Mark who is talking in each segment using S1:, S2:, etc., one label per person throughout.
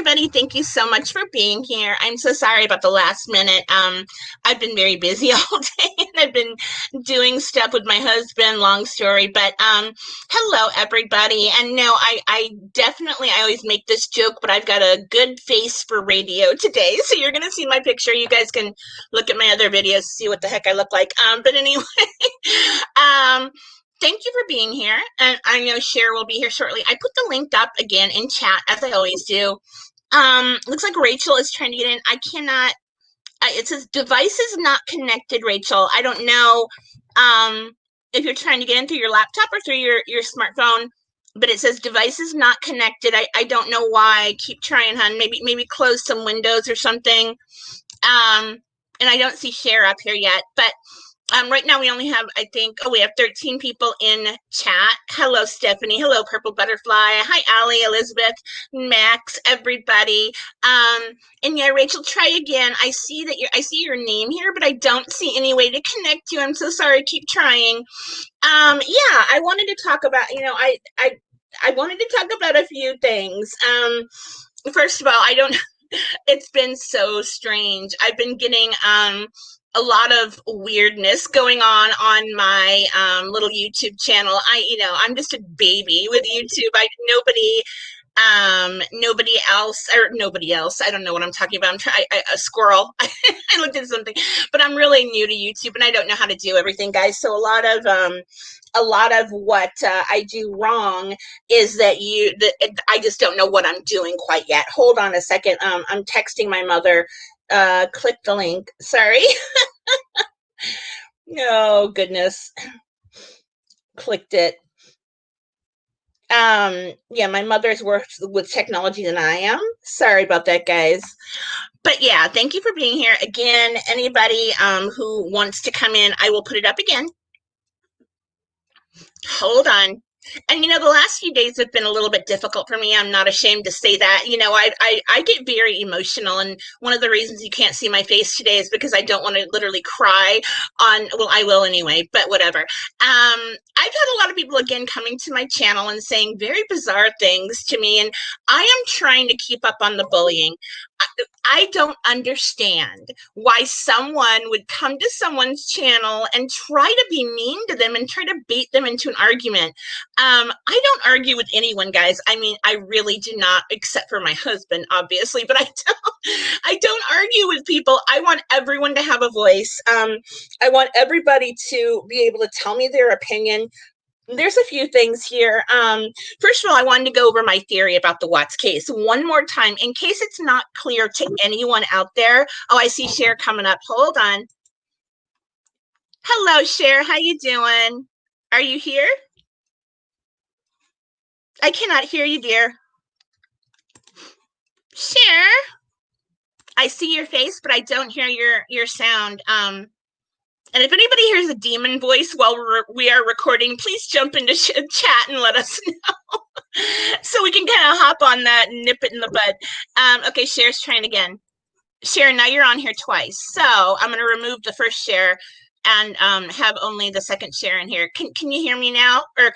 S1: everybody. Thank you so much for being here. I'm so sorry about the last minute. I've been very busy all day and I've been doing stuff with my husband, long story. But hello, everybody. And no, I definitely, I always make this joke, but I've got a good face for radio today. So you're going to see my picture. You guys can look at my other videos, see what the heck I look like. But anyway, thank you for being here. And I know Cher will be here shortly. I put the link up again in chat, as I always do. Looks like Rachel is trying to get in. I cannot, it says device is not connected, Rachel. I don't know if you're trying to get in through your laptop or through your smartphone, but it says device is not connected. I don't know why. Keep trying, hon. Maybe close some windows or something. And I don't see Cher up here yet, but right now we only have, I think, we have 13 people in chat. Hello, Stephanie. Hello, Purple Butterfly. Hi, Allie, Elizabeth, Max, everybody. And yeah, Rachel, try again. I see your name here, but I don't see any way to connect you. I'm so sorry. Keep trying. Yeah, I wanted to talk about, I wanted to talk about a few things. First of all, it's been so strange. I've been getting, a lot of weirdness going on my little YouTube channel. I'm just a baby with YouTube. Nobody else. I don't know what I'm talking about. A squirrel. I looked at something, but I'm really new to YouTube and I don't know how to do everything, guys. So a lot of what I do wrong is that I just don't know what I'm doing quite yet. Hold on a second. I'm texting my mother. Click the link. Sorry. Oh, goodness. Clicked it. Yeah, my mother's worked with technology than I am. Sorry about that, guys. But yeah, thank you for being here. Again, anybody who wants to come in, I will put it up again. Hold on. And the last few days have been a little bit difficult for me. I'm not ashamed to say that. I get very emotional, and one of the reasons you can't see my face today is because I don't want to literally cry well, I will anyway, but whatever. I've had a lot of people again coming to my channel and saying very bizarre things to me, and I am trying to keep up on the bullying. I don't understand why someone would come to someone's channel and try to be mean to them and try to bait them into an argument. I don't argue with anyone, guys. I mean, I really do not, except for my husband, obviously, but I don't argue with people. I want everyone to have a voice. I want everybody to be able to tell me their opinion. There's a few things here. First of all, I wanted to go over my theory about the Watts case one more time, in case it's not clear to anyone out there. Oh, I see Cher coming up. Hold on. Hello, Cher. How you doing? Are you here? I cannot hear you, dear. Cher, I see your face, but I don't hear your sound. And if anybody hears a demon voice while we are recording, please jump into chat and let us know so we can kind of hop on that and nip it in the bud. Okay, Cher's trying again. Cher, now you're on here twice. So I'm going to remove the first Cher and have only the second Cher in here. Can you hear me now? Or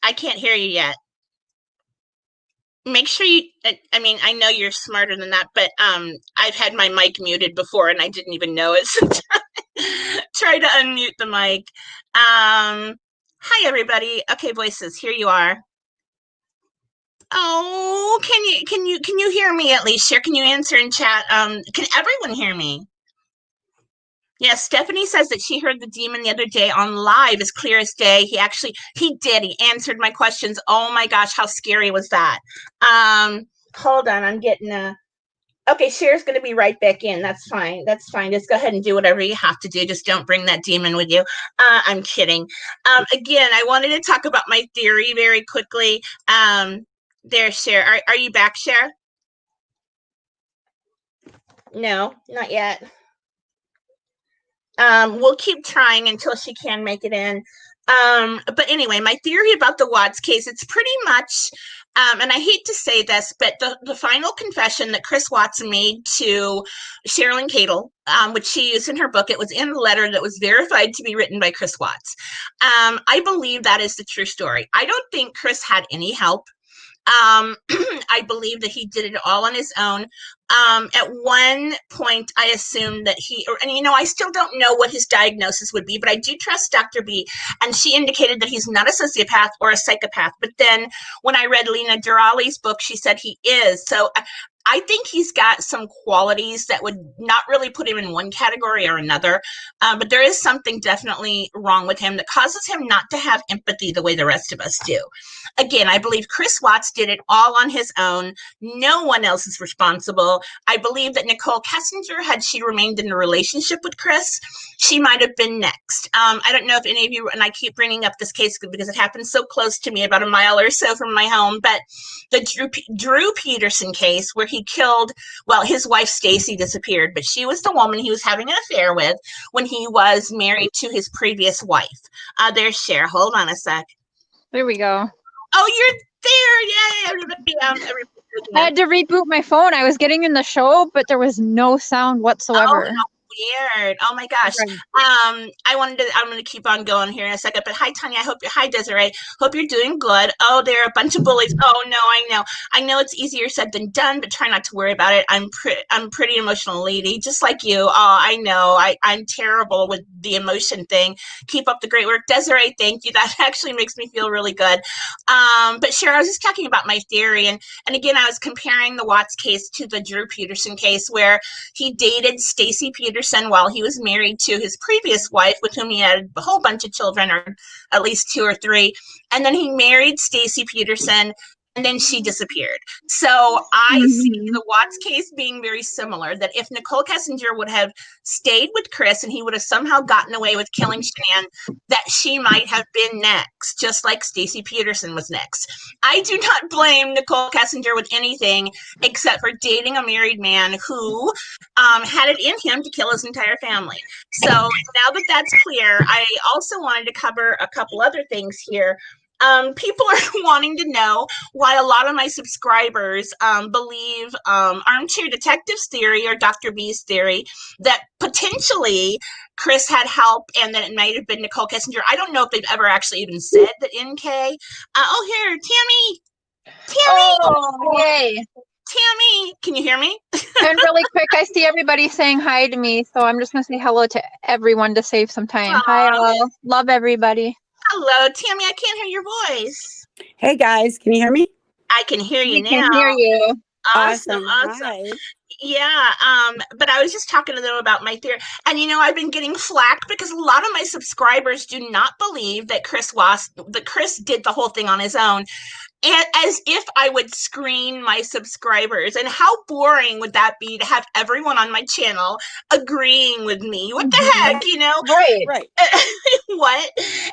S1: I can't hear you yet. Make sure I mean, I know you're smarter than that, but I've had my mic muted before and I didn't even know it. Try to unmute the mic. Hi, everybody. Okay, voices, here you are. Oh, can you hear me at least? Cher, can you answer in chat? Can everyone hear me? Yeah, Stephanie says that she heard the demon the other day on live as clear as day. He did. He answered my questions. Oh my gosh, how scary was that? Hold on, I'm getting okay, Cher's going to be right back in. That's fine. That's fine. Just go ahead and do whatever you have to do. Just don't bring that demon with you. I'm kidding. Again, I wanted to talk about my theory very quickly. There, Cher. Are you back, Cher? No, not yet. We'll keep trying until she can make it in. But anyway, my theory about the Watts case, it's pretty much, and I hate to say this, but the final confession that Chris Watts made to Sherilyn Cadle, which she used in her book, it was in a letter that was verified to be written by Chris Watts. I believe that is the true story. I don't think Chris had any help. I believe that he did it all on his own. At one point, I assumed that and I still don't know what his diagnosis would be, but I do trust Dr. B, and she indicated that he's not a sociopath or a psychopath. But then when I read Lena Durali's book, she said he is. So I think he's got some qualities that would not really put him in one category or another, but there is something definitely wrong with him that causes him not to have empathy the way the rest of us do. Again, I believe Chris Watts did it all on his own. No one else is responsible. I believe that Nicole Kessinger, had she remained in a relationship with Chris, she might have been next. I don't know if any of you, and I keep bringing up this case because it happened so close to me, about a mile or so from my home, but the Drew Peterson case, where he killed, well, his wife Stacy disappeared, but she was the woman he was having an affair with when he was married to his previous wife. There's Cher. Hold on a sec.
S2: There we go.
S1: Oh, you're there. Yay. Everybody,
S2: I had to reboot my phone. I was getting in the show, but there was no sound whatsoever.
S1: Oh, weird. Oh my gosh. I'm going to keep on going here in a second, but hi, Tanya. Hi, Desiree. Hope you're doing good. Oh, there are a bunch of bullies. Oh no, I know it's easier said than done, but try not to worry about it. I'm pretty emotional lady, just like you. Oh, I know. I'm terrible with the emotion thing. Keep up the great work. Desiree, thank you. That actually makes me feel really good. But Cher, I was just talking about my theory, and again, I was comparing the Watts case to the Drew Peterson case, where he dated Stacy Peterson while he was married to his previous wife, with whom he had a whole bunch of children, or at least 2 or 3. And then he married Stacy Peterson, and then she disappeared. So I see the Watts case being very similar, that if Nicole Kessinger would have stayed with Chris and he would have somehow gotten away with killing Shanann, that she might have been next, just like Stacy Peterson was next. I do not blame Nicole Kessinger with anything except for dating a married man who had it in him to kill his entire family. So now that that's clear, I also wanted to cover a couple other things here. People are wanting to know why a lot of my subscribers believe Armchair Detective's theory, or Dr. B's theory, that potentially Chris had help and that it might have been Nicole Kessinger. I don't know if they've ever actually even said that NK. Oh, here, Tammy.
S2: Oh, yay.
S1: Tammy, can you hear me?
S2: And really quick, I see everybody saying hi to me, so I'm just going to say hello to everyone to save some time. Hi, all. Love everybody.
S1: Hello, Tammy. I can't hear your voice.
S3: Hey, guys. Can you hear me?
S1: I can hear you now.
S2: I can hear you.
S1: Awesome.
S3: Hi.
S1: Yeah, but I was just talking a little about my theory, and I've been getting flack because a lot of my subscribers do not believe that Chris did the whole thing on his own. And as if I would screen my subscribers. And how boring would that be to have everyone on my channel agreeing with me? What the heck,
S2: Right.
S1: What?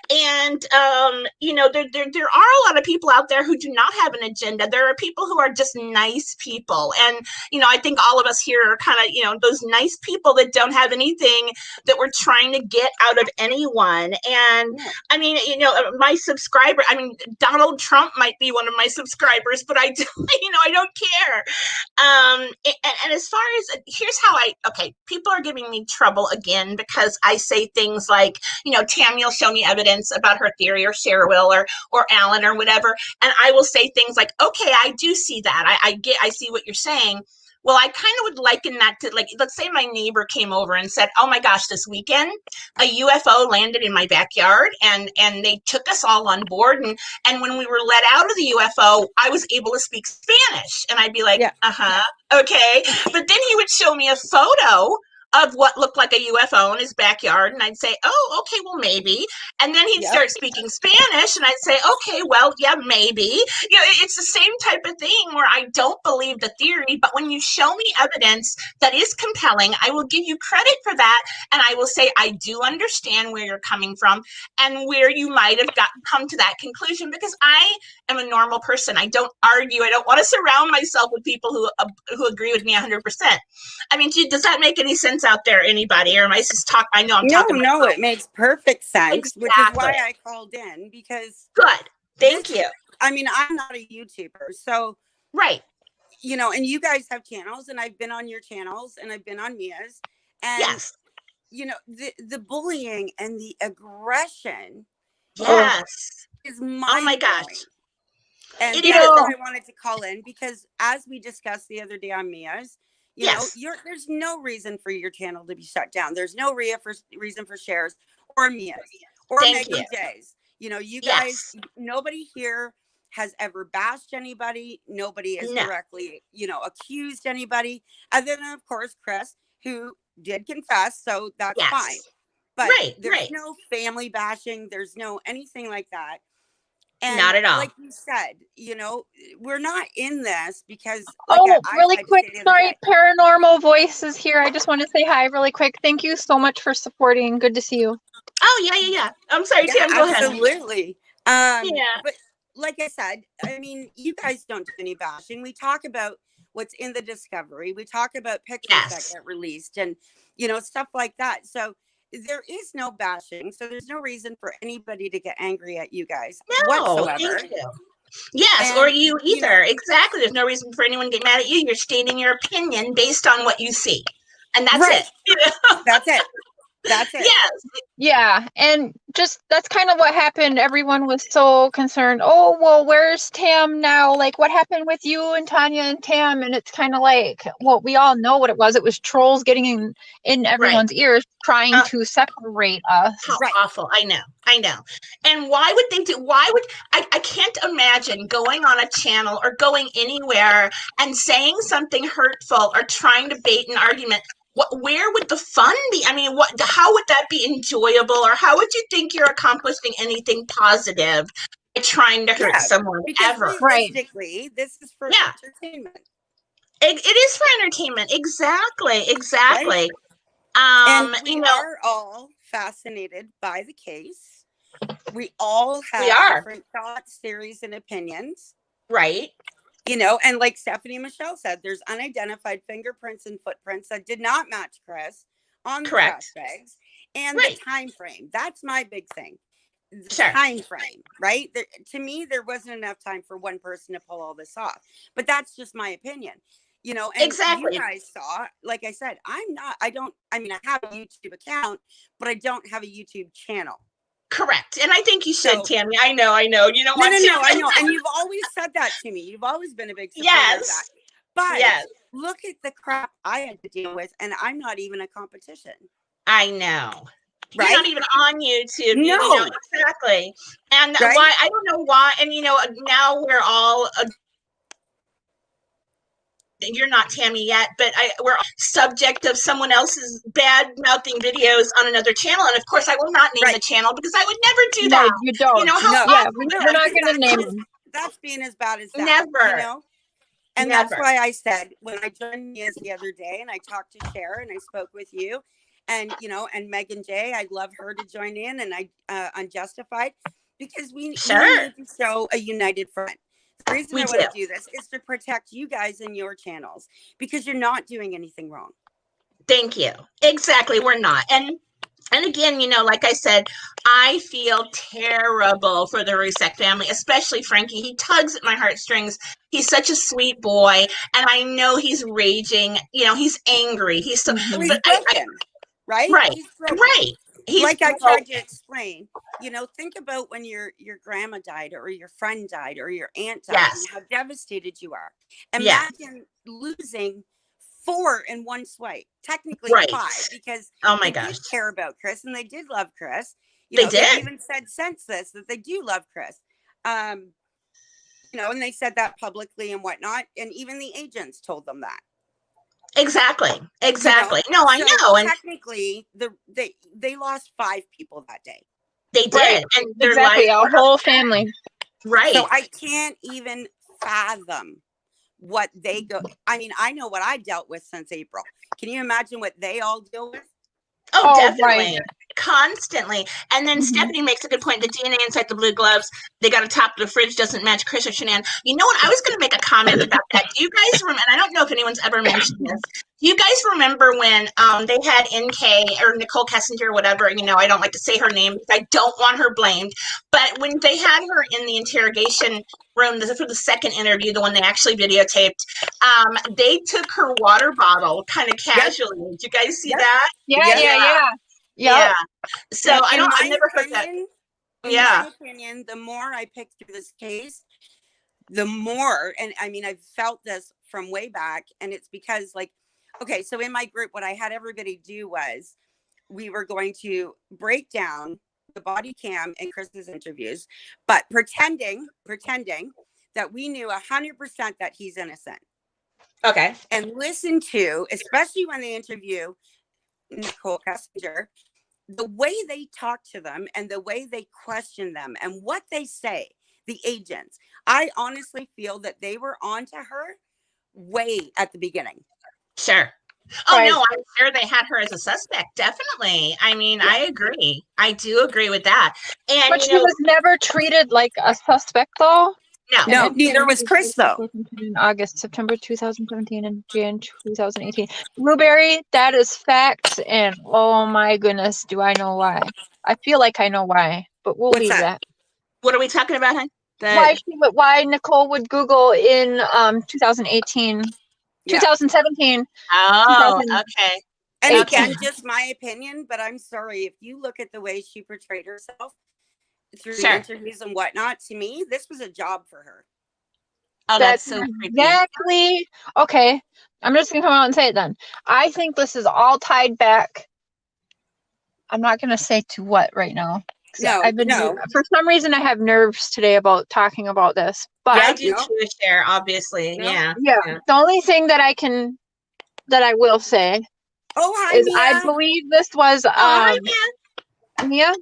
S1: And there are a lot of people out there who do not have an agenda. There are people who are just nice people, and I think all of us here are kind of those nice people that don't have anything that we're trying to get out of anyone. And I mean, my subscriber, Donald Trump might be one of my subscribers, but I don't care. And as far as, here's how people are giving me trouble again because I say things like, Tammy will show me evidence about her theory, or Cher will, or Alan, or whatever, and I will say things like, okay, I do see that. I see what you're saying. Well, I kind of would liken that to, like, let's say my neighbor came over and said, oh my gosh, this weekend, a UFO landed in my backyard and they took us all on board. And when we were let out of the UFO, I was able to speak Spanish. And I'd be like, okay. But then he would show me a photo of what looked like a UFO in his backyard. And I'd say, oh, okay, well, maybe. And then he'd start speaking Spanish. And I'd say, okay, well, yeah, maybe. It's the same type of thing where I don't believe the theory. But when you show me evidence that is compelling, I will give you credit for that. And I will say, I do understand where you're coming from and where you might have come to that conclusion, because I am a normal person. I don't argue. I don't want to surround myself with people who agree with me 100%. I mean, does that make any sense out there, anybody? Or am I just talking? I know I'm talking.
S3: No, it makes perfect sense,
S1: Exactly.
S3: which is why I called in, because.
S1: Good. Thank you.
S3: I mean, I'm not a YouTuber, so.
S1: Right.
S3: And you guys have channels, and I've been on your channels, and I've been on Mia's. And,
S1: yes.
S3: The bullying and the aggression.
S1: Yes.
S3: Is mind-blowing.
S1: Oh my gosh.
S3: And
S1: It
S3: that's
S1: is.
S3: what I wanted to call in, because as we discussed the other day on Mia's, you know, there's no reason for your channel to be shut down. There's no reason for Cher's or Mia's or
S1: Thank
S3: Megan
S1: you.
S3: J's. You know, you
S1: Yes.
S3: guys, nobody here has ever bashed anybody. Nobody has
S1: No.
S3: directly, you know, accused anybody, other than, of course, Chris, who did confess. So that's
S1: Yes.
S3: fine. But
S1: Right,
S3: there's
S1: right.
S3: no family bashing. There's no anything like that. And
S1: Not at all.
S3: like you said, you know, we're not in this because,
S2: Really
S3: tried to
S2: quick,
S3: say the other
S2: sorry,
S3: day.
S2: Paranormal Voice is here. I just want to say hi really quick. Thank you so much for supporting. Good to see you.
S1: Oh, yeah. I'm sorry,
S3: Yeah,
S1: Tim, go ahead.
S3: absolutely.
S1: Yeah.
S3: But like I said, I mean, you guys don't do any bashing. We talk about what's in the discovery. We talk about pictures that get released and, you know, stuff like that. So there is no bashing. So there's no reason for anybody to get angry at you guys whatsoever.
S1: Thank you. Yes,
S3: And,
S1: or you either.
S3: you know,
S1: Exactly. There's no reason for anyone to get mad at you. You're stating your opinion based on what you see. And that's
S3: right.
S1: it.
S3: That's it. That's it.
S1: Yes.
S2: Yeah, and just that's kind of what happened. Everyone was so concerned. Oh, well, where's Tam now? Like, what happened with you and Tanya and Tam? And it's kind of like, well, we all know what it was. It was trolls getting in everyone's ears, trying to separate us.
S1: How awful. I know. And why would they do, I can't imagine going on a channel or going anywhere and saying something hurtful or trying to bait an argument. Where would the fun be? I mean, how would that be enjoyable, or how would you think you're accomplishing anything positive by trying to hurt someone
S3: because
S1: ever?
S3: realistically, this is for entertainment.
S1: It is for entertainment. Exactly.
S3: Right? And we
S1: you know,
S3: are all fascinated by the case. We all have different thoughts, theories, and opinions.
S1: Right.
S3: You know, and like Stephanie Michelle said, there's unidentified fingerprints and footprints that did not match Chris on the trash bags, and the time frame. That's my big thing. The time frame, right? To me, there wasn't enough time for one person to pull all this off. But that's just my opinion. You know, and you guys saw, like I said, I have a YouTube account, but I don't have a YouTube channel.
S1: Correct. And I think you should, Tammy. I know. You know what?
S3: No, I know. And you've always said that to me. You've always been a big supporter of that. But look at the crap I had to deal with, and I'm not even a competition.
S1: I know.
S3: Right?
S1: You're not even on YouTube.
S3: No.
S1: You know, exactly. And why, I don't know why. And, you know, now we're all... you're not Tammy yet, but we're subject of someone else's bad mouthing videos on another channel. And of course, I will not name the channel because I would never do that.
S2: No, you don't.
S1: You know how
S2: we're not going to name them.
S3: That's being as bad as that.
S1: Never.
S3: You know? And that's why I said, when I joined Mia's the other day and I talked to Cher and I spoke with you and, you know, and Megan J, I'd love her to join in, and Unjustified, because we need to show a united front. The reason I want to do this is to protect you guys and your channels, because you're not doing anything wrong.
S1: Thank you. Exactly. We're not. And again, you know, like I said, I feel terrible for the Rusek family, especially Frankie. He tugs at my heartstrings. He's such a sweet boy, and I know he's raging. You know, he's angry. He's so
S3: broken, right?
S1: Right.
S3: He's broken.
S1: Right. He's
S3: like I tried to explain, you know, think about when your grandma died, or your friend died, or your aunt died, and how devastated you are. Imagine losing 4 in one swipe, technically 5, because they did care about Chris and they did love Chris. You know, they've even said since this that they do love Chris. You know, and they said that publicly and whatnot, and even the agents told them that.
S1: Exactly.
S3: You know?
S1: No, I know. And
S3: technically, they lost 5 people that day.
S1: They did, and their
S2: exactly
S1: lives
S2: a whole family.
S1: Right.
S3: So I can't even fathom what they go. I mean, I know what I dealt with since April. Can you imagine what they all deal with?
S1: Oh, definitely. Constantly. And then Stephanie makes a good point. The DNA inside the blue gloves, they got a top of the fridge, doesn't match Chris or Shanann. You know what? I was going to make a comment about that. Do you guys remember, and I don't know if anyone's ever mentioned this, do you guys remember when they had NK or Nicole Kessinger or whatever, you know, I don't like to say her name because I don't want her blamed, but when they had her in the interrogation room for the second interview, the one they actually videotaped, they took her water bottle kind of casually. Did you guys see that? Yeah. So I've never heard that.
S3: In my opinion, the more I pick through this case, the more, and I mean, I've felt this from way back, and it's because, like, okay, so in my group, what I had everybody do was we were going to break down the body cam and Chris's interviews, but pretending that we knew 100% that he's innocent.
S1: Okay.
S3: And listen to, especially when they interview Nicole Kessinger, the way they talk to them and the way they question them and what they say, the agents. I honestly feel that they were on to her way at the beginning.
S1: Sure. Oh, right. No, I'm sure they had her as a suspect. Definitely. I mean, yeah. I agree. I do agree with that. And
S2: but she was never treated like a suspect, though.
S3: No, neither was Chris, though.
S2: In August, September 2017, and Jan 2018. Blueberry, that is facts, and oh my goodness, do I know why? I feel like I know why, but we'll leave that.
S1: What are we talking about, hon?
S2: Why Nicole would Google in 2018, yeah. 2017.
S1: Oh, okay.
S3: And again, just my opinion, but I'm sorry, if you look at the way she portrayed herself through the interviews and whatnot, to me, this was a job for her.
S1: Oh, that's so creepy.
S2: Exactly. Okay, I'm just gonna come out and say it then. I think this is all tied back. I'm not gonna say to what right now.
S3: No.
S2: For some reason, I have nerves today about talking about this. But
S1: I do too, Cher, obviously. No. Yeah.
S2: The only thing that I will say is
S3: Mia.
S2: I believe this was Mia.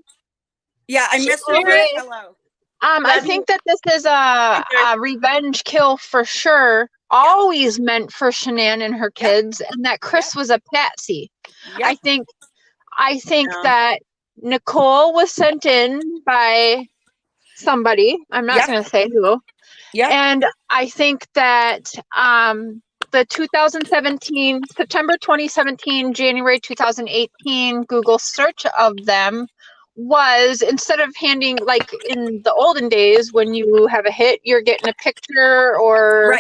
S3: Yeah, I missed her. Hello.
S2: I think that this is a revenge kill for sure. Always meant for Shanann and her kids, and that Chris was a patsy. I think that Nicole was sent in by somebody. I'm not going to say who.
S3: Yeah.
S2: And I think that the September 2017, January 2018 Google search of them was, instead of handing, like in the olden days when you have a hit, you're getting a picture or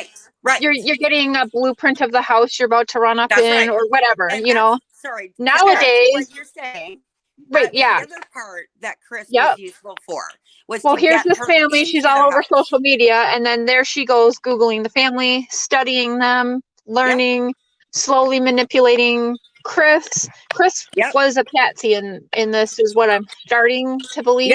S2: you're getting a blueprint of the house you're about to run up in or whatever,
S3: and sorry.
S2: Nowadays,
S3: what you're saying.
S2: Right,
S3: the other part that Chris was useful for was
S2: here's this family. She's all over social media, and then there she goes Googling the family, studying them, learning, slowly manipulating Chris. Chris was a patsy in this, is what I'm starting to believe.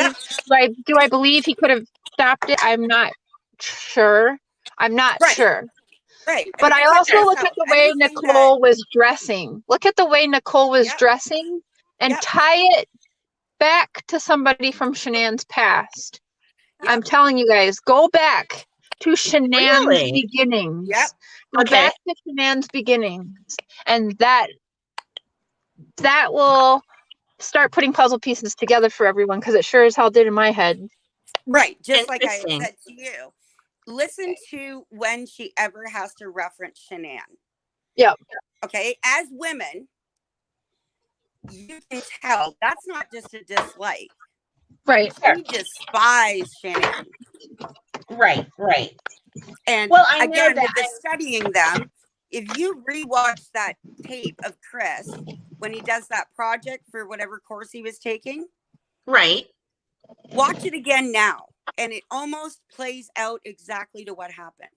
S2: Do I believe he could have stopped it? I'm not sure.
S3: Right.
S2: But I also look at the way Nicole was dressing. Look at the way Nicole was dressing and tie it back to somebody from Shanann's past. I'm telling you guys, go back to Shanann's beginnings. Go back to Shanann's beginnings. And that will start putting puzzle pieces together for everyone, because it sure as hell did in my head.
S3: Right. Just like I said to you. Listen to when she ever has to reference Shanann.
S2: Yep.
S3: Okay. As women, you can tell that's not just a dislike.
S2: Right.
S3: We despise Shanann.
S1: Right.
S3: And
S1: I know
S3: again,
S1: that
S3: with studying them, if you rewatch that tape of Chris when he does that project for whatever course he was taking, watch it again now, and it almost plays out exactly to what happened.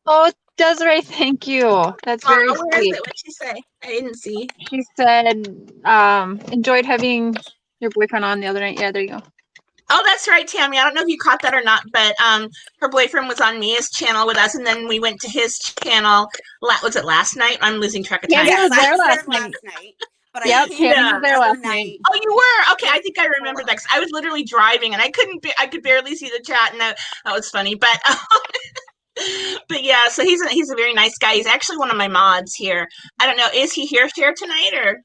S2: Oh, Desiree, thank you. That's very sweet.
S1: What'd she say? I didn't see.
S2: She said, enjoyed having your boyfriend on the other night. Yeah, there you go.
S1: Oh, that's right, Tammy. I don't know if you caught that or not, but her boyfriend was on Mia's channel with us, and then we went to his channel. Was it last night? I'm losing track of time.
S2: Yeah, was there last night.
S3: But
S2: Tammy was there last night.
S1: Oh, you were? Okay, I think I remember that, 'cause I was literally driving, and I could barely see the chat, and that was funny. But but yeah, so he's a very nice guy. He's actually one of my mods here. I don't know, is he here tonight, or?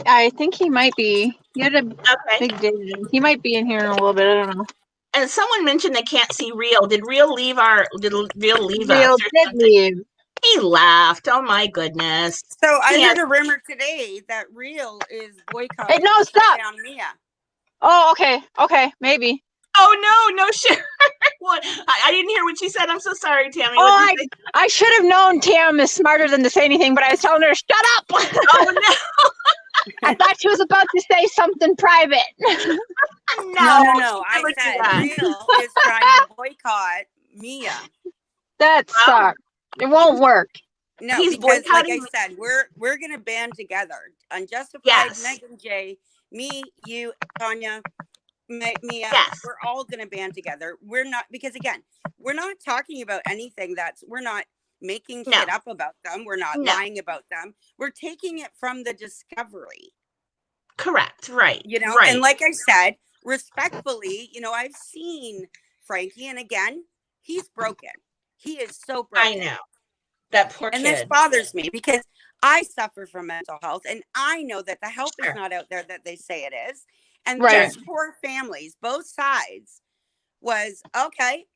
S2: I think he might be. He had a big day. He might be in here in a little bit. I don't know.
S1: And someone mentioned they can't see Real. Did Real leave us?
S2: Real did leave.
S1: He laughed. Oh my goodness.
S3: So I heard a rumor today that Real is boycotting.
S2: Hey, no, stop.
S3: Down Mia.
S2: Oh, okay, maybe.
S1: Oh no, Cher. What? I didn't hear what she said. I'm so sorry, Tammy.
S2: Oh, I should have known Tam is smarter than to say anything, but I was telling her, shut up.
S1: Oh no.
S2: I thought she was about to say something private.
S3: No. I said Real is trying to boycott Mia.
S2: That sucks. It won't work.
S3: No,
S1: He's
S3: because like I
S1: boycotting.
S3: said, we're gonna band together. Unjustified,
S1: Yes.
S3: Megan J, me, you, Tanya, Mia.
S1: Yes.
S3: We're all gonna band together. We're not, because again, we're not talking about anything we're not making
S1: No.
S3: shit up about them. We're not
S1: No.
S3: lying about them. We're taking it from the discovery.
S1: Correct. Right.
S3: You know,
S1: right.
S3: and like I said, respectfully, you know, I've seen Frankie, and again, he's broken. He is so broken.
S1: I know. That poor
S3: and
S1: kid.
S3: this bothers me because I suffer from mental health, and I know that the help
S1: Sure.
S3: is not out there that they say it is. And
S2: Right.
S3: these poor families, both sides, was okay.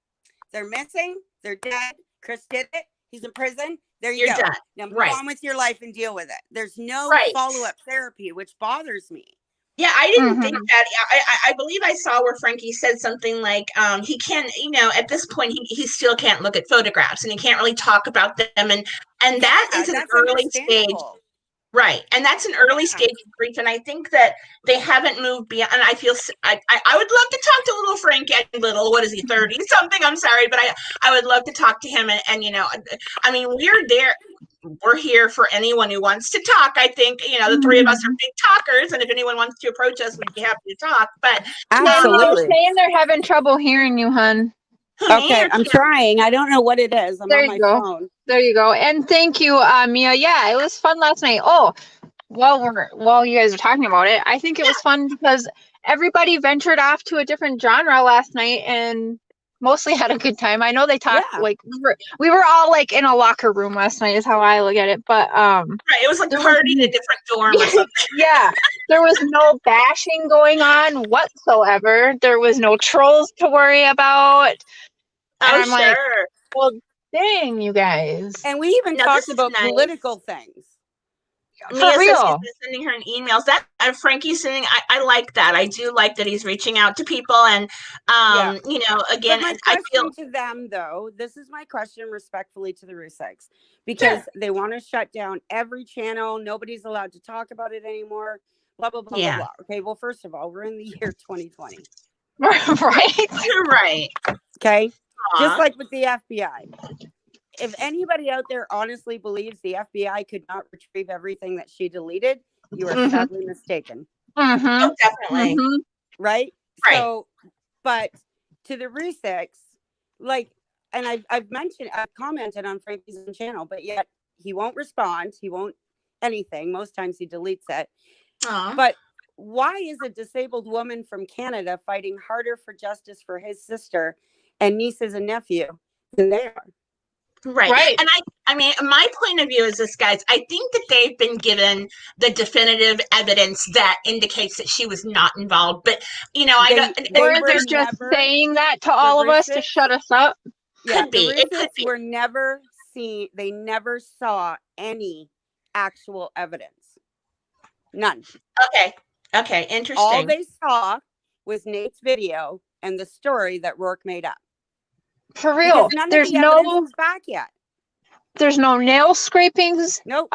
S3: They're missing. They're dead. Chris did it. He's in prison. There you
S1: You're
S3: go.
S1: done.
S3: Now move
S1: Right.
S3: on with your life and deal with it. There's no
S1: Right.
S3: follow-up therapy, which bothers me.
S1: Yeah, I didn't
S2: Mhm.
S1: think that. I believe I saw where Frankie said something like, he can't, you know, at this point, he still can't look at photographs and he can't really talk about them. And that is an
S3: that's
S1: early stage.
S3: understandable.
S1: Right. And that's an early
S3: Yeah.
S1: stage of grief. And I think that they haven't moved beyond. And I feel, I would love to talk to little Frankie, what is he, 30 something? I'm sorry, but I would love to talk to him. And, you know, I mean, we're here for anyone who wants to talk. I think, you know, the three of us are big talkers. And if anyone wants to approach us, we'd be happy to talk. But
S3: Absolutely.
S2: They're saying they're having trouble hearing you, hun.
S3: Okay, I'm trying. I don't know what it is. I'm
S2: There
S3: on
S2: you
S3: my
S2: go.
S3: phone.
S2: There you go. And thank you, Mia. Yeah, it was fun last night. Oh, while you guys are talking about it, I think it was fun because everybody ventured off to a different genre last night and mostly had a good time. I know they talked like we were all like in a locker room last night is how I look at it. But
S1: right, it was like party in a different dorm or something.
S2: Yeah. There was no bashing going on whatsoever. There was no trolls to worry about. And I'm like, well, dang, you guys.
S3: And we even talked about political things.
S1: Mia says he's been sending her emails. That Frankie's sending. I like that. I do like that he's reaching out to people, and you know, again,
S3: but my question to them, though, this is my question respectfully to the Rusex, because they want to shut down every channel. Nobody's allowed to talk about it anymore. Blah blah blah blah blah. Okay, well, first of all, we're in the year 2020,
S2: right?
S1: You're right.
S3: Okay, just like with the FBI. If anybody out there honestly believes the FBI could not retrieve everything that she deleted, you are sadly mistaken.
S1: Oh, definitely.
S3: Right? So, but to the Rusex, like, and I've commented on Frankie's channel, but yet he won't respond. He won't anything. Most times he deletes it. But why is a disabled woman from Canada fighting harder for justice for his sister and nieces and nephew than they are?
S1: Right. And I mean, my point of view is this, guys. I think that they've been given the definitive evidence that indicates that she was not involved. But, you know,
S2: they're just saying that to all of us to shut us up.
S3: Yeah,
S1: could be. It could be.
S3: Were never seen. They never saw any actual evidence. None.
S1: Okay. Interesting.
S3: All they saw was Nate's video and the story that Rourke made up.
S2: For real, there's no
S3: back yet.
S2: There's no nail scrapings.
S3: Nope.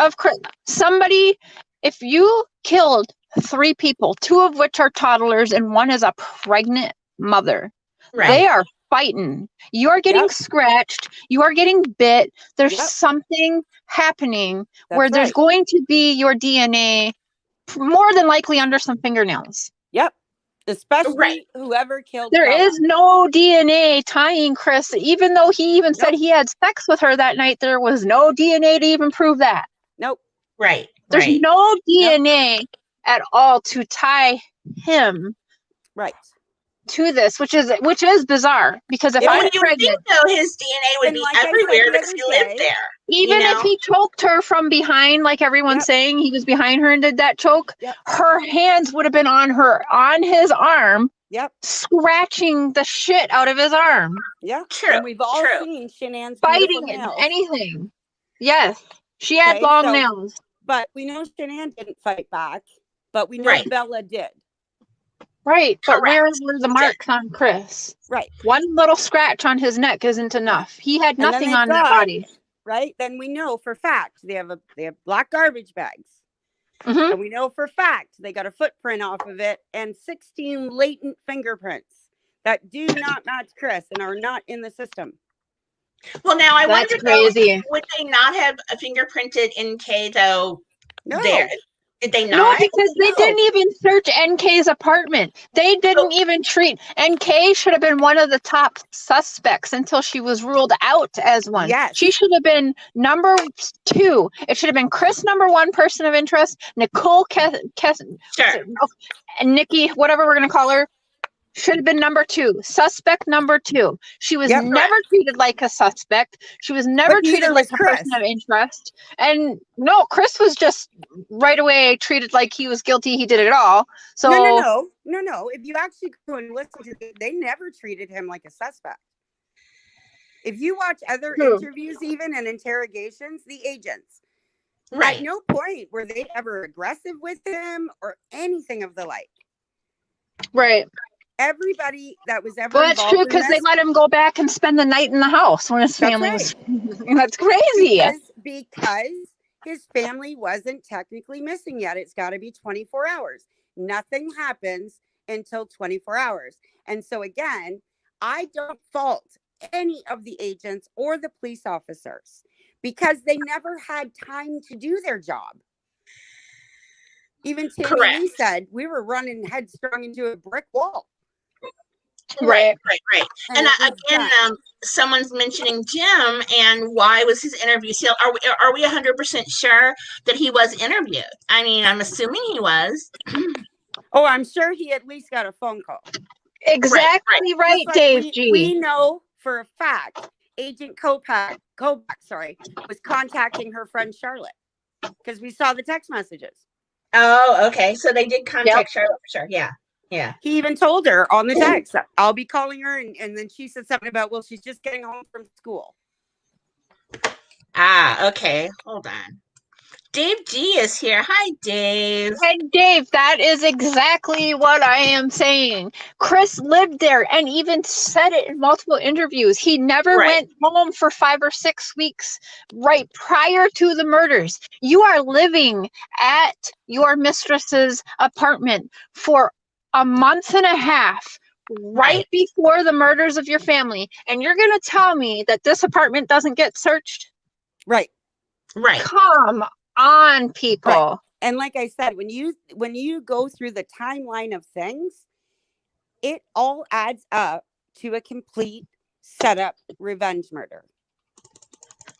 S2: Somebody, if you killed 3 people, 2 of which are toddlers and 1 is a pregnant mother, they are fighting. You are getting scratched. You are getting bit. There's something happening where there's going to be your DNA more than likely under some fingernails.
S3: Yep. Especially whoever killed
S2: There
S3: Bella.
S2: is no DNA tying Chris, even though he even said he had sex with her that night. There was no DNA to even prove that.
S3: Nope.
S1: Right.
S2: There's no DNA at all to tie him to this, which is bizarre, because if I'm pregnant,
S1: think, though, his DNA would be everywhere because he lived there.
S2: Even if he choked her from behind, like everyone's saying, he was behind her and did that choke, her hands would have been on his arm, scratching the shit out of his arm.
S3: Yeah, true. And we've all seen Shanann's
S2: fighting and anything. Yes, she had long nails.
S3: But we know Shanann didn't fight back, but we know Bella did.
S2: Right, but where were the marks on Chris?
S3: Right.
S2: 1 little scratch on his neck isn't enough. He had nothing on that body.
S3: Right? Then we know for fact they have black garbage bags. And we know for fact they got a footprint off of it and 16 latent fingerprints that do not match Chris and are not in the system.
S1: Well, now I
S2: That's
S1: wonder
S2: crazy.
S1: though, would they not have a fingerprinted NK though?
S3: No.
S1: There, did they
S2: No,
S1: not?
S2: because they didn't even search NK's apartment. They didn't even treat NK should have been one of the top suspects until she was ruled out as one.
S3: Yes.
S2: She should have been number 2. It should have been Chris number 1 person of interest, Nicole
S1: Sure.
S2: and Nikki, whatever we're gonna call her, should have been number 2. Suspect number 2. She was never treated like a suspect. She was never treated like a person of interest. And no, Chris was just right away treated like he was guilty. He did it all. So
S3: no. If you actually go and listen to it, they never treated him like a suspect. If you watch other interviews, even and interrogations, the agents, at no point were they ever aggressive with him or anything of the like.
S2: Right.
S3: Everybody that was ever
S2: well, that's true because they let him go back and spend the night in the house when his family was. That's crazy.
S3: Because his family wasn't technically missing yet. It's got to be 24 hours. Nothing happens until 24 hours. And so again, I don't fault any of the agents or the police officers because they never had time to do their job. Even Tammy said we were running headstrong into a brick wall.
S1: Right. And again, someone's mentioning Jim and why was his interview sealed? Are we 100% sure that he was interviewed? I mean, I'm assuming he was.
S3: Oh, I'm sure he at least got a phone call.
S2: Exactly right, Dave G.
S3: We know for a fact Agent Kopak was contacting her friend Charlotte because we saw the text messages.
S1: Oh, okay. So they did contact Charlotte for sure. Yeah.
S3: He even told her on the text, I'll be calling her. And then she said something about, well, she's just getting home from school.
S1: Okay. Hold on. Dave G is here. Hi, Dave.
S2: Hey, Dave, that is exactly what I am saying. Chris lived there and even said it in multiple interviews. He never went home for 5 or 6 weeks right prior to the murders. You are living at your mistress's apartment for a month and a half right before the murders of your family. And you're going to tell me that this apartment doesn't get searched?
S3: Right.
S2: Come on, people.
S3: And like I said, when you go through the timeline of things, it all adds up to a complete setup revenge murder.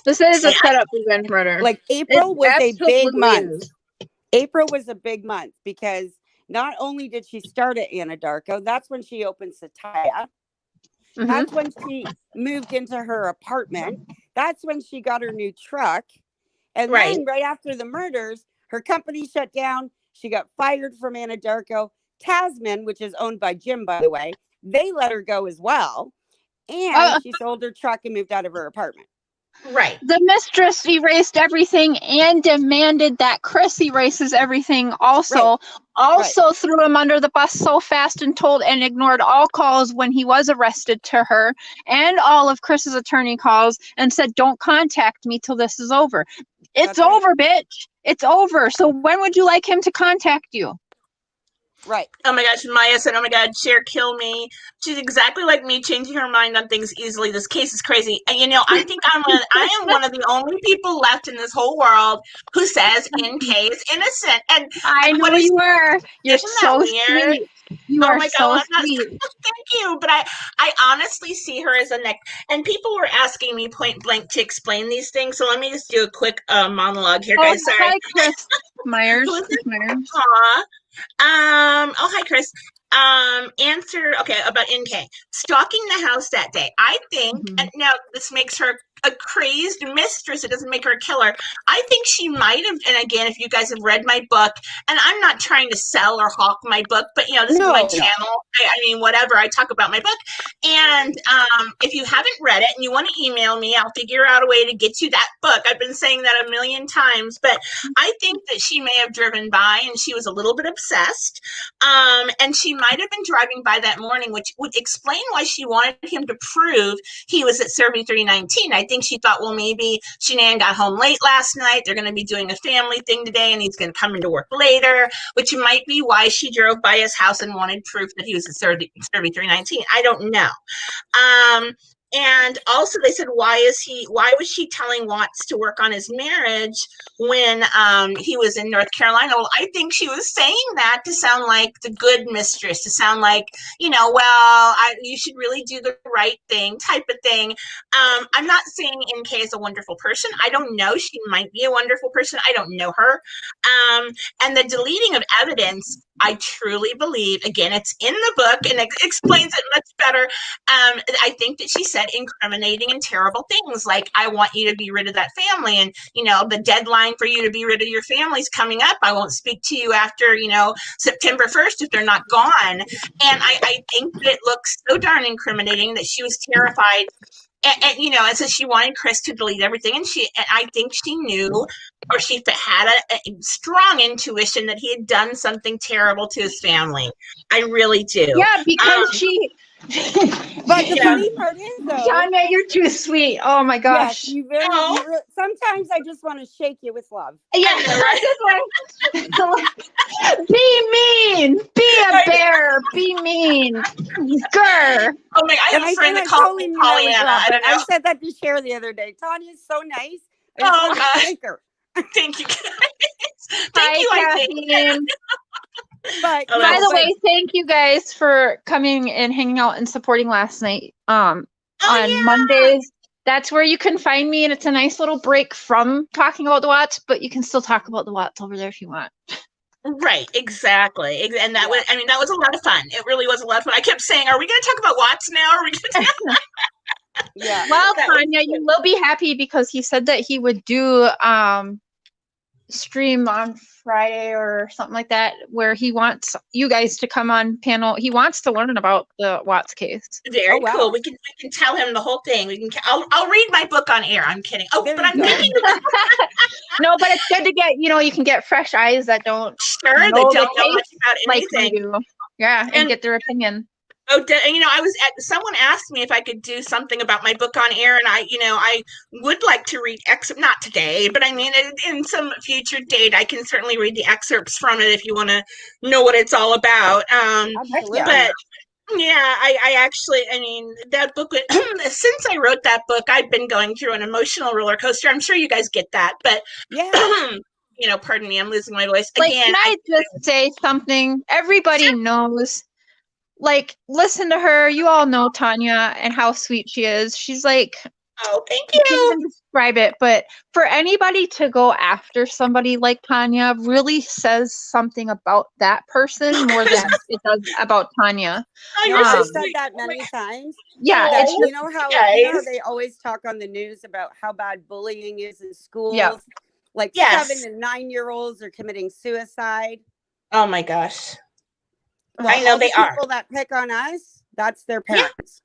S2: This is a setup revenge murder.
S3: Like April was a big month. April was a big month because not only did she start at Anadarko, that's when she opened Satya. Mm-hmm. That's when she moved into her apartment. That's when she got her new truck. And then right after the murders, her company shut down. She got fired from Anadarko. Tasman, which is owned by Jim, by the way, they let her go as well. And she sold her truck and moved out of her apartment.
S2: The mistress erased everything and demanded that Chris erases everything also. Threw him under the bus so fast and ignored all calls when he was arrested to her and all of Chris's attorney calls and said, don't contact me till this is over. It's over, bitch. It's over. So when would you like him to contact you?
S1: Oh my gosh, Maya said, oh my God, Cher, kill me. She's exactly like me, changing her mind on things easily. This case is crazy. And, I think I am one of the only people left in this whole world who says NK is innocent. And
S2: I know you are. You're so sweet. You are so sweet.
S1: Thank you. But I honestly see her as a neck. And people were asking me point blank to explain these things. So let me just do a quick monologue here, guys. Sorry.
S2: Hi, Chris Myers.
S1: Hi, Chris. Answer, about NK. Stalking the house that day. I think, and now this makes her a crazed mistress. It doesn't make her a killer. I think she might have, and again, if you guys have read my book, and I'm not trying to sell or hawk my book, but, this is my channel. I mean, whatever. I talk about my book. And if you haven't read it and you want to email me, I'll figure out a way to get you that book. I've been saying that a million times, but I think that she may have driven by and she was a little bit obsessed. And she might have been driving by that morning, which would explain why she wanted him to prove he was at Survey 319. I think she thought, well, maybe Shanann got home late last night. They're going to be doing a family thing today and he's going to come into work later, which might be why she drove by his house and wanted proof that he was at Survey 319. I don't know. And also they said, why was she telling Watts to work on his marriage when he was in North Carolina? Well, I think she was saying that to sound like the good mistress, to sound like, you should really do the right thing type of thing. I'm not saying NK is a wonderful person. I don't know. She might be a wonderful person. I don't know her. And the deleting of evidence, I truly believe, again, it's in the book and it explains it much better. I think that she said incriminating and terrible things like, I want you to be rid of that family. And, the deadline for you to be rid of your family is coming up. I won't speak to you after, September 1st if they're not gone. And I think that it looks so darn incriminating that she was terrified. And so she wanted Chris to delete everything. And I think she knew, or she had a strong intuition that he had done something terrible to his family. I really do.
S2: Yeah, because
S3: But the funny part is, though,
S2: Tanya, you're too sweet. Oh my gosh.
S3: Yes, sometimes I just want to shake you with love.
S2: Yeah, be mean. Be a bear. Be mean. Grr.
S1: Oh my! I have a friend that calls me Pollyanna. I
S3: said that to Cher the other day. Tanya's so nice.
S1: Oh gosh.
S3: Thank her.
S1: Thank you guys. Thank you, Kathleen.
S2: But by the way, thank you guys for coming and hanging out and supporting last night. On Mondays, that's where you can find me, and it's a nice little break from talking about the Watts, but you can still talk about the Watts over there if you want.
S1: Right, exactly, and that was a lot of fun. It really was a lot of fun. I kept saying, "Are we going to talk about Watts now? Are we going to?"
S2: Yeah. Well, Tanya, you will be happy because he said that he would do stream on Friday or something like that, where he wants you guys to come on panel. He wants to learn about the Watts case.
S1: Very cool. We can tell him the whole thing. I'll read my book on air. I'm kidding. Oh, but I'm thinking.
S2: No, but it's good to get, you can get fresh eyes that don't
S1: don't know much about anything.
S2: Like we do. Yeah, and get their opinion.
S1: Oh, someone asked me if I could do something about my book on air, and I would like to read excerpts, not today, but I mean, in some future date, I can certainly read the excerpts from it if you want to know what it's all about.
S3: Absolutely.
S1: But yeah, I actually, that book, since I wrote that book, I've been going through an emotional roller coaster. I'm sure you guys get that, but
S3: yeah.
S1: Pardon me, I'm losing my voice
S2: again.
S1: Can
S2: I just say something? Everybody knows. Listen to her. You all know Tanya and how sweet she is. She's like,
S1: oh, thank you.
S2: I can't even describe it, but for anybody to go after somebody like Tanya really says something about that person more than it does about Tanya.
S3: I've said that many times.
S2: Yeah,
S3: you know how they always talk on the news about how bad bullying is in schools.
S2: Yeah.
S3: 7 and 9-year-olds are committing suicide.
S1: Oh my gosh.
S3: Well,
S1: I know they are.
S3: People that pick on us, that's their parents.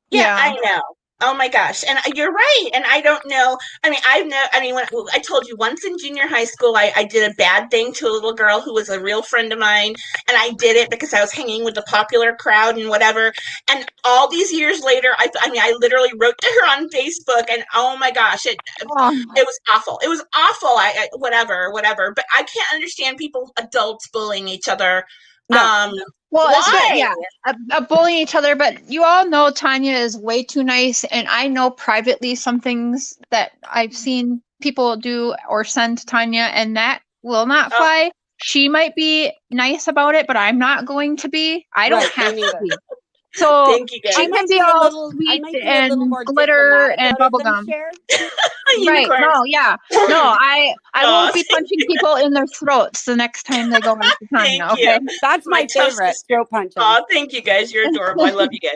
S1: Yeah, I know. Oh my gosh. And you're right. And I don't know. When I told you once in junior high school, I did a bad thing to a little girl who was a real friend of mine. And I did it because I was hanging with the popular crowd and whatever. And all these years later, I literally wrote to her on Facebook, and oh my gosh, it was awful. It was awful. Whatever. But I can't understand adults bullying each other.
S2: No. Bullying each other, but you all know Tanya is way too nice, and I know privately some things that I've seen people do or send to Tanya, and that will not fly. She might be nice about it, but I'm not going to be. I don't have to be. So she can be all sweet and glitter and bubblegum. Right. No, yeah. No, I won't be punching people in their throats the next time they go into Tanya. Okay.
S3: That's my favorite. Throat punching.
S1: Oh, thank you guys. You're adorable. I love you guys.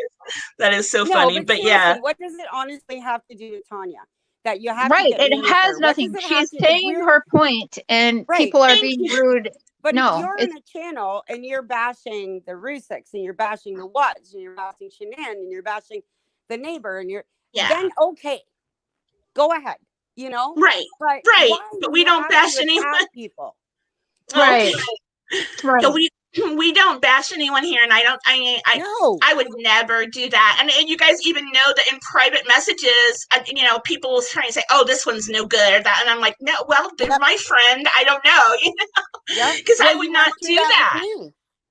S1: That is so funny. But yeah.
S3: What does it honestly have to do with Tanya? That you have
S2: it has nothing. She's saying her point, and people are being rude.
S3: But if you're on a channel and you're bashing the Rusiks and you're bashing the Watts and you're bashing Shanann and you're bashing the neighbor and then okay, go ahead,
S1: Right. But we don't bash anyone.
S3: People.
S2: Right. Right.
S1: So we don't bash anyone here, and I would never do that. And you guys even know that in private messages, people will try and say, "Oh, this one's no good," or that, and I'm like, "No, well, they're my friend. I don't know," because I would not do that.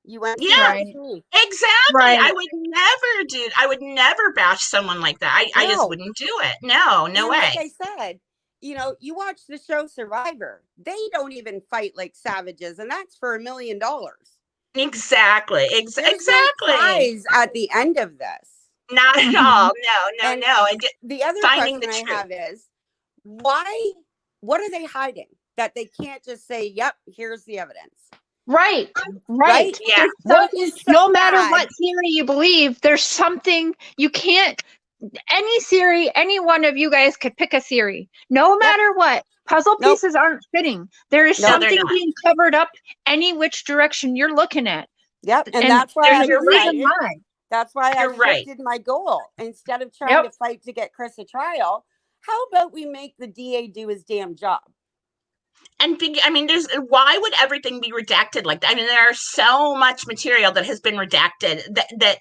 S3: You went
S1: Yeah,
S3: too hard
S2: Right.
S3: with me.
S1: exactly.
S2: Right.
S1: I would never bash someone like that. I just
S3: No.
S1: wouldn't do it. No
S3: And
S1: way.
S3: like I said, you watch the show Survivor. They don't even fight like savages, and that's for $1 million.
S1: Exactly.
S3: There's no
S1: Exactly.
S3: prize at the end of this.
S1: Not at all. No.
S3: And the other
S1: finding
S3: question
S1: the
S3: I have is, why? What are they hiding that they can't just say, "Yep, here's the evidence"?
S2: Right.
S1: Yeah.
S3: There's something so
S2: No matter
S3: bad.
S2: what theory you believe, there's something you can't. Any theory, any one of you guys could pick a theory. No matter what, puzzle
S3: Nope.
S2: pieces aren't fitting. There is
S3: No, they're
S2: something
S1: not.
S2: being covered up any which direction you're looking at.
S3: Yep, and
S2: And
S3: that's why I
S2: there's a reason
S3: decided.
S2: why.
S3: That's why I
S1: You're right.
S3: shifted my goal. Instead of trying to fight to get Chris a trial, how about we make the DA do his damn job?
S1: And I mean, why would everything be redacted like that? I mean, there's so much material that has been redacted that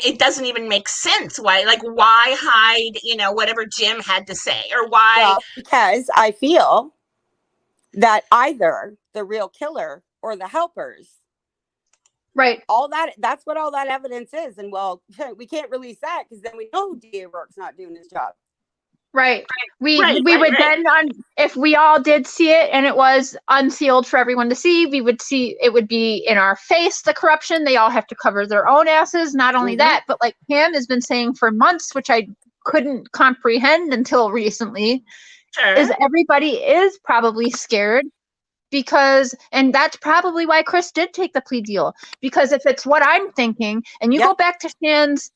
S1: it doesn't even make sense. Why hide, whatever Jim had to say, or why?
S3: Well, because I feel that either the real killer or the helpers,
S2: Right.
S3: that's what all that evidence is. And well, we can't release that because then we know DA Rourke's not doing his job.
S2: Right. We would then, if we all did see it and it was unsealed for everyone to see, we would see it would be in our face, the corruption. They all have to cover their own asses. Not only that, but like Pam has been saying for months, which I couldn't comprehend until recently, is everybody is probably scared because, and that's probably why Chris did take the plea deal. Because if it's what I'm thinking, and you go back to Shann's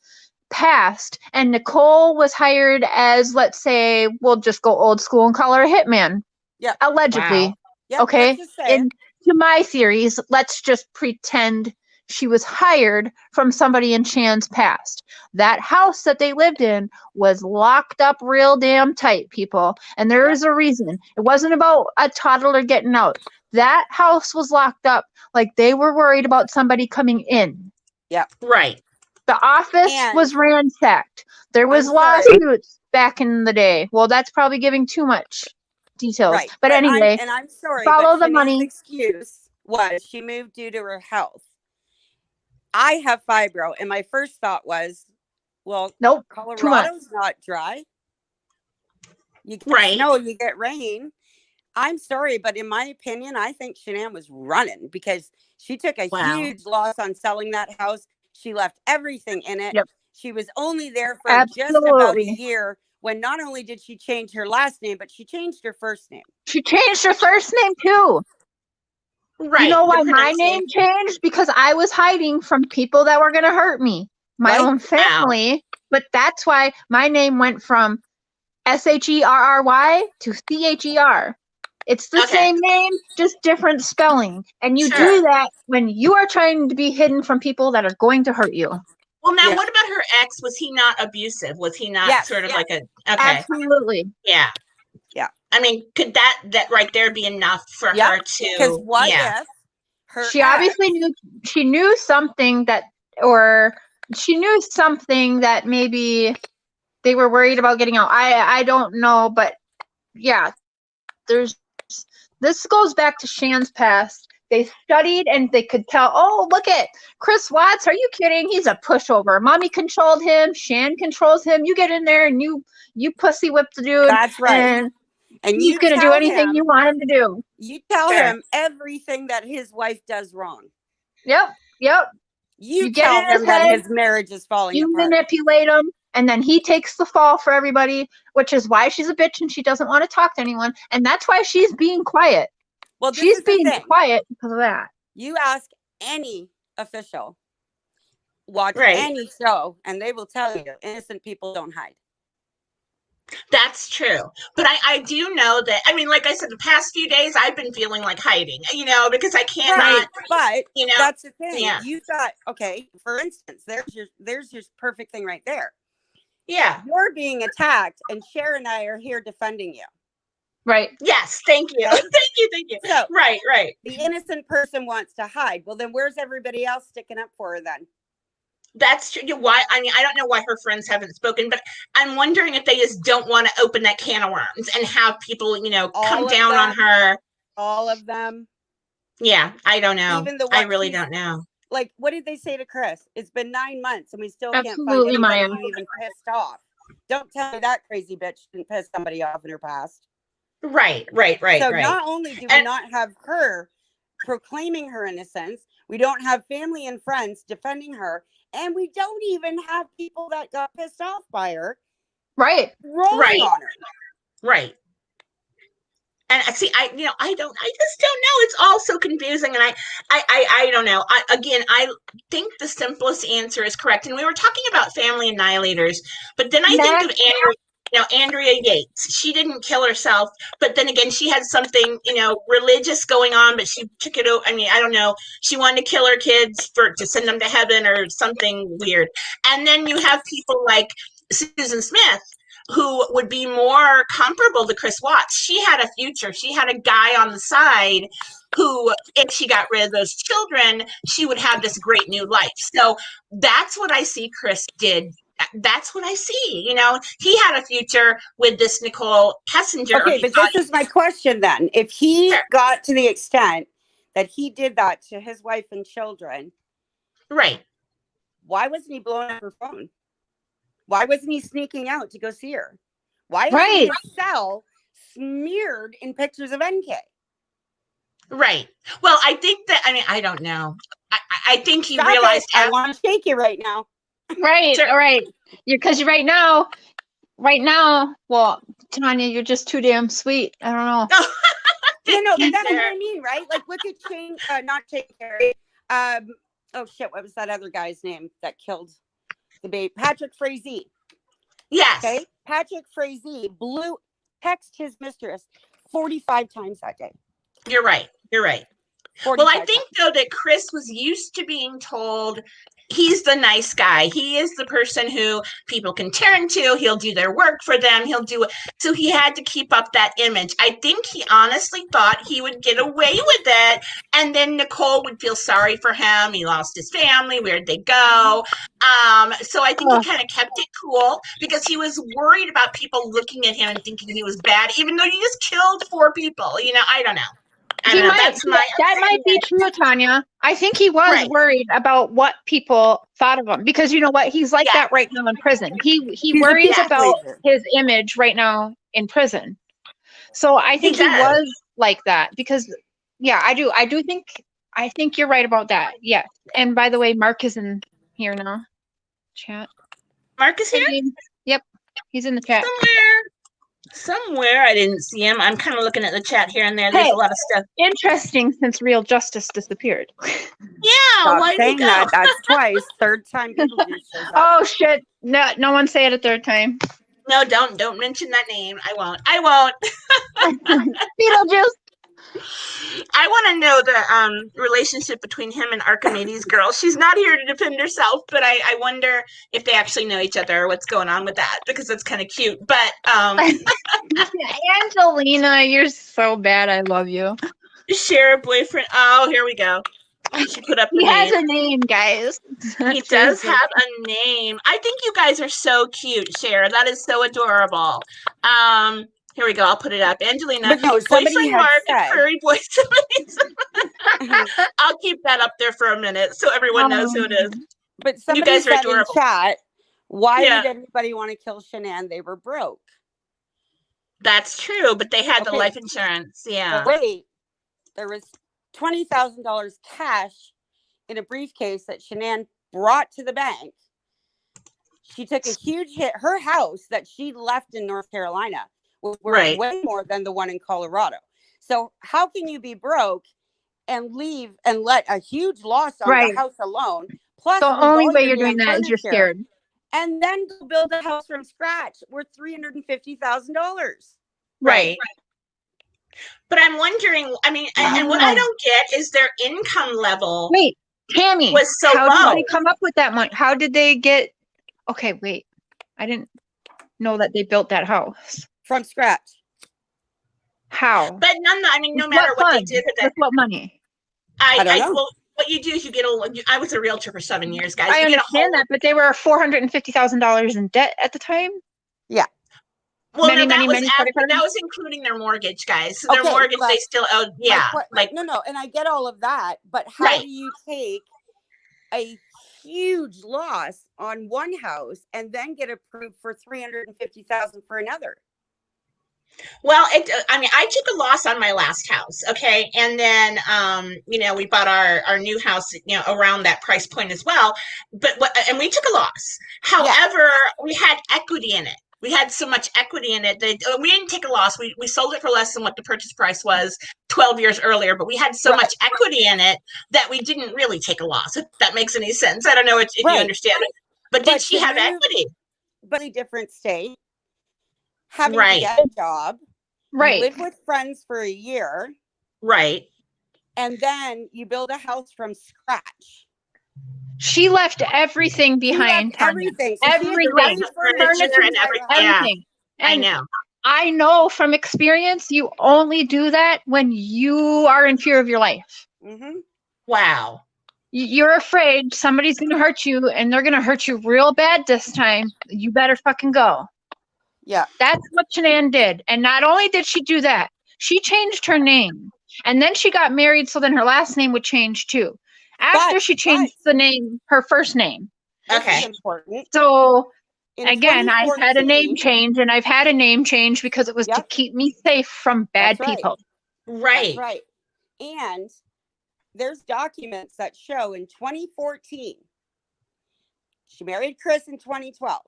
S2: past, and Nicole was hired as, let's say, we'll just go old school and call her a hitman.
S3: Yeah.
S2: Allegedly.
S3: Wow. Yep,
S2: okay. And to my theories, let's just pretend she was hired from somebody in Shann's past. That house that they lived in was locked up real damn tight, people. And there is a reason. It wasn't about a toddler getting out. That house was locked up like they were worried about somebody coming in.
S3: Yeah.
S1: Right.
S2: The office was ransacked. There was lawsuits back in the day. Well, that's probably giving too much details.
S3: Right.
S2: But anyway,
S3: I'm sorry.
S2: follow the
S3: Shannon's
S2: money.
S3: Excuse was she moved due to her health. I have fibro, and my first thought was, well,
S2: nope,
S3: Colorado's not dry. You get snow, you get rain. I'm sorry, but in my opinion, I think Shanann was running because she took a huge loss on selling that house. She left everything in it.
S2: Yep.
S3: She was only there for just about a year when not only did she change her last name, but she changed her first name.
S2: She changed her first name too.
S1: Right.
S2: You know why my name changed? Because I was hiding from people that were going to hurt me. My own family. Wow. But that's why my name went from Sherry to Cher. It's the same name, just different spelling. And you do that when you are trying to be hidden from people that are going to hurt you.
S1: Well, now, what about her ex? Was he not abusive? Was he not sort of like a... Okay.
S2: Absolutely.
S1: Yeah.
S3: Yeah.
S1: I mean, could that right there be enough for her to...
S3: Because what if her
S2: she obviously knew something that maybe they were worried about getting out. I don't know, but yeah, this goes back to Shann's past. They studied and they could tell, oh, look at Chris Watts. Are you kidding? He's a pushover. Mommy controlled him. Shann controls him. You get in there and you pussy whip the dude.
S3: That's right.
S2: And he's going to do anything you want him to do.
S3: You tell him everything that his wife does wrong.
S2: Yep.
S3: You tell him that his marriage is falling apart.
S2: You manipulate him. And then he takes the fall for everybody, which is why she's a bitch and she doesn't want to talk to anyone. And that's why she's being quiet.
S3: Well,
S2: she's being quiet because of that.
S3: You ask any official, watch any show, and they will tell you innocent people don't hide.
S1: That's true. But I do know that, I mean, like I said, the past few days, I've been feeling like hiding, because I cannot.
S3: Right. But, that's the thing. Yeah. You thought, okay, for instance, there's your perfect thing right there.
S1: Yeah.
S3: You're being attacked, and Cher and I are here defending you.
S2: Right.
S1: Yes. Thank you.
S3: Right?
S1: Thank you. So, right.
S3: The innocent person wants to hide. Well, then where's everybody else sticking up for her then?
S1: That's true. Why? I mean, I don't know why her friends haven't spoken, but I'm wondering if they just don't want to open that can of worms and have people, come down on her.
S3: All of them.
S1: Yeah. I don't know. I really don't know.
S3: like, what did they say to Chris? It's been 9 months and we still can't find
S2: Absolutely,
S3: anybody
S2: Maya.
S3: who even pissed off. Don't tell me that crazy bitch didn't piss somebody off in her past.
S1: Right.
S3: So not only do we not have her proclaiming her innocence, we don't have family and friends defending her, and we don't even have people that got pissed off by her.
S2: Right.
S3: Rolling on her.
S1: Right. And see, I just don't know. It's all so confusing, and I don't know. I think the simplest answer is correct. And we were talking about family annihilators, but then I think of Andrea Yates. She didn't kill herself, but then again, she had something, religious going on, but she took it. I mean, I don't know. She wanted to kill her kids to send them to heaven or something weird. And then you have people like Susan Smith, who would be more comparable to Chris Watts. She had a future. She had a guy on the side who, if she got rid of those children, she would have this great new life. So that's what I see Chris did. That's what I see. He had a future with this Nicole Kessinger.
S3: Okay, but this is my question then. If he got to the extent that he did that to his wife and children,
S1: right?
S3: Why wasn't he blowing up her phone? Why wasn't he sneaking out to go see her? Why is his cell smeared in pictures of NK?
S1: Right. Well, I think that, I don't know. I think he realized.
S3: I want to shake you right now.
S2: Right. All right. Because right now, well, Tanya, you're just too damn sweet. I don't know.
S3: No, but that's what I mean, right? Like, look at not Shane Carey. Oh shit, what was that other guy's name that killed the baby? Patrick Frazee.
S1: Yes.
S3: Okay. Patrick Frazee text his mistress 45 times that day.
S1: You're right. Well, I think though that Chris was used to being told he's the nice guy. He is the person who people can turn to. He'll do their work for them. So he had to keep up that image. I think he honestly thought he would get away with it. And then Nicole would feel sorry for him. He lost his family. Where'd they go? So I think he kind of kept it cool because he was worried about people looking at him and thinking he was bad, even though he just killed 4 people. I don't know.
S2: That might be true, Tanya. I think he was worried about what people thought of him because you know what? He's like that right now in prison. He's worries about his image right now in prison. So I think he was like that because, I think you're right about that. Yes. And by the way, Mark is in here now. Chat.
S1: Mark is here?
S2: Yep. He's in the chat.
S1: Somewhere I didn't see him. I'm kind of looking at the chat here and there. There's a lot of stuff.
S2: Interesting since Real Justice disappeared.
S1: Yeah, why
S3: saying that? That's twice. Third time people do shows up.
S2: Oh shit. No one say it a third time.
S1: No, don't mention that name. I won't.
S2: Beetlejuice.
S1: I want to know the relationship between him and Archimedes' girl. She's not here to defend herself, but I wonder if they actually know each other or what's going on with that because it's kind of cute. But
S2: Angelina, you're so bad. I love you.
S1: Cher boyfriend. Oh, here we go. She put up the
S2: He
S1: name.
S2: has a name, guys.
S1: He does have a name. I think you guys are so cute, Cher. That is so adorable. Here we go. I'll put it up. Angelina,
S3: but no,
S1: boyfriend Mark, Prairie Boy. I'll keep that up there for a minute so everyone knows who it is.
S3: But somebody
S1: you guys are
S3: said
S1: adorable.
S3: In chat, why did everybody want to kill Shanann? They were broke.
S1: That's true, but they had the life insurance. Yeah.
S3: But wait, there was $20,000 cash in a briefcase that Shanann brought to the bank. She took a huge hit. Her house that she left in North Carolina was worth way more than the one in Colorado. So how can you be broke and leave and let a huge loss on the house alone? Plus,
S2: the only way you're doing that is you're scared.
S3: And then go build a house from scratch worth $350,000.
S1: Right. But I'm wondering, and what I don't get is their income level.
S2: Wait, Tammy,
S1: was so
S2: how
S1: low.
S2: did they come up with that money? How did they get? Okay, wait. I didn't know that they built that house
S3: from scratch.
S2: How?
S1: But no matter what they did with it.
S2: With what money?
S3: I don't know.
S1: Well, what you do is you get I was a realtor for 7 years, guys.
S2: I understand that, but they were $450,000 in debt at the time.
S3: Yeah.
S1: Well, that was including their mortgage, guys. So their mortgage, they still owed. Yeah.
S3: No. And I get all of that. But how do you take a huge loss on one house and then get approved for $350,000 for another.
S1: Well, I mean, I took a loss on my last house, okay, and then, we bought our new house, around that price point as well. And we took a loss. However, we had equity in it. We had so much equity in it that we didn't take a loss. We sold it for less than what the purchase price was 12 years earlier, but we had so much equity in it that we didn't really take a loss, if that makes any sense. I don't know if you understand it. But did she have equity?
S3: But a different state. Having to get a job, live with friends for a year, and then you build a house from scratch.
S2: She left everything behind.
S3: Everything,
S1: so furniture and everything. Yeah, I know.
S2: I know from experience, you only do that when you are in fear of your life.
S3: Mm-hmm.
S1: Wow.
S2: You're afraid somebody's going to hurt you, and they're going to hurt you real bad this time. You better fucking go.
S3: Yeah.
S2: That's what Shanann did. And not only did she do that, she changed her name. And then she got married, so then her last name would change too. After she changed the name, her first name.
S1: Okay.
S3: Important.
S2: So, again, I've had a name change, and I've had a name change because it was to keep me safe from bad people.
S1: Right.
S3: That's right. And there's documents that show in 2014, she married Chris in 2012.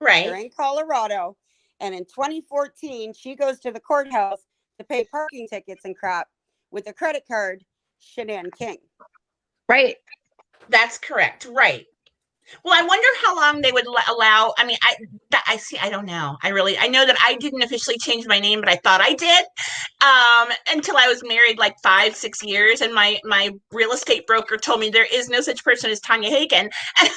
S1: Right.
S3: They're in Colorado. And in 2014, she goes to the courthouse to pay parking tickets and crap with a credit card, Shanann King.
S2: Right.
S1: That's correct. Right. Well, I wonder how long they would allow. I mean, I don't know. I know that I didn't officially change my name, but I thought I did until I was married like 5-6 years. And my real estate broker told me there is no such person as Tanya Hagen. And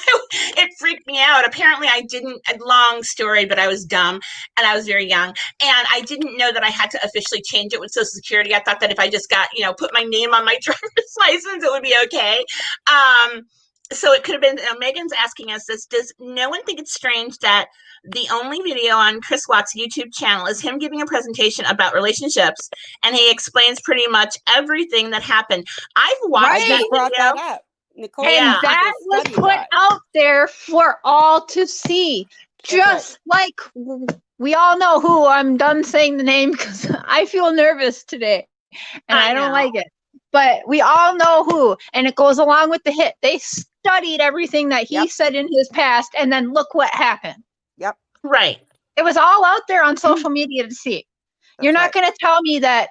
S1: it freaked me out. Apparently I didn't, a long story, but I was dumb and I was very young. And I didn't know that I had to officially change it with Social Security. I thought that if I just got, put my name on my driver's license, it would be okay. So it could have been, Megan's asking us this, does no one think it's strange that the only video on Chris Watts' YouTube channel is him giving a presentation about relationships, and he explains pretty much everything that happened? I've watched that video.
S3: That up. Nicole,
S2: and that was put out there for all to see. Just like we all know who, I'm done saying the name because I feel nervous today, and I don't like it. But we all know who, and it goes along with the hit. They studied everything that he said in his past, and then look what happened.
S3: Yep.
S1: Right.
S2: It was all out there on social media to see. You're not going to tell me that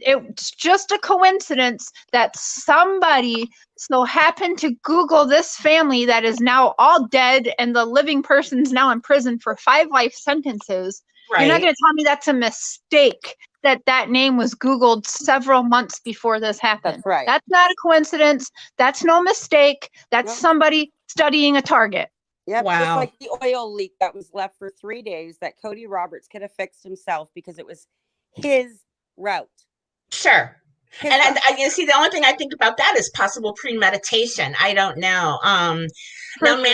S2: it's just a coincidence that somebody so happened to Google this family that is now all dead, and the living person's now in prison for 5 life sentences. Right. You're not going to tell me that's a mistake, that name was Googled several months before this happened.
S3: That's right.
S2: That's not a coincidence. That's no mistake. That's somebody studying a target.
S3: Yep. Wow. Just like the oil leak that was left for 3 days that Cody Roberts could have fixed himself because it was his route.
S1: Sure. And you see, the only thing I think about that is possible premeditation. I don't know.
S3: Cody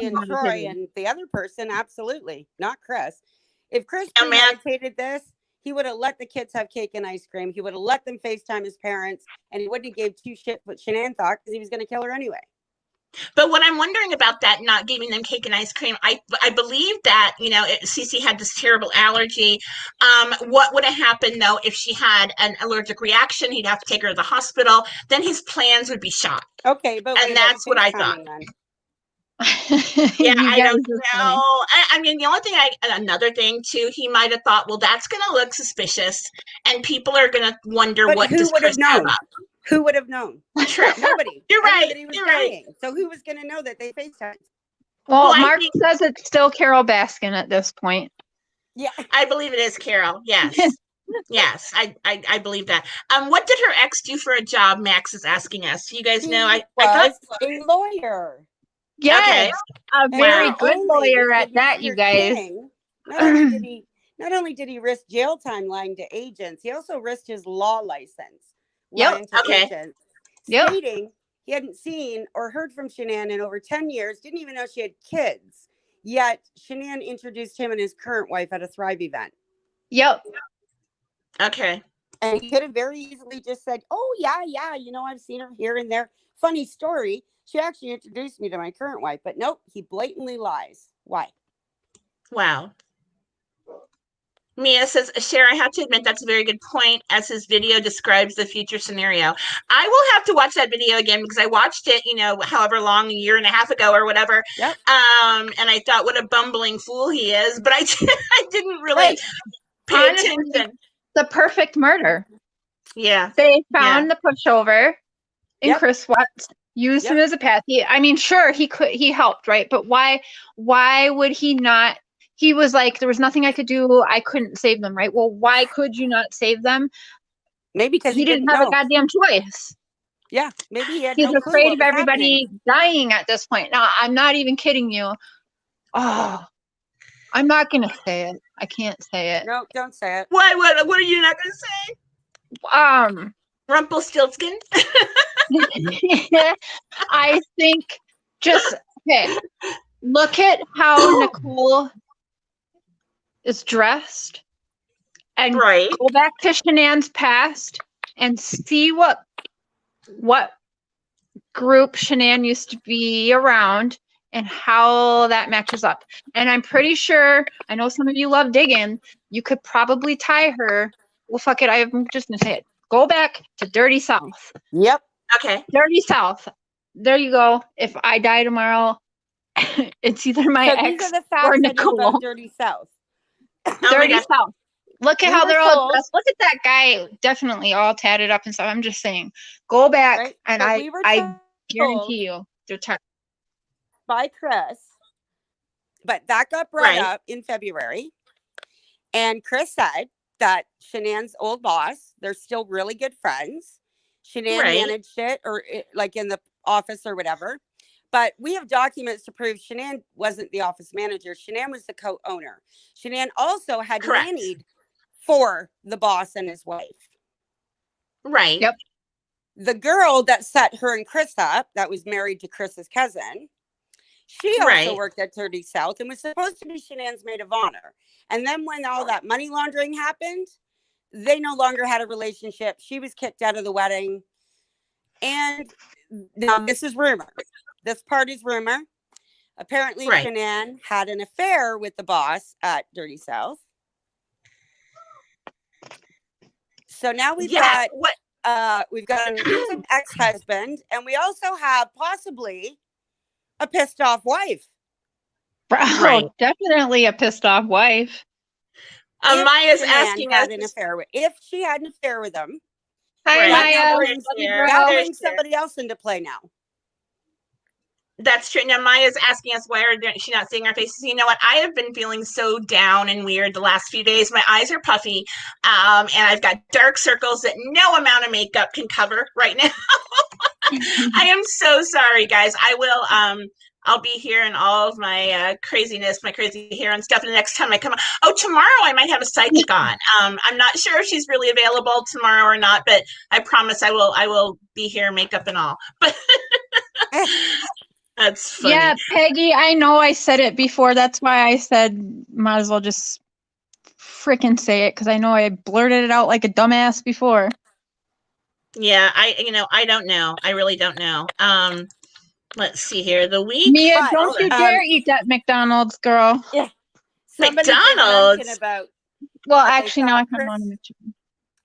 S3: and Troy and the other person, absolutely. Not Chris. If Chris premeditated this, he would have let the kids have cake and ice cream. He would have let them FaceTime his parents, and he wouldn't have gave 2 shits what Shanann thought because he was going to kill her anyway.
S1: But what I'm wondering about that, not giving them cake and ice cream, I believe that, Cece had this terrible allergy. What would have happened, though, if she had an allergic reaction? He'd have to take her to the hospital. Then his plans would be shot.
S3: Okay, but
S1: and that's what I thought. Yeah, I don't know. I mean, the only thing another thing too, he might have thought, well, that's going to look suspicious, and people are going to wonder what does Chris know about.
S3: Who would have known?
S1: True.
S3: Nobody.
S1: You're right.
S3: Everybody was dying. Right. So who was going to know that they FaceTimed?
S2: Well, Mark says it's still Carol Baskin at this point.
S3: Yeah,
S1: I believe it is Carol. Yes. Yes, I believe that. What did her ex do for a job? Max is asking us. You guys know, I
S3: was a lawyer.
S2: Yes, okay. A very good lawyer at that, you guys.
S3: Not only did he risk jail time lying to agents, he also risked his law license.
S1: Yep. Okay.
S3: Agents, stating he hadn't seen or heard from Shanann in over 10 years, didn't even know she had kids. Yet Shanann introduced him and his current wife at a Thrive event.
S2: Yep.
S1: Okay.
S3: And he could have very easily just said, oh, yeah, I've seen her here and there. Funny story. She actually introduced me to my current wife, but nope, he blatantly lies. Why?
S1: Wow. Mia says, Cher, I have to admit that's a very good point as his video describes the future scenario. I will have to watch that video again because I watched it, however long, a year and a half ago or whatever.
S3: Yep.
S1: And I thought what a bumbling fool he is, but I didn't really pay attention.
S2: The perfect murder.
S1: Yeah.
S2: They found the pushover and Chris Watts used him as a patsy. I mean, sure, he helped, right? But why would he not? He was like, there was nothing I could do. I couldn't save them, right? Well, why could you not save them?
S3: Maybe because
S2: he didn't have a goddamn choice.
S3: Yeah, maybe
S2: he's afraid of everybody dying at this point. Now, I'm not even kidding you. Oh, I'm not gonna say it. I can't say it.
S3: No, don't say it.
S1: Why? What are you not gonna say? Rumpelstiltskin.
S2: I think look at how Nicole is dressed and go back to Shanann's past and see what group Shanann used to be around and how that matches up. And I'm pretty sure, I know some of you love digging, you could probably tie her. Well, fuck it, I'm just gonna say it. Go back to Dirty South.
S3: Yep.
S1: Okay.
S2: Dirty South. There you go. If I die tomorrow, it's either my ex or Nicole.
S3: Dirty South.
S2: Dirty South. Look at how they're all dressed. Look at that guy, definitely all tatted up and stuff. I'm just saying, go back and I guarantee you they're tatted.
S3: By Chris, but that got brought up in February, and Chris said that Shanann's old boss, they're still really good friends. Shanann managed it, or like in the office or whatever. But we have documents to prove Shanann wasn't the office manager. Shanann was the co-owner. Shanann also had nannied for the boss and his wife.
S1: Right.
S2: Yep.
S3: The girl that set her and Chris up, that was married to Chris's cousin, she also worked at Dirty South and was supposed to be Shanann's maid of honor. And then when all that money laundering happened, they no longer had a relationship. She was kicked out of the wedding. And now this is rumor. This part is rumor. Apparently, Shanann had an affair with the boss at Dirty South. So now we've got an abusive ex-husband, and we also have possibly a pissed off wife.
S2: Definitely a pissed off wife.
S1: Maya's asking us
S3: if she had an affair with him.
S2: Hi, Maya.
S3: That brings somebody else into play now.
S1: That's true. Now Maya's asking us why she not seeing our faces. You know what? I have been feeling so down and weird the last few days. My eyes are puffy, and I've got dark circles that no amount of makeup can cover right now. I am so sorry, guys. I will. I'll be here in all of my craziness, my crazy hair and stuff. And the next time I come on, tomorrow I might have a psychic on. I'm not sure if she's really available tomorrow or not, but I promise I will be here, makeup and all. But that's funny.
S2: Yeah, Peggy, I know I said it before. That's why I said might as well just freaking say it, because I know I blurted it out like a dumbass before.
S1: Yeah, I don't know. I really don't know. Let's see here. The week.
S2: Mia, don't you dare eat that McDonald's, girl.
S3: Yeah.
S1: McDonald's.
S2: Well, actually, no, I kind of want to mention.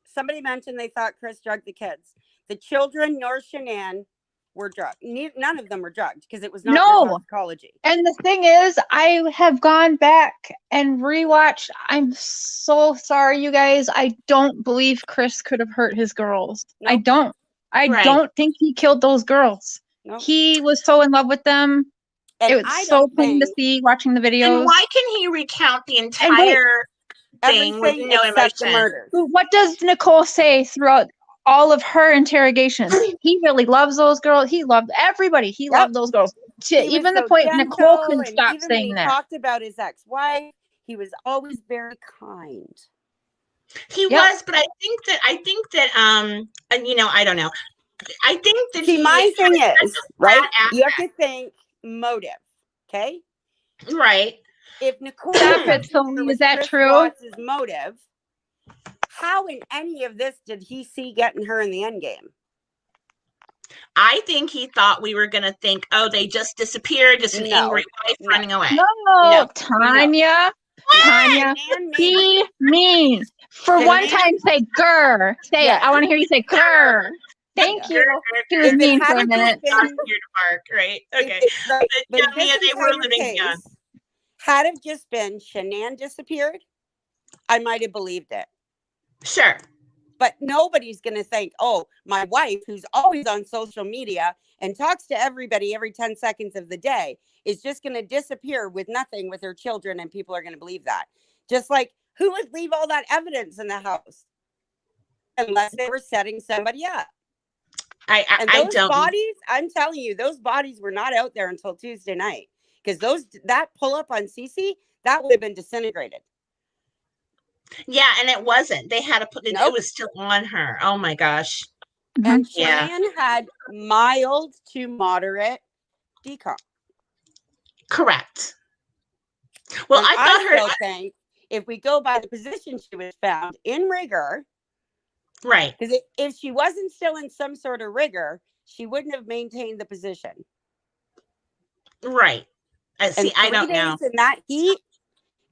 S3: Somebody mentioned they thought Chris drugged the kids. The children nor Shanann were drugged. None of them were drugged because it was not their toxicology.
S2: And the thing is, I have gone back and rewatched. I'm so sorry, you guys. I don't believe Chris could have hurt his girls. Nope. I don't. I don't think he killed those girls. Nope. He was so in love with them. And it was so plain to see watching the videos.
S1: And why can he recount the entire thing with no emotion?
S2: What does Nicole say throughout all of her interrogations? He really loves those girls. He loved everybody. He loved those girls. Even the point Nicole couldn't stop saying that.
S3: He talked about his ex-wife. He was always very kind.
S1: He was, but I think that I don't know. I think that
S3: my thing is, right? You have to think motive, okay?
S1: Right.
S3: If Nicole
S2: is that true?
S3: His motive, how in any of this did he see getting her in the end game?
S1: I think he thought we were going to think, oh, they just disappeared, just an angry wife running away.
S2: No, Tanya.
S1: What?
S2: Tanya, be mean. For one time, say grr. Say it. I want to hear you say grr. Thank you. He was mean for a minute.
S1: Here to bark, right? Okay.
S3: But they were living young. Had it just been Shanann disappeared, I might have believed it.
S1: Sure.
S3: But nobody's going to think, oh, my wife, who's always on social media and talks to everybody every 10 seconds of the day, is just going to disappear with nothing with her children, and people are going to believe that. Just like, who would leave all that evidence in the house? Unless they were setting somebody up. And those bodies, I'm telling you, those bodies were not out there until Tuesday night. Because that pull-up on Cece, that would have been disintegrated.
S1: Yeah, and it wasn't. They had to put it. Nope. It was still on her. Oh my gosh.
S3: And Shanann had mild to moderate decom.
S1: Correct. Well,
S3: and
S1: I
S3: still think if we go by the position she was found in rigor,
S1: right?
S3: Because if she wasn't still in some sort of rigor, she wouldn't have maintained the position.
S1: Right. See, I don't know.
S3: In that heat,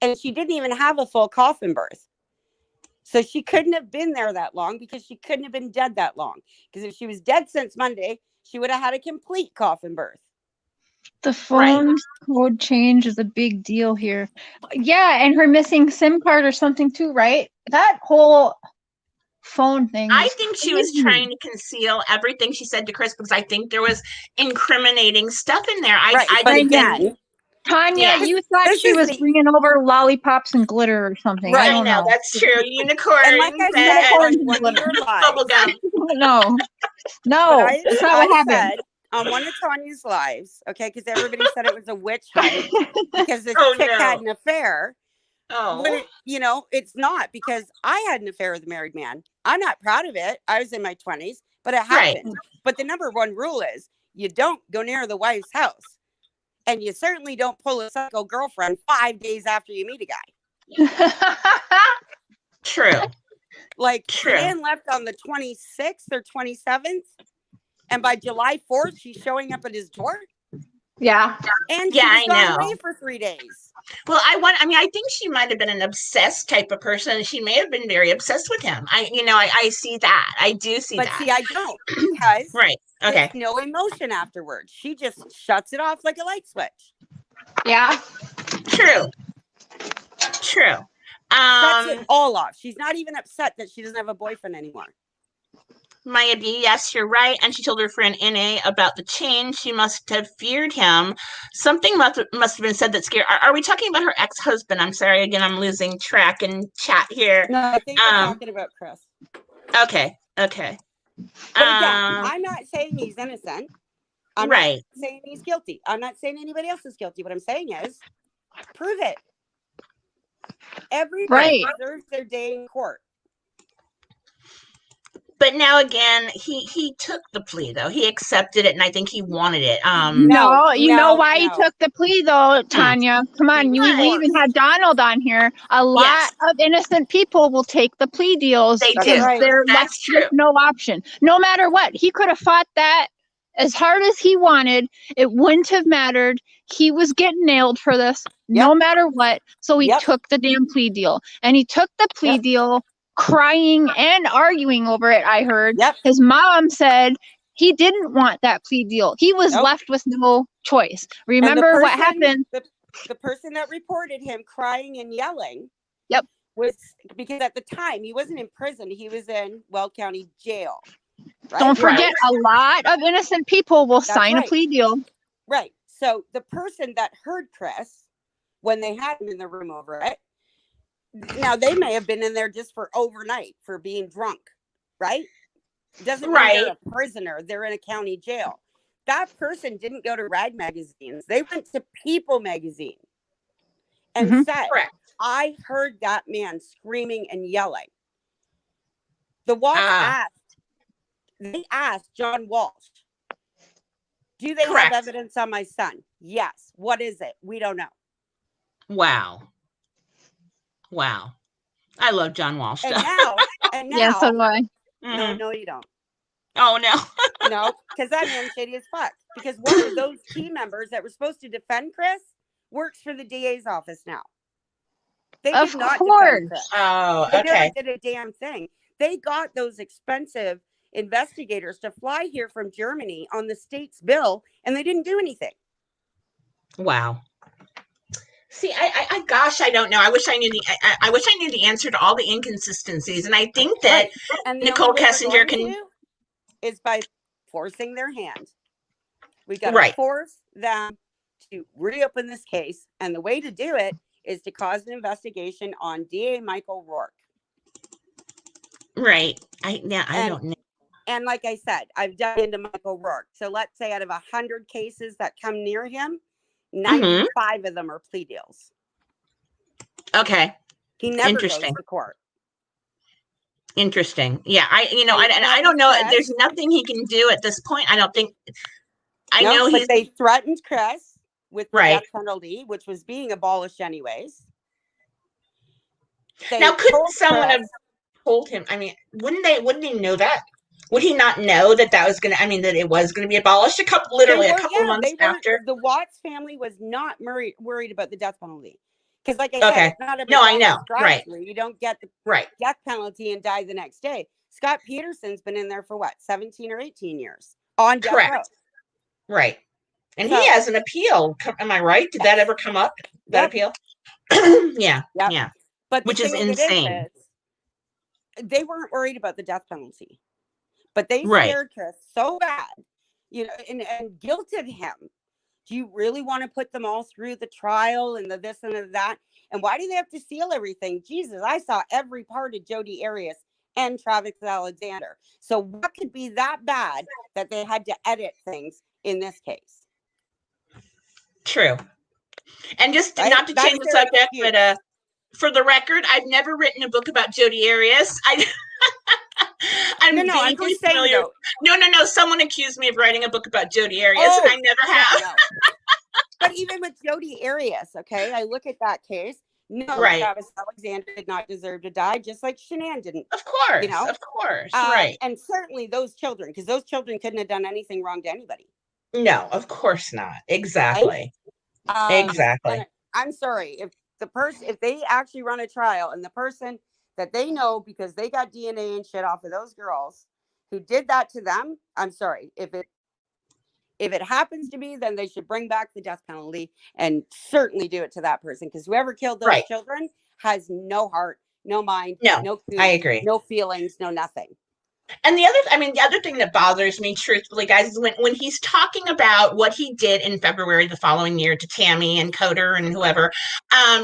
S3: and she didn't even have a full coffin berth. So she couldn't have been there that long because she couldn't have been dead that long. Because if she was dead since Monday, she would have had a complete coffin berth.
S2: The phone code change is a big deal here. Yeah, and her missing SIM card or something too, right? That whole phone thing.
S1: I think she was trying to conceal everything she said to Chris because I think there was incriminating stuff in there.
S2: Tanya, you thought she was bringing over lollipops and glitter or something.
S1: Right, I know. That's true. Unicorn.
S3: And like I said, on one of your lives.
S2: No, that's not what happened.
S3: On one of Tanya's lives, okay, because everybody said it was a witch hunt because this chick had an affair. When it's not, because I had an affair with a married man. I'm not proud of it. I was in my 20s, but it happened. Right. But the number one rule is you don't go near the wife's house. And you certainly don't pull a psycho girlfriend 5 days after you meet a guy.
S1: True.
S3: Like, Shanann left on the 26th or 27th. And by July 4th, she's showing up at his door.
S2: Yeah.
S3: And she's gone away for 3 days.
S1: Well, I think she might have been an obsessed type of person. She may have been very obsessed with him. I see that. I do see that.
S3: But see, I don't. Because
S1: right. Okay.
S3: There's no emotion afterwards. She just shuts it off like a light switch.
S2: Yeah.
S1: True.
S3: Shuts it all off. She's not even upset that she doesn't have a boyfriend anymore.
S1: Maya B, yes, you're right. And she told her friend NA about the change. She must have feared him. Something must have been said that scared. Are we talking about her ex-husband? I'm sorry. Again, I'm losing track in chat here.
S3: No, I think we're talking about Chris.
S1: Okay.
S3: But again, I'm not saying he's innocent. I'm not saying he's guilty. I'm not saying anybody else is guilty. What I'm saying is, prove it. Everybody deserves their day in court.
S1: But now again, he took the plea though. He accepted it, and I think he wanted it.
S2: No, you know why he took the plea though, Tanya. Come on, we even had Donald on here. A lot of innocent people will take the plea deals.
S1: They do.
S2: They're left with no option. No matter what, he could have fought that as hard as he wanted. It wouldn't have mattered. He was getting nailed for this, no matter what. So he took the damn plea deal, and he took the plea deal. Crying and arguing over it. I heard his mom said he didn't want that plea deal. He was left with no choice. Remember what happened?
S3: The person that reported him crying and yelling
S2: was
S3: because at the time he wasn't in prison. He was in Weld County Jail.
S2: Right? Don't forget, a lot of innocent people will sign a plea deal.
S3: Right. So the person that heard Chris when they had him in the room over it, now, they may have been in there just for overnight for being drunk, right? Doesn't mean they're a prisoner. They're in a county jail. That person didn't go to rag magazines. They went to People magazine and said, I heard that man screaming and yelling. The Walsh asked John Walsh, do they have evidence on my son? Yes. What is it? We don't know.
S1: Wow. I love John Walsh.
S3: And now
S2: yes, so do I.
S3: No, you don't.
S1: Oh, no.
S3: No, because that man's shady as fuck. Because one of those team members that were supposed to defend Chris works for the DA's office now. They did not defend Chris.
S1: Oh,
S3: they
S1: okay.
S3: never did a damn thing. They got those expensive investigators to fly here from Germany on the state's bill, and they didn't do anything.
S1: Wow. See, gosh, I don't know. I wish I knew I wish I knew the answer to all the inconsistencies, and I think that
S3: and
S1: Nicole Kessinger can
S3: is by forcing their hand. We got to force them to reopen this case, and the way to do it is to cause an investigation on DA Michael Rourke.
S1: Right. I don't know.
S3: And like I said, I've dug into Michael Rourke. So let's say out of 100 cases that come near him, 95 of them are plea deals.
S1: Okay.
S3: He never goes to court.
S1: Interesting. Yeah. I don't know. There's nothing he can do at this point. I don't think.
S3: But they threatened Chris with the death penalty, which was being abolished anyways.
S1: Now, couldn't someone have told him? I mean, wouldn't he know that? Would he not know that was going to, that it was going to be abolished a couple months after?
S3: The Watts family was not worried about the death penalty. Because like I said, it's not a
S1: I know. Right.
S3: You don't get the death penalty and die the next day. Scott Peterson's been in there for 17 or 18 years on death row.
S1: Right. And he has an appeal. Am I right? Did that ever come up? That appeal? Yeah.
S3: But
S1: which is insane.
S3: They weren't worried about the death penalty. But they scared Chris so bad, and guilted him. Do you really want to put them all through the trial and the this and the that? And why do they have to seal everything? Jesus, I saw every part of Jodi Arias and Travis Alexander. So what could be that bad that they had to edit things in this case?
S1: True. And just not to change the subject, but for the record, I've never written a book about Jodi Arias. I'm vaguely familiar. No. Someone accused me of writing a book about Jodi Arias, and I never have.
S3: No. But even with Jodi Arias, okay, I look at that case. No, Travis Alexander did not deserve to die, just like Shanann didn't.
S1: Of course, of course, right.
S3: And certainly those children, because those children couldn't have done anything wrong to anybody.
S1: No, of course not. Exactly. Right? Exactly.
S3: I'm sorry if they actually run a trial and the person that they know because they got DNA and shit off of those girls who did that to them, I'm sorry. If it happens to be, then they should bring back the death penalty and certainly do it to that person, because whoever killed those children has no heart, no mind, no food,
S1: I agree.
S3: No feelings, no nothing.
S1: And the other thing that bothers me, truthfully, guys, is when he's talking about what he did in February the following year to Tammy and Coder and whoever,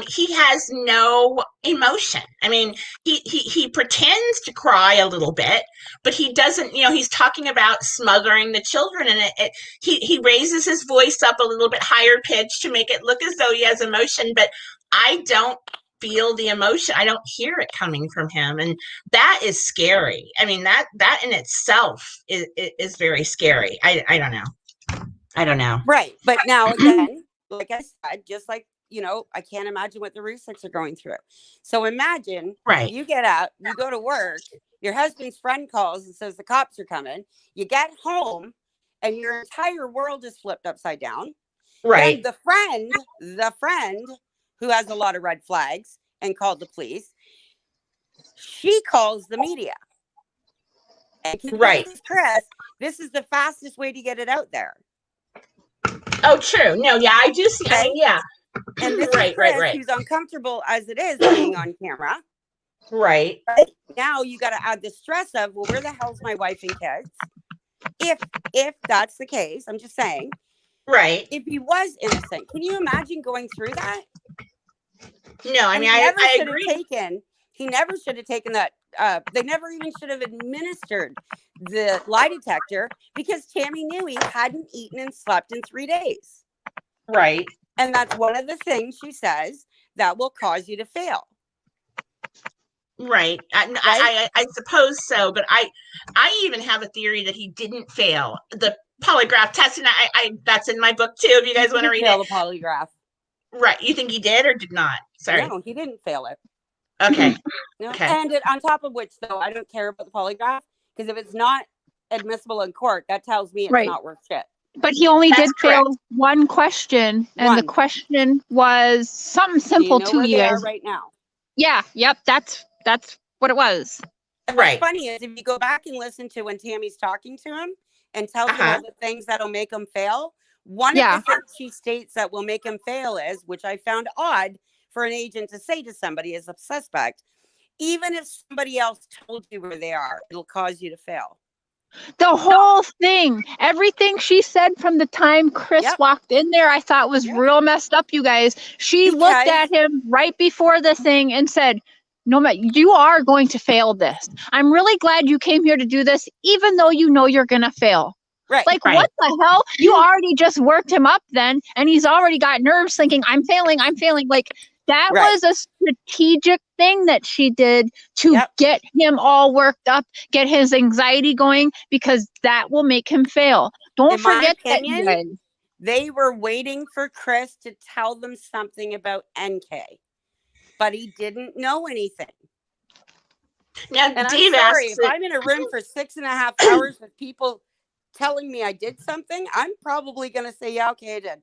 S1: he has no emotion. I mean, he pretends to cry a little bit, but he doesn't. He's talking about smothering the children, and he raises his voice up a little bit higher pitch to make it look as though he has emotion, but I don't feel the emotion. I don't hear it coming from him, and that is scary. I mean, that in itself is very scary. I don't know. Right,
S3: but now again, like I said, just like I can't imagine what the Rusiks are going through. So imagine, you get up, you go to work, your husband's friend calls and says the cops are coming. You get home, and your entire world is flipped upside down.
S1: Right.
S3: And the friend who has a lot of red flags and called the police, she calls the media. And Chris, this is the fastest way to get it out there.
S1: Oh, true. No, yeah, I do see. Okay?
S3: And this is Chris, who's uncomfortable as it is being on camera.
S1: Right.
S3: Now you got to add the stress of, well, where the hell's my wife and kids? If that's the case, I'm just saying.
S1: Right.
S3: If he was innocent, can you imagine going through that?
S1: No, I mean, I agree.
S3: He never should have taken that. They never even should have administered the lie detector, because Tammy knew he hadn't eaten and slept in 3 days.
S1: Right.
S3: And that's one of the things she says that will cause you to fail.
S1: Right. I suppose so. But I even have a theory that he didn't fail the polygraph test. And I that's in my book too, if you guys want to read it.
S3: The polygraph.
S1: Right. You think he did or did not? Sorry.
S3: No, he didn't fail it.
S1: Okay.
S3: No. Okay. And on top of which, though, I don't care about the polygraph, because if it's not admissible in court, that tells me it's not worth shit.
S2: But he only did fail one question, and the question was something simple to you guys.
S3: Right now.
S2: Yeah, yep, that's what it was.
S3: And what's funny is if you go back and listen to when Tammy's talking to him and tells him all the things that'll make him fail, one of the things she states that will make him fail is, which I found odd for an agent to say to somebody as a suspect, even if somebody else told you where they are, it'll cause you to fail.
S2: The whole thing, everything she said from the time Chris walked in there, I thought was real messed up, you guys. She looked at him right before the thing and said, no, you are going to fail this. I'm really glad you came here to do this, even though you know you're going to fail.
S3: Right.
S2: Like, what the hell? You already just worked him up then, and he's already got nerves thinking, I'm failing. Like, that was a strategic thing that she did to get him all worked up, get his anxiety going, because that will make him fail. Don't forget that, you guys.
S3: They were waiting for Chris to tell them something about NK, but he didn't know anything.
S1: Now,
S3: and
S1: Dave
S3: I'm sorry, if I'm in a room for 6.5 hours with people telling me I did something, I'm probably going to say, yeah, okay, I did.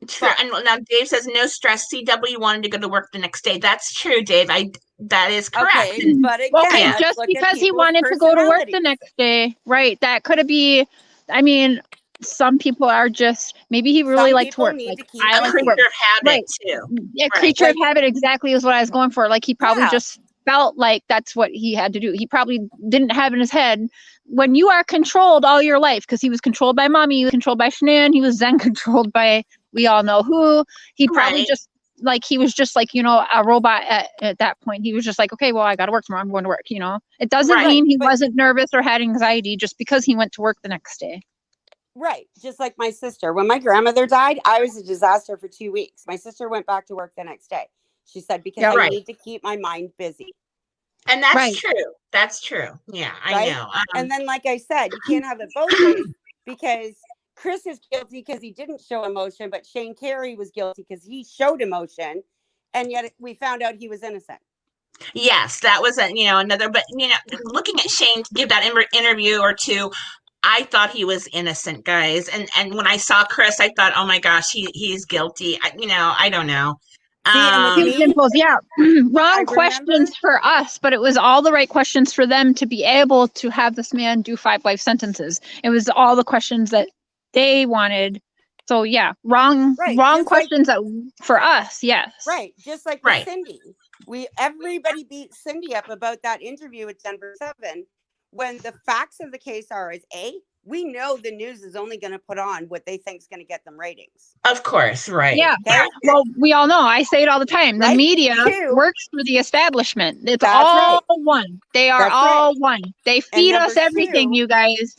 S1: True. And now Dave says no stress. CW wanted to go to work the next day. That's true, Dave. That is correct.
S3: Okay, but again,
S2: just because he wanted to go to work the next day, right? That could be. I mean, some people are just maybe he really liked to work. Like,
S1: I like creature of habit too.
S2: Yeah, creature of habit exactly is what I was going for. Like he probably just felt like that's what he had to do. He probably didn't have in his head when you are controlled all your life, because he was controlled by mommy, he was controlled by Shanann, he was then controlled by we all know who. He probably just like he was just like, you know, a robot at that point. He was just like, okay, well, I got to work tomorrow. I'm going to work. You know, it doesn't mean he wasn't nervous or had anxiety just because he went to work the next day.
S3: Right. Just like my sister. When my grandmother died, I was a disaster for 2 weeks. My sister went back to work the next day. She said, because I need to keep my mind busy.
S1: And that's true. That's true. Yeah, I know.
S3: And then, like I said, you can't have it both ways, because Chris is guilty because he didn't show emotion, but Shane Carey was guilty because he showed emotion, and yet we found out he was innocent.
S1: Yes, that was another. But looking at Shane give that interview or two, I thought he was innocent, guys. And when I saw Chris, I thought, oh my gosh, he's guilty. I don't know.
S2: Wrong questions for us, but it was all the right questions for them to be able to have this man do 5 life sentences. It was all the questions that they wanted. So wrong questions for us. Yes.
S3: Right. Just like Cindy. Everybody beat Cindy up about that interview with Denver 7 when the facts of the case are we know the news is only going to put on what they think is going to get them ratings.
S1: Of course, right.
S2: Yeah. Okay? Well, we all know. I say it all the time. The media works for the establishment. It's all one. They are all one. They feed us everything, you guys.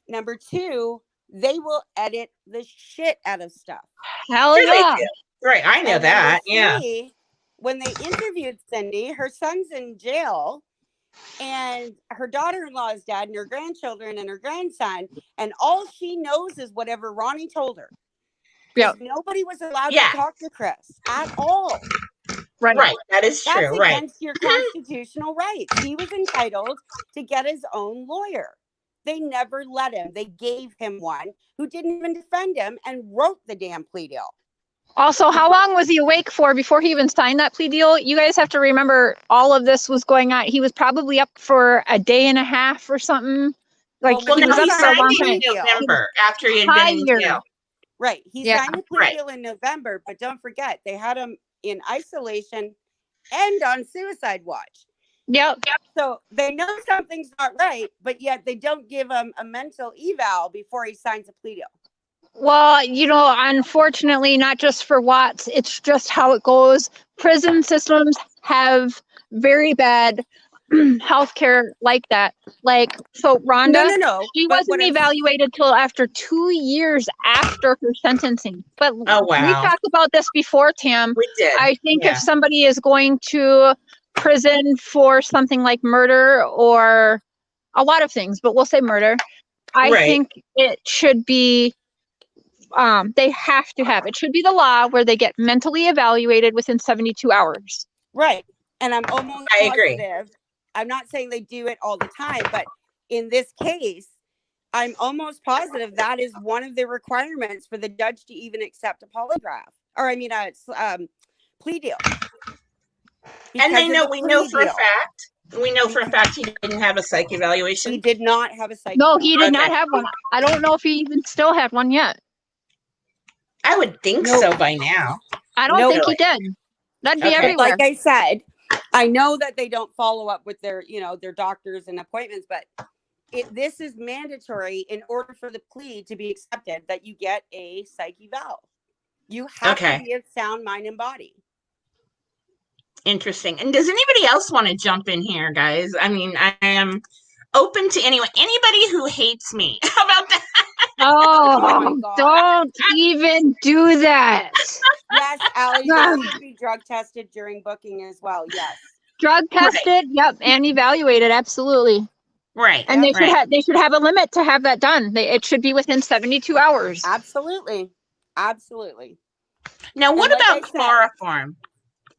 S3: Number 2, they will edit the shit out of stuff.
S2: Hell yeah.
S1: Right. I know that. Yeah.
S3: When they interviewed Cindy, her son's in jail. And her daughter-in-law is dead, and her grandchildren and her grandson, and all she knows is whatever Ronnie told her. Yeah, nobody was allowed to talk to Chris at all.
S1: Right, that is true.
S3: That's against your constitutional rights. He was entitled to get his own lawyer. They never let him. They gave him one who didn't even defend him and wrote the damn plea deal.
S2: Also, how long was he awake for before he even signed that plea deal? You guys have to remember all of this was going on. He was probably up for a day and a half or something. Like he was up for a long time.
S1: November after he had been in jail.
S3: Right. He signed the plea deal in November, but don't forget, they had him in isolation and on suicide watch.
S2: Yep.
S3: So they know something's not right, but yet they don't give him a mental eval before he signs a plea deal.
S2: Well, unfortunately, not just for Watts, it's just how it goes. Prison systems have very bad healthcare like that. Like, so Rhonda, she wasn't evaluated till after 2 years after her sentencing. But we talked about this before, Tam.
S1: We did.
S2: I think if somebody is going to prison for something like murder or a lot of things, but we'll say murder, I think it should be they have to have it should be the law where they get mentally evaluated within 72 hours.
S3: Right. And I'm almost positive. I'm not saying they do it all the time, but in this case, I'm almost positive that is one of the requirements for the judge to even accept a polygraph, or I mean, plea deal.
S1: And we know for a fact he didn't have a psych evaluation.
S3: He did not have a psych.
S2: No, he did not have one. I don't know if he even still had one yet.
S1: I would think so by now.
S2: I don't think he did. That'd be everywhere.
S3: Like I said, I know that they don't follow up with their, their doctors and appointments, but this is mandatory in order for the plea to be accepted, that you get a psych eval. You have to be of sound mind and body.
S1: Interesting. And does anybody else want to jump in here, guys? I mean, I am open to anybody who hates me. How about that?
S2: Oh, don't even do that.
S3: Yes, Allie, you should be drug tested during booking as well. Yes.
S2: Drug tested, yep, and evaluated, absolutely.
S1: Right.
S2: And they should have a limit to have that done. It should be within 72 hours.
S3: Absolutely. Absolutely.
S1: Now, what about chloroform?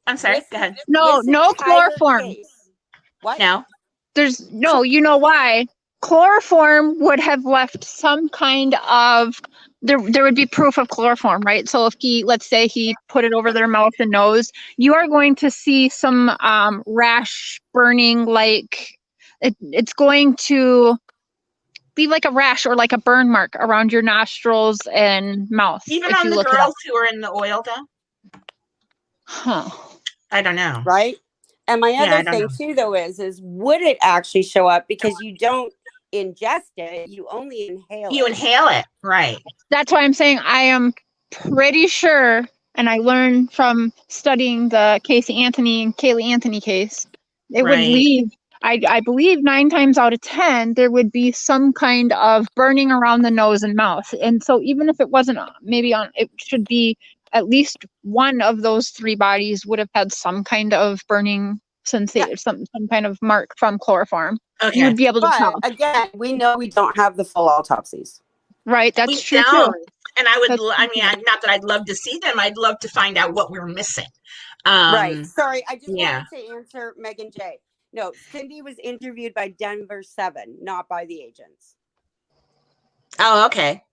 S1: I'm sorry, go ahead.
S2: No chloroform.
S3: What?
S1: No.
S2: You know why? Chloroform would have left some kind of, there would be proof of chloroform, right? So if let's say he put it over their mouth and nose, you are going to see some rash burning, like it's going to be like a rash or like a burn mark around your nostrils and mouth.
S1: Even on the girls who are in the oil, though?
S2: Huh.
S1: I don't know.
S3: Right? And my other thing too, though, is would it actually show up? Because you don't ingest it, you only inhale it.
S1: You inhale it, right.
S2: That's why I'm saying I am pretty sure, and I learned from studying the Casey Anthony and Kaylee Anthony case, it would leave, I believe 9 times out of 10, there would be some kind of burning around the nose and mouth. And so even if it wasn't it should be at least one of those 3 bodies would have had some kind of burning sensation, some kind of mark from chloroform.
S1: Okay.
S2: You would be able to tell.
S3: Again, we know we don't have the full autopsies.
S2: Right, that's true too.
S1: And I would, not that I'd love to see them, I'd love to find out what we're missing.
S3: Right. Sorry, I just wanted to answer Megan J. No, Cindy was interviewed by Denver 7, not by the agents.
S1: Oh, okay.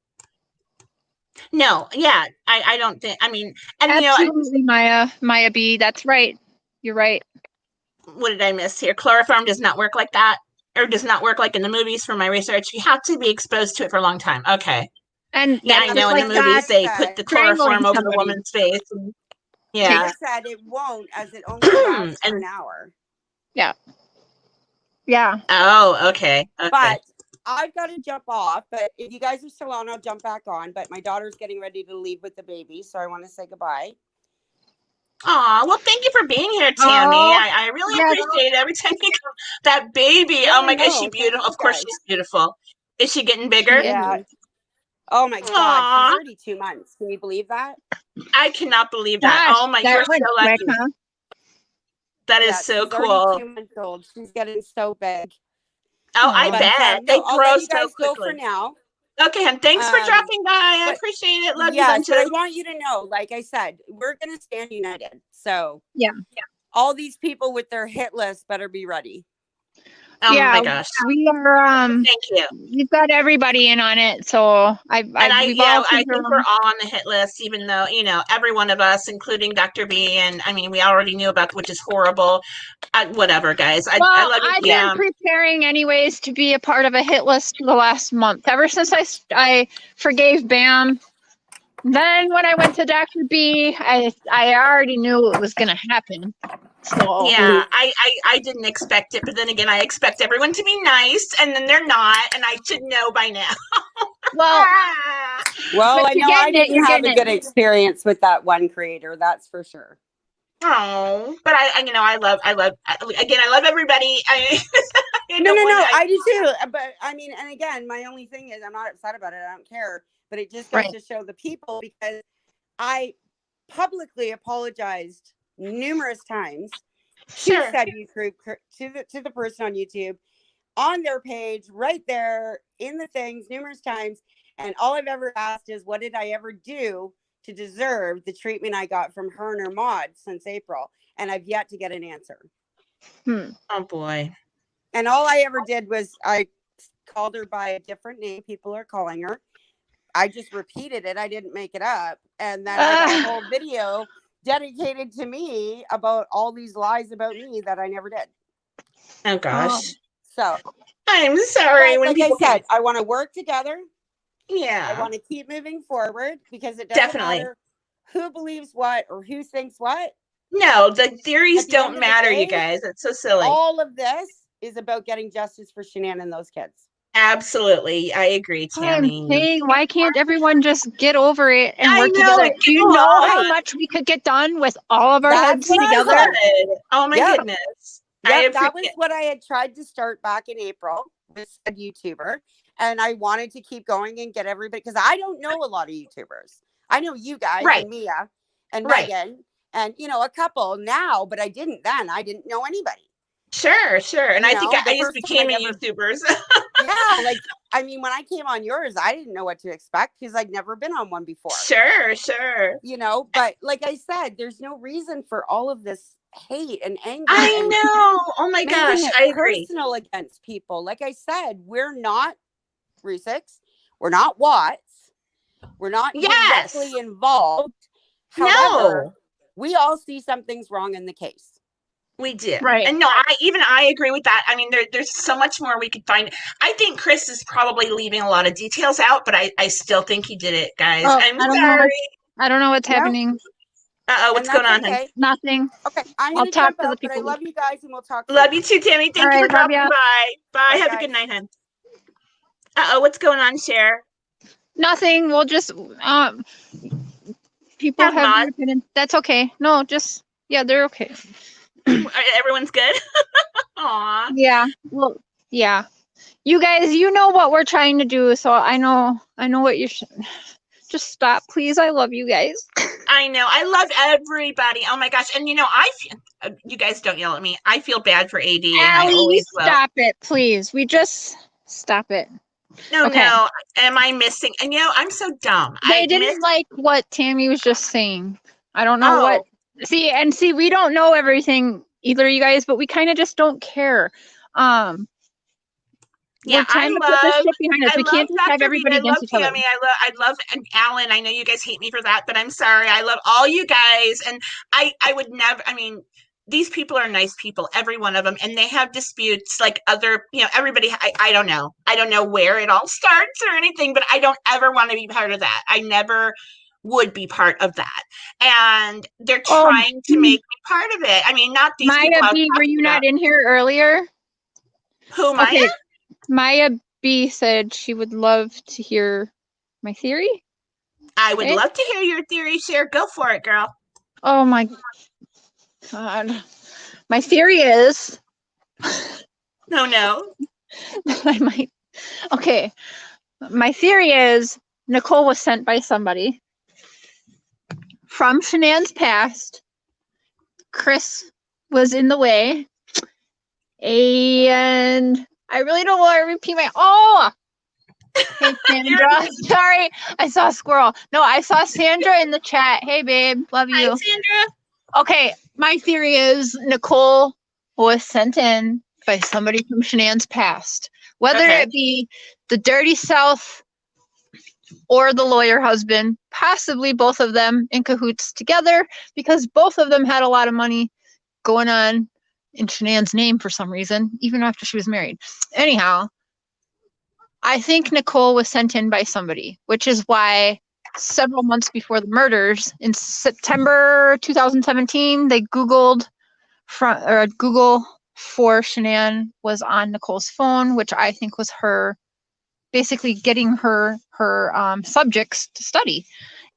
S1: No, yeah, I don't think, and
S2: absolutely, Maya B, that's right. You're right.
S1: What did I miss here? Chloroform does not work like that, or does not work like in the movies from my research. You have to be exposed to it for a long time. Okay.
S2: And
S1: I know in the movies they put the chloroform over the woman's face. And,
S3: Taylor said it won't, as it only lasts for an hour.
S2: Yeah. Yeah.
S1: Oh, okay.
S3: But I've got to jump off. But if you guys are still on, I'll jump back on. But my daughter's getting ready to leave with the baby, so I want to say goodbye.
S1: Aw, well, thank you for being here, Tammy. I really appreciate it every time you come. That baby, oh my gosh, she's beautiful. Of course she's beautiful. Is she getting bigger?
S3: Yeah. Oh my God, she's already 2 months. Can you believe that?
S1: I cannot believe that.
S2: Gosh,
S1: oh my, you're so lucky. Huh? That is so cool.
S3: 2 months old. She's getting so big.
S1: Oh, I bet. They grow so quickly.
S3: Go for now.
S1: Okay, and thanks for dropping by. I appreciate it. Love you.
S3: But I want you to know, like I said, we're going to stand united. So all these people with their hit list better be ready.
S1: Oh my gosh,
S2: we are.
S1: Thank you.
S2: We've got everybody in on it, so I think
S1: we're all on the hit list, even though every one of us, including Dr. B, and we already knew about, which is horrible. Whatever, guys. I love you.
S2: I've been preparing anyways to be a part of a hit list for the last month. Ever since I forgave Bam. Then when I went to Dr. B, I already knew it was going to happen. So
S1: yeah, I didn't expect it, but then again, I expect everyone to be nice, and then they're not, and I should know by now.
S2: well,
S3: I know I didn't have a good experience with that one creator. That's for sure.
S1: Oh, but I love everybody.
S3: No, I do too. But and again, my only thing is I'm not upset about it. I don't care. But it just goes to show the people, because I publicly apologized numerous times to said group, to the person on YouTube, on their page, right there in the things, numerous times. And all I've ever asked is, what did I ever do to deserve the treatment I got from her and her mod since April? And I've yet to get an answer.
S1: Oh boy.
S3: And all I ever did was I called her by a different name. People are calling her. I just repeated it. I didn't make it up. And then I got a whole video dedicated to me about all these lies about me that I never did.
S1: Oh gosh.
S3: So
S1: I'm sorry.
S3: When like I said, I want to work together.
S1: Yeah.
S3: I want to keep moving forward because it doesn't matter who believes what or who thinks what.
S1: No, the theories don't matter, you guys. It's so silly.
S3: All of this is about getting justice for Shanann and those kids.
S1: Absolutely. I agree, Tammy.
S2: I'm saying, why can't everyone just get over it and work together? Do you know how much we could get done with all of our heads together?
S1: Oh my goodness.
S3: That was what I had tried to start back in April with a YouTuber. And I wanted to keep going and get everybody, because I don't know a lot of YouTubers. I know you guys and Mia and Megan and, you know, a couple now, but I didn't then. I didn't know anybody.
S1: Sure. And I think I just became a YouTuber.
S3: Yeah, like, I mean, when I came on yours, I didn't know what to expect because I'd never been on one before.
S1: Sure.
S3: You know, but like I said, there's no reason for all of this hate and anger.
S1: I know. Oh my gosh, I agree.
S3: Personal against people. Like I said, we're not Rusiks. We're not Watts. We're not directly involved. However, we all see something's wrong in the case.
S1: We do.
S2: Right.
S1: And no, I agree with that. I mean, there's so much more we could find. I think Chris is probably leaving a lot of details out, but I still think he did it, guys. I'm sorry.
S2: I don't know what's happening.
S1: What's going on?
S3: Okay.
S2: Nothing.
S3: Okay, I'll talk to the people. But I love you guys, and we'll talk soon.
S1: Love you too, Tammy. Thank you for dropping by. Bye. Have a good night, hon. What's going on, Cher?
S2: Nothing. We'll just people have their opinion. That's okay. No, just they're okay.
S1: Everyone's good. Aw.
S2: Yeah. Well, yeah. You guys, you know what we're trying to do, so I know what you should. Just stop, please. I love you guys.
S1: I know. I love everybody. Oh my gosh. And you know, you guys don't yell at me. I feel bad for AD.
S2: Allie,
S1: and I always
S2: stop it, please. We just stop it.
S1: No. Am I missing? And you know, I'm so dumb.
S2: I didn't like what Tammy was just saying. I don't know what. See, we don't know everything either, you guys, but we kind of just don't care. We're trying to put this shit behind us. We can't just have everybody against each other.
S1: I love Alan. I know you guys hate me for that, but I'm sorry. I love all you guys, and I would never. I mean, these people are nice people, every one of them, and they have disputes like other, you know, everybody. I don't know. I don't know where it all starts or anything, but I don't ever want to be part of that. I never would be part of that, and they're trying to make me part of it. I mean, not these people.
S2: Maya B, were you not in here earlier?
S1: Who, Maya?
S2: Maya B said she would love to hear my theory.
S1: I would love to hear your theory, Cher. Go for it, girl.
S2: Oh my God. My theory is
S1: No.
S2: I might. Okay. My theory is Nicole was sent by somebody from Shanann's past. Chris was in the way. And I really don't want to repeat my Hey Sandra. Sorry, I saw a squirrel. No, I saw Sandra in the chat. Hey babe, love you.
S1: Hi, Sandra.
S2: Okay, my theory is Nicole was sent in by somebody from Shanann's past. Whether it be the Dirty South or the lawyer husband, possibly both of them in cahoots together, because both of them had a lot of money going on in Shanann's name for some reason, even after she was married. Anyhow, I think Nicole was sent in by somebody, which is why several months before the murders, in September 2017, they Google for Shanann was on Nicole's phone, which I think was her basically getting her subjects to study.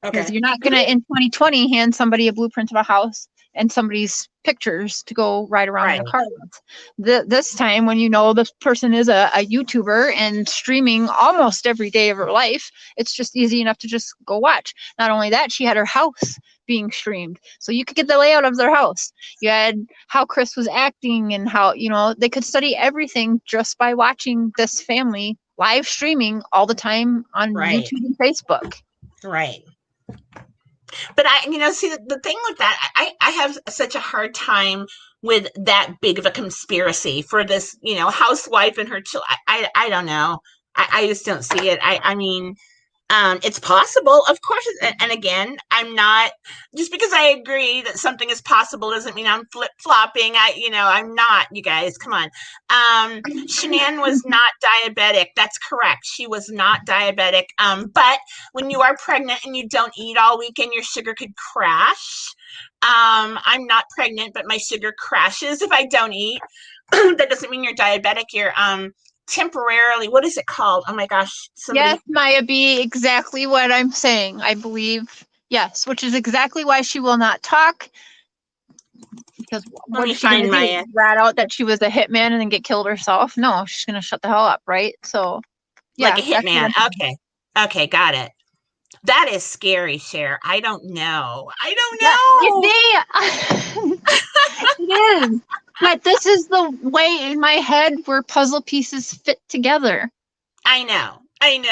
S2: Because you're not going to, in 2020, hand somebody a blueprint of a house and somebody's pictures to go ride around in a car with. This time, when you know this person is a YouTuber and streaming almost every day of her life, it's just easy enough to just go watch. Not only that, she had her house being streamed, so you could get the layout of their house. You had how Chris was acting and how, you know, they could study everything just by watching this family live streaming all the time on YouTube and Facebook.
S1: Right. But see, the thing with that, I have such a hard time with that big of a conspiracy for this, housewife and her children. I don't know. I just don't see it. I mean, it's possible, of course. And again, I'm not, just because I agree that something is possible doesn't mean I'm flip-flopping. I'm not, you guys, come on. Shanann was not diabetic. That's correct. She was not diabetic. But when you are pregnant and you don't eat all weekend, your sugar could crash. I'm not pregnant, but my sugar crashes if I don't eat. That doesn't mean you're diabetic. You're, temporarily, what is it called? Oh my gosh.
S2: Yes, Maya B, exactly what I'm saying. I believe, yes, which is exactly why she will not talk. Because what is she going to do? Rat out that she was a hitman and then get killed herself? No, she's going to shut the hell up, right? So, yeah.
S1: Like a hitman. Okay, got it. That is scary, Cher. I don't know.
S2: It is. But this is the way in my head where puzzle pieces fit together.
S1: I know. And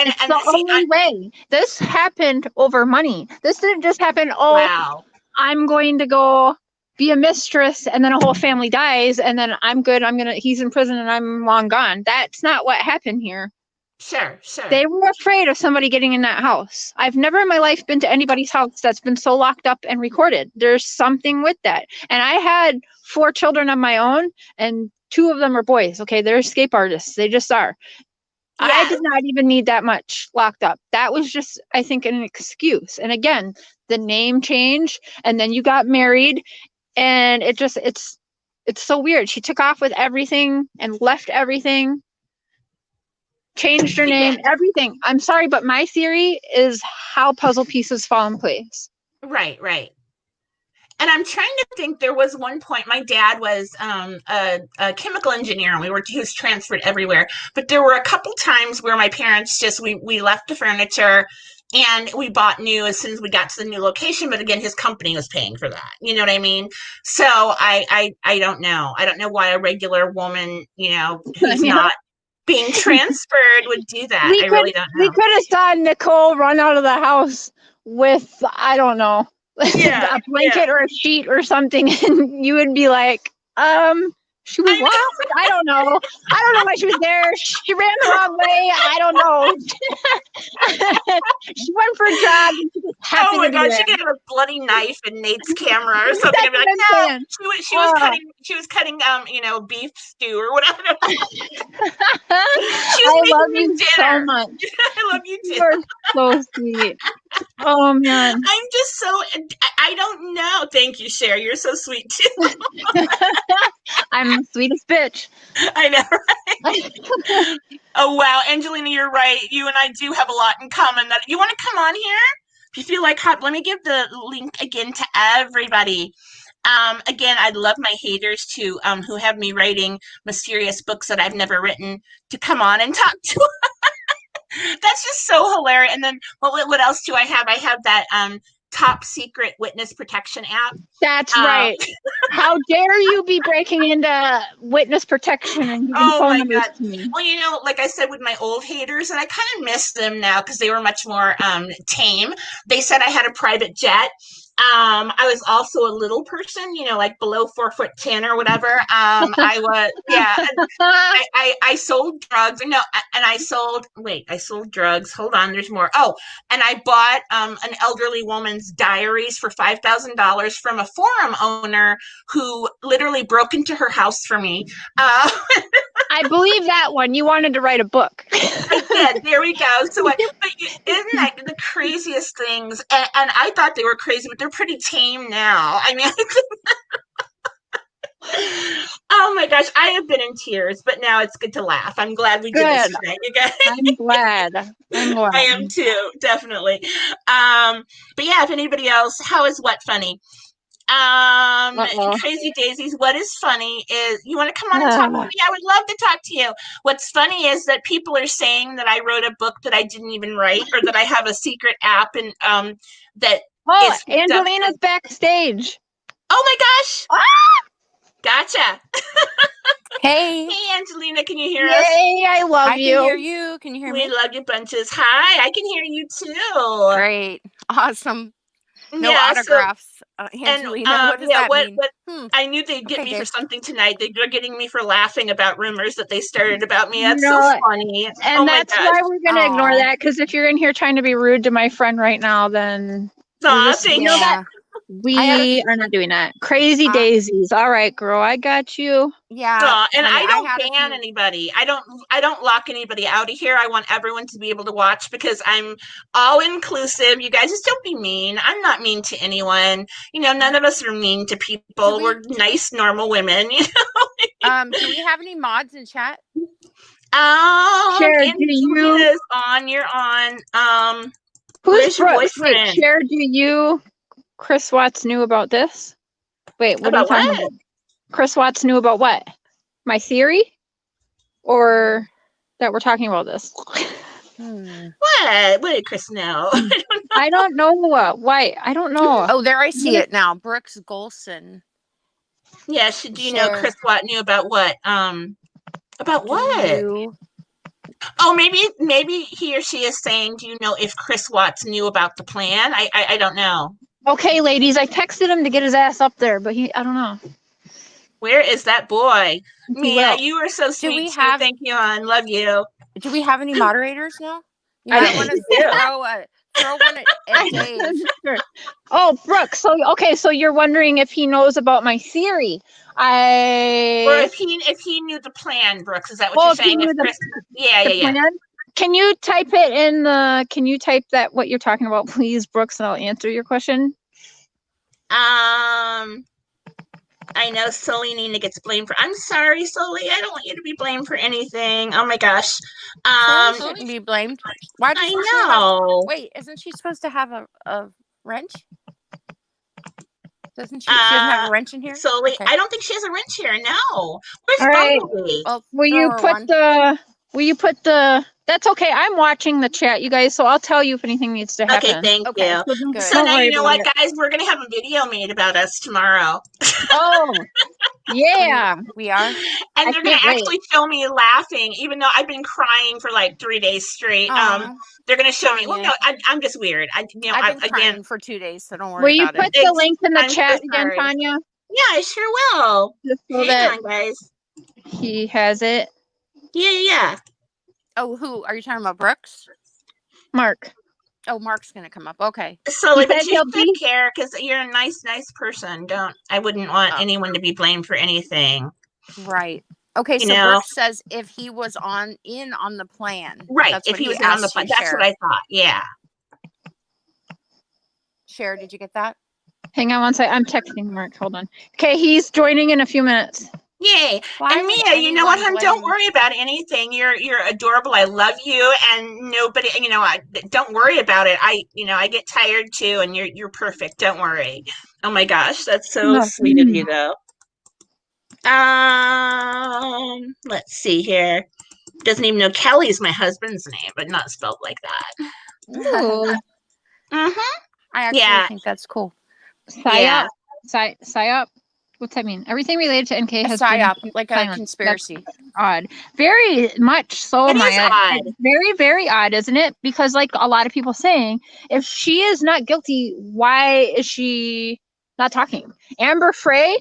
S2: it's the only way. This happened over money. This didn't just happen,
S1: wow.
S2: I'm going to go be a mistress and then a whole family dies and then I'm good. He's in prison and I'm long gone. That's not what happened here.
S1: Sure.
S2: They were afraid of somebody getting in that house. I've never in my life been to anybody's house that's been so locked up and recorded. There's something with that. And I had 4 children of my own, and 2 of them are boys. Okay, they're escape artists. They just are. Yeah. I did not even need that much locked up. That was just, I think, an excuse. And again, the name change, and then you got married, and it's so weird. She took off with everything and left everything. Changed her name, everything. I'm sorry, but my theory is how puzzle pieces fall in place.
S1: Right. And I'm trying to think, there was one point, my dad was a chemical engineer, and he was transferred everywhere. But there were a couple times where my parents we left the furniture and we bought new as soon as we got to the new location. But again, his company was paying for that. You know what I mean? So I don't know. I don't know why a regular woman, who's not being transferred would do that. I really don't know.
S2: We could have saw Nicole run out of the house with, I don't know, a blanket or a sheet or something, and you would be like, she was lost. I don't know why she was there. She ran the wrong way. I don't know. She went for a jog. And she just happened
S1: my God, she could have a bloody knife in Nate's camera or something. I'd be like, no, she was cutting beef stew or whatever.
S2: I love you so much.
S1: I love you too.
S2: You are so sweet. Oh man.
S1: I'm just so, I don't know. Thank you, Cher. You're so sweet too.
S2: I'm the sweetest bitch.
S1: I know, right? Oh wow, Angelina, you're right. You and I do have a lot in common. That you want to come on here? If you feel like hot, let me give the link again to everybody. Again, I'd love my haters to who have me writing mysterious books that I've never written to come on and talk to. That's just so hilarious. And then what else do I have? I have that top secret witness protection app.
S2: That's right. How dare you be breaking into witness protection and giving phone numbers to me?
S1: Well, like I said with my old haters, and I kind of miss them now because they were much more tame. They said I had a private jet. I was also a little person, like below 4'10" or whatever. I was, I sold drugs. No, and I sold drugs. Hold on, there's more. Oh, and I bought an elderly woman's diaries for $5,000 from a forum owner who literally broke into her house for me.
S2: I believe that one. You wanted to write a book.
S1: I did. There we go. So, but isn't that the craziest things? And I thought they were crazy, but they're pretty tame now. I mean, oh my gosh, I have been in tears, but now it's good to laugh. I'm glad we did this today, you guys.
S2: I'm glad.
S1: I am too, definitely. But yeah, if anybody else, how is what funny? Crazy Daisies, what is funny is, you want to come on and talk to me? I would love to talk to you. What's funny is that people are saying that I wrote a book that I didn't even write, or that I have a secret app and that
S2: Angelina's backstage.
S1: Oh my gosh. Gotcha.
S4: Hey
S1: Angelina, can you hear us?
S2: Hey, I love you.
S4: I can hear you. Can you hear me?
S1: We love you bunches. Hi, I can hear you too.
S4: Great. Awesome. No autographs, Angelina. What does that mean?
S1: I knew they'd get me
S4: Dave.
S1: for something tonight. They're getting me for laughing about rumors that they started about me. That's so funny.
S2: And that's why we're going to ignore that, because if you're in here trying to be rude to my friend right now, then we are not doing that. Crazy daisies. All right, girl, I got you.
S4: Yeah.
S1: And I don't ban anybody. I don't lock anybody out of here. I want everyone to be able to watch because I'm all inclusive. You guys just don't be mean. I'm not mean to anyone. None of us are mean to people. We're nice, normal women.
S4: Do we have any mods in chat?
S2: Cher,
S1: Angelina's on. You're on.
S2: Who's your boyfriend? Wait, Cher, Chris Watts knew about this? Wait, what are you talking about? Chris Watts knew about what? My theory? Or that we're talking about this?
S1: What? What did Chris know?
S2: I don't know. Why? I don't know.
S4: Oh, there I see it now. Brooks Golson.
S1: Yeah, do you know Chris Watt knew about what? About what? Oh, maybe he or she is saying, do you know if Chris Watts knew about the plan? I don't know.
S2: Okay, ladies, I texted him to get his ass up there, but I don't know.
S1: Where is that boy? Mia, you are so sweet. Thank you, hon. Love you.
S4: Do we have any moderators now? I want to throw one at Dave.
S2: Oh, Brooke. So you're wondering if he knows about my theory?
S1: Or if he knew the plan, Brooks. Is that what you're saying? Yeah.
S2: Can you type it in the? Can you type that what you're talking about, please, Brooks, and I'll answer your question.
S1: I know Selena gets blamed for. I'm sorry, Sully. I don't want you to be blamed for anything. Oh my gosh.
S4: Shouldn't be blamed. Why?
S1: I know.
S4: Wait, isn't she supposed to have a wrench? Doesn't she? She doesn't have a wrench in here.
S1: Sully, okay. I don't think she has a wrench here. No. Where's Bumblebee?
S2: Well, will you put the? That's okay. I'm watching the chat, you guys, so I'll tell you if anything needs to happen.
S1: Okay, thank you. So now you know what, guys? We're going to have a video made about us tomorrow.
S2: Oh, yeah.
S4: We are.
S1: And they're going to actually show me laughing, even though I've been crying for like 3 days straight. They're going to show me. Well, no, I'm just weird. I've been crying
S4: for 2 days, so don't worry about it.
S2: Will you put the link in the chat again, Tanya?
S1: Yeah, I sure will.
S2: Just so that guys. He has it.
S1: Yeah.
S4: Oh, who are you talking about? Brooks?
S2: Mark.
S4: Oh, Mark's gonna come up. Okay.
S1: So, but you take care because you're a nice person. I wouldn't want anyone to be blamed for anything.
S4: Right. Okay. So Brooks says if he was on the plan.
S1: Right. If he was on the plan, that's what I thought. Yeah.
S4: Cher, did you get that?
S2: Hang on one second. I'm texting Mark. Hold on. Okay, he's joining in a few minutes.
S1: Yay. And Mia, you know what, hon? Don't worry about anything. You're adorable. I love you. And nobody, don't worry about it. I get tired too, and you're perfect. Don't worry. Oh my gosh, that's so sweet of you though. Let's see here. Doesn't even know Kelly's my husband's name, but not spelled like that.
S2: Ooh.
S1: Mm-hmm.
S4: I actually think that's cool.
S2: Psyop. Psyop. What's that mean? Everything related to NK has
S4: psyop, like a conspiracy.
S2: That's odd. Very much so,
S1: It
S2: Maya.
S1: is odd.
S2: It's very, very odd, isn't it? Because like a lot of people saying, if she is not guilty, why is she not talking? Amber Frey,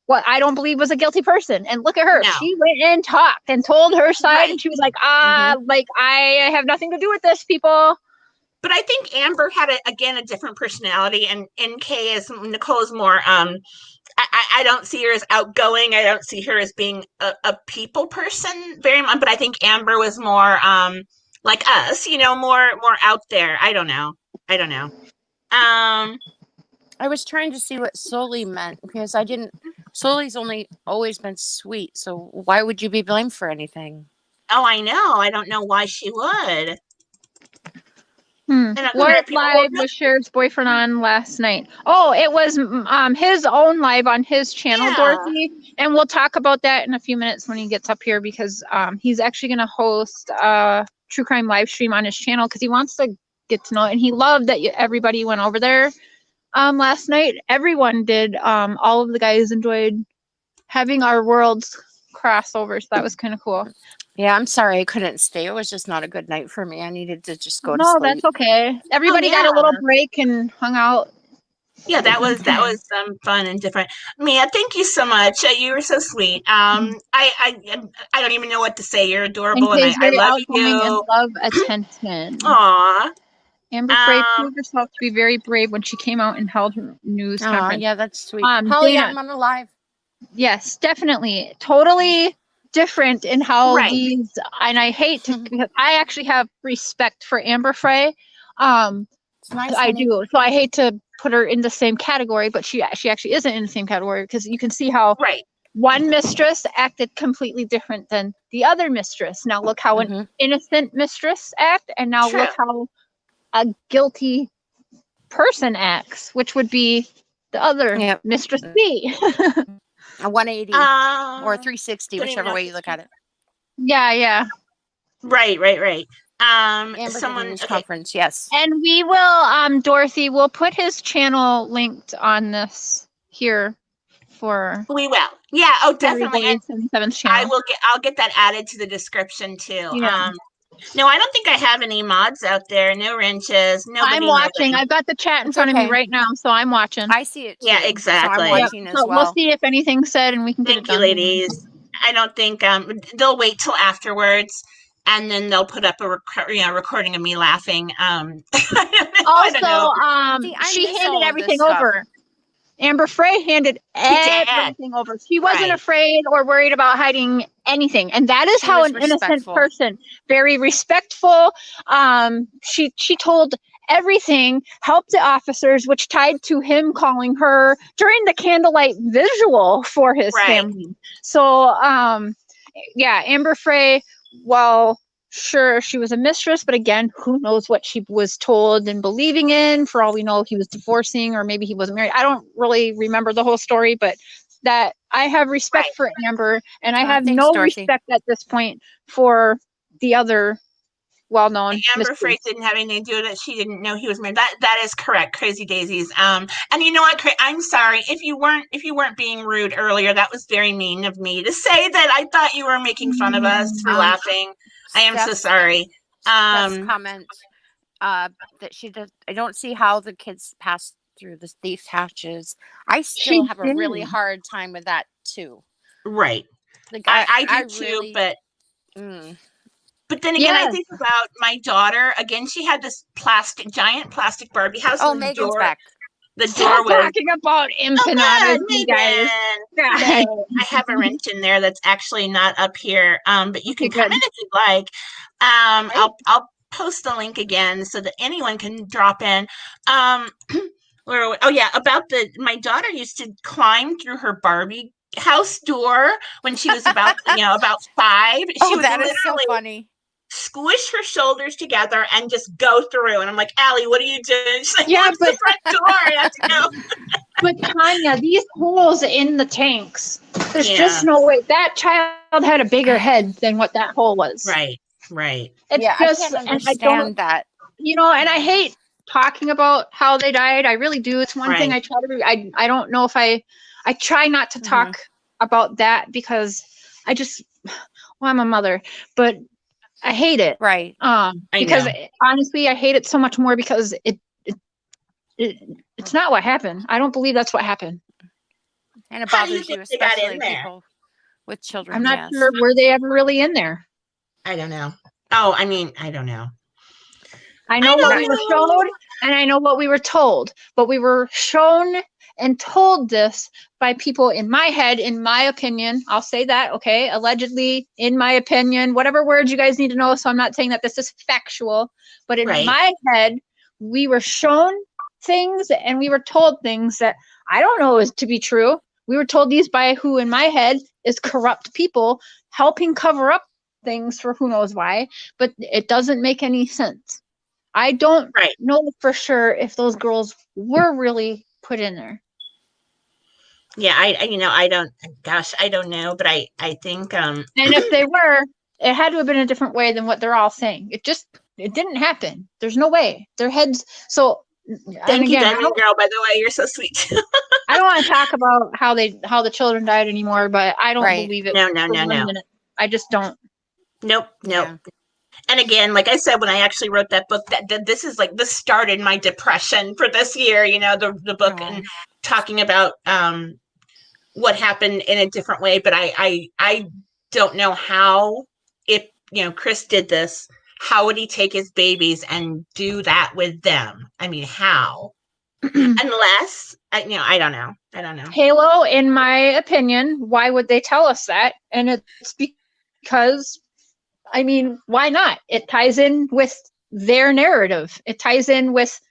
S2: what I don't believe was a guilty person. And look at her. No. She went and talked and told her side, and she was like, like I have nothing to do with this, people.
S1: But I think Amber had a different personality, and Nicole is more I don't see her as outgoing. I don't see her as being a people person very much. But I think Amber was more like us, more out there. I don't know.
S4: I was trying to see what Sully meant because I didn't. Sully's always been sweet. So why would you be blamed for anything?
S1: Oh, I know. I don't know why she would.
S2: What live was Cher's boyfriend on last night? Oh, it was his own live on his channel, Dorothy. And we'll talk about that in a few minutes when he gets up here because he's actually going to host a true crime live stream on his channel because he wants to get to know it. And he loved that everybody went over there last night. Everyone did. All of the guys enjoyed having our worlds cross over. So that was kind of cool.
S4: Yeah, I'm sorry I couldn't stay. It was just not a good night for me. I needed to just go to sleep.
S2: No, that's okay. Everybody got a little break and hung out.
S1: Yeah, that was fun and different. Mia, thank you so much. You were so sweet. I don't even know what to say. You're
S2: And
S1: adorable, and
S2: Faye's
S1: I
S2: very
S1: love
S2: outgoing and
S1: you.
S2: love attention.
S1: Aw.
S2: Amber Frey proved herself to be very brave when she came out and held her news conference.
S4: Yeah, that's sweet. Holly, I'm on the live.
S2: Yes, definitely. Totally different in how these, and I hate to, because I actually have respect for Amber Frey.
S4: It's nice,
S2: I
S4: honey.
S2: do. So I hate to put her in the same category, but she actually isn't in the same category, because you can see how one mistress acted completely different than the other mistress. Now look how an innocent mistress act, and now look how a guilty person acts, which would be the other Mistress B.
S4: A 180 or 360, whichever way you look at it.
S2: Yeah.
S1: Right.
S4: Amber did a news conference, yes.
S2: And we will, Dorothy, we'll put his channel linked on this here for.
S1: We will. Yeah. Oh, definitely.
S2: And 77th channel.
S1: I'll get that added to the description too.
S2: Yeah.
S1: No, I don't think I have any mods out there. No wrenches.
S2: I'm watching. I've got the chat in front of me right now, so I'm watching.
S4: I see it too.
S1: Yeah, exactly.
S4: So I'm watching as well.
S2: We'll see if anything's said, and we can get it done.
S1: Thank you, ladies. I don't think they'll wait till afterwards, and then they'll put up a recording of me laughing. I don't know.
S2: She handed everything over. Amber Frey handed everything over. She wasn't afraid or worried about hiding anything. And that is how an innocent person, very respectful. She told everything, helped the officers, which tied to him calling her during the candlelight visual for his family. So, Amber Frey, well, sure, she was a mistress, but again, who knows what she was told and believing in. For all we know, he was divorcing, or maybe he wasn't married. I don't really remember the whole story, but that I have respect for Amber, and I have no respect at this point for the other well-known
S1: Amber Frey didn't have anything to do with it. She didn't know he was married. That is correct. Crazy daisies. And you know what? I'm sorry if you weren't being rude earlier. That was very mean of me to say that. I thought you were making fun of us for laughing. I am so sorry.
S4: Comment that she does. I don't see how the kids pass through these hatches. I still have a really hard time with that too.
S1: Right.
S4: Like
S1: I do too, but. But then again, I think about my daughter. Again, she had this giant plastic Barbie house.
S4: Oh, Megan's back.
S1: The door was
S2: talking about empanadas, you guys.
S1: I have a wrench in there that's actually not up here. But you can come in if you'd like. I'll post the link again so that anyone can drop in. About my daughter used to climb through her Barbie house door when she was about 5.
S4: That is so funny.
S1: Squish her shoulders together and just go through, and I'm like, Allie, what are you doing? She's like, but the front door. I have to go.
S2: But Tanya, these holes in the tanks, there's just no way. That child had a bigger head than what that hole was.
S1: Right.
S2: It's just,
S4: I can't understand that.
S2: And I hate talking about how they died. I really do. It's one thing I try to. I don't know if I try not to talk about that, because I'm a mother, but I hate it.
S4: Right.
S2: Because honestly, I hate it so much more because it's not what happened. I don't believe that's what happened.
S4: And it bothers you, especially people with children.
S2: I'm not sure, were they ever really in there?
S1: I don't know. Oh, I mean, I don't know.
S2: I know what we were shown, and I know what we were told, but we were shown and told this by people in my head, in my opinion. I'll say that, okay? Allegedly, in my opinion, whatever words you guys need to know. So I'm not saying that this is factual, but in my head, we were shown things and we were told things that I don't know is to be true. We were told these by who in my head is corrupt people helping cover up things for who knows why, but it doesn't make any sense. I don't know for sure if those girls were really put in there.
S1: Yeah, I don't know, but I think
S2: and if they were, it had to have been a different way than what they're all saying. It didn't happen. There's no way. Their heads. So
S1: thank you, Diamond Girl, by the way. You're so sweet.
S2: I don't want to talk about how the children died anymore, but I don't believe it.
S1: No.
S2: I just don't.
S1: Nope.
S4: Yeah.
S1: And again, like I said, when I actually wrote that book, that this is like, this started my depression for this year, the book and talking about what happened in a different way. But I don't know how, if, Chris did this, how would he take his babies and do that with them? I mean, how? Unless, I don't know.
S2: Halo, in my opinion, why would they tell us that? And it's because, why not? It ties in with their narrative. It ties in with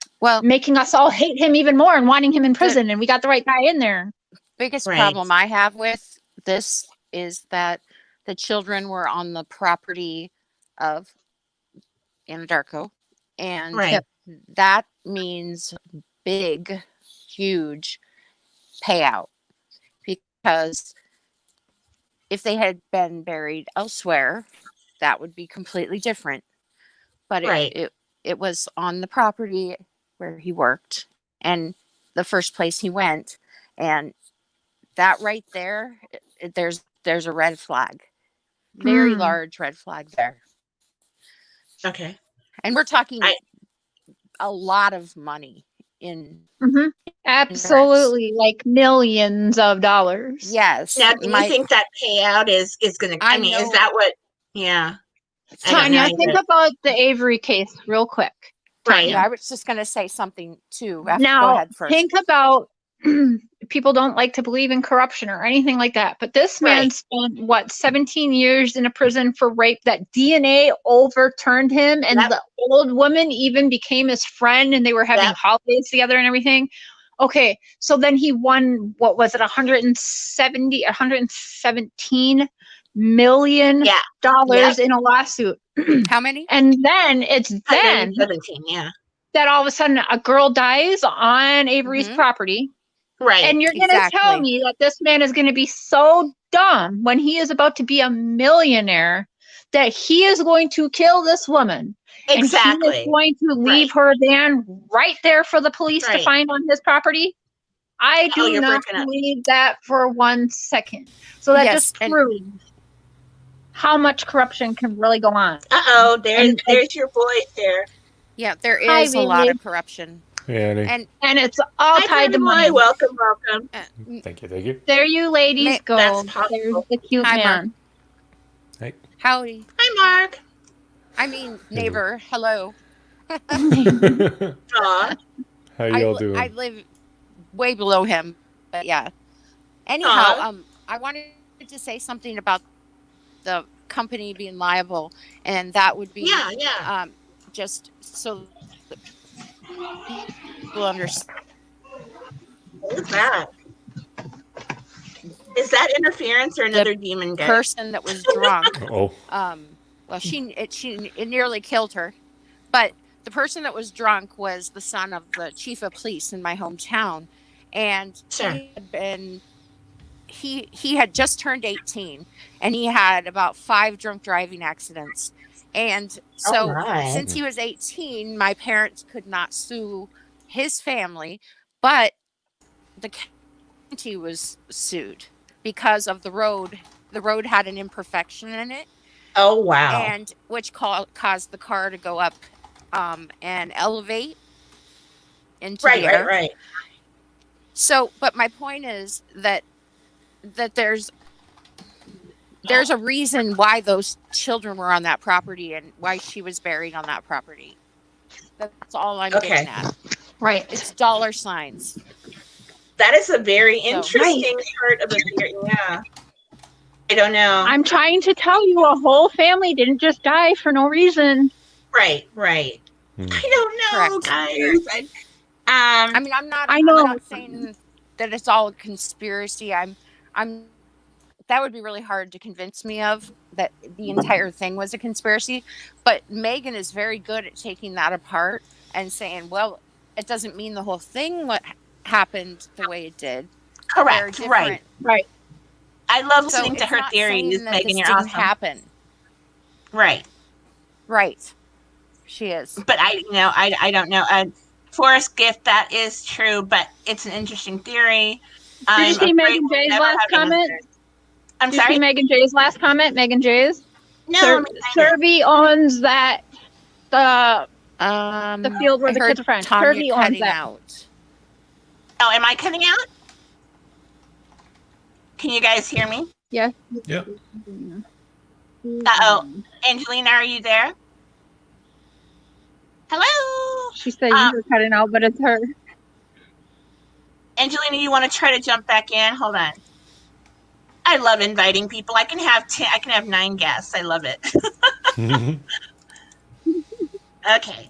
S2: making us all hate him even more and wanting him in prison, and we got the right guy in there.
S4: Biggest problem I have with this is that the children were on the property of Anadarko, and that means big, huge payout, because if they had been buried elsewhere, that would be completely different. But it was on the property where he worked and the first place he went, and that right there, there's a red flag, very large red flag there.
S1: Okay.
S4: And we're talking a lot of money in
S2: absolutely, like millions of dollars.
S4: Yes.
S1: Now, do you think that payout is going to, is that what,
S2: Tanya, think about the Avery case real quick.
S1: Right.
S4: Yeah, I was just going to say something too. Go ahead first.
S2: Think about, people don't like to believe in corruption or anything like that, but this man spent 17 years in a prison for rape. That DNA overturned him, and the old woman even became his friend, and they were having holidays together and everything. Okay, so then he won, what was it, $117 million in a lawsuit.
S4: How many?
S2: And then it's
S1: 117,
S2: that all of a sudden a girl dies on Avery's property.
S1: Right.
S2: And you're going to tell me that this man is going to be so dumb when he is about to be a millionaire that he is going to kill this woman.
S1: Exactly.
S2: And he is going to leave her then right there for the police to find on his property. I do not believe that for 1 second. So that just proves how much corruption can really go on.
S1: There's your boy there.
S4: Yeah, there is a lot of corruption.
S5: Yeah,
S2: and it's all tied to money.
S1: Welcome.
S5: Thank you.
S2: There you ladies go. There's the cute man.
S5: Hey.
S4: Howdy.
S1: Hi, Mark.
S4: I mean, neighbor. Hello.
S5: How y'all doing?
S4: I live way below him, but yeah. Anyhow, I wanted to say something about the company being liable, and that would be just so people understand.
S1: What is that? Is that interference or another demon guy?
S4: Person that was drunk.
S5: Well,
S4: it nearly killed her, but the person that was drunk was the son of the chief of police in my hometown, and he had just turned 18, and he had about 5 drunk driving accidents. And so since he was 18, my parents could not sue his family, but the county was sued because of the road. The road had an imperfection in it.
S1: Oh, wow.
S4: And which caused the car to go up and elevate into the air.
S1: Right.
S4: So, but my point is that there's a reason why those children were on that property and why she was buried on that property. That's all I'm getting at.
S2: Right.
S4: It's dollar signs.
S1: That is a very interesting part of the theory. Yeah. I don't know.
S2: I'm trying to tell you, a whole family didn't just die for no reason.
S1: Right. I don't know, guys.
S4: I mean, I'm not saying that it's all a conspiracy. I'm that would be really hard to convince me of, that the entire thing was a conspiracy. But Megan is very good at taking that apart and saying, well, it doesn't mean the whole thing happened the way it did.
S1: Correct. Right. I love listening to her theories, Megan. You're awesome.
S4: Happen.
S1: Right.
S4: She is.
S1: But I don't know. Forrest Gift, that is true, but it's an interesting theory.
S2: Did you see Megan J's last comment?
S1: I'm sorry?
S2: Did you see Megan J's last comment? Megan J's?
S1: No,
S2: Kirby owns that. The field where
S4: I
S2: the
S4: heard
S2: kids are friends.
S4: Tanya
S2: Kirby owns
S4: cutting
S2: that.
S4: out.
S1: Oh, am I cutting out? Can you guys hear me?
S2: Yeah.
S5: Yep.
S1: Uh-oh. Angelina, are you there? Hello?
S2: She said you were cutting out, but it's her.
S1: Angelina, you want to try to jump back in? Hold on. I love inviting people. I can have 9 guests. I love it. Okay.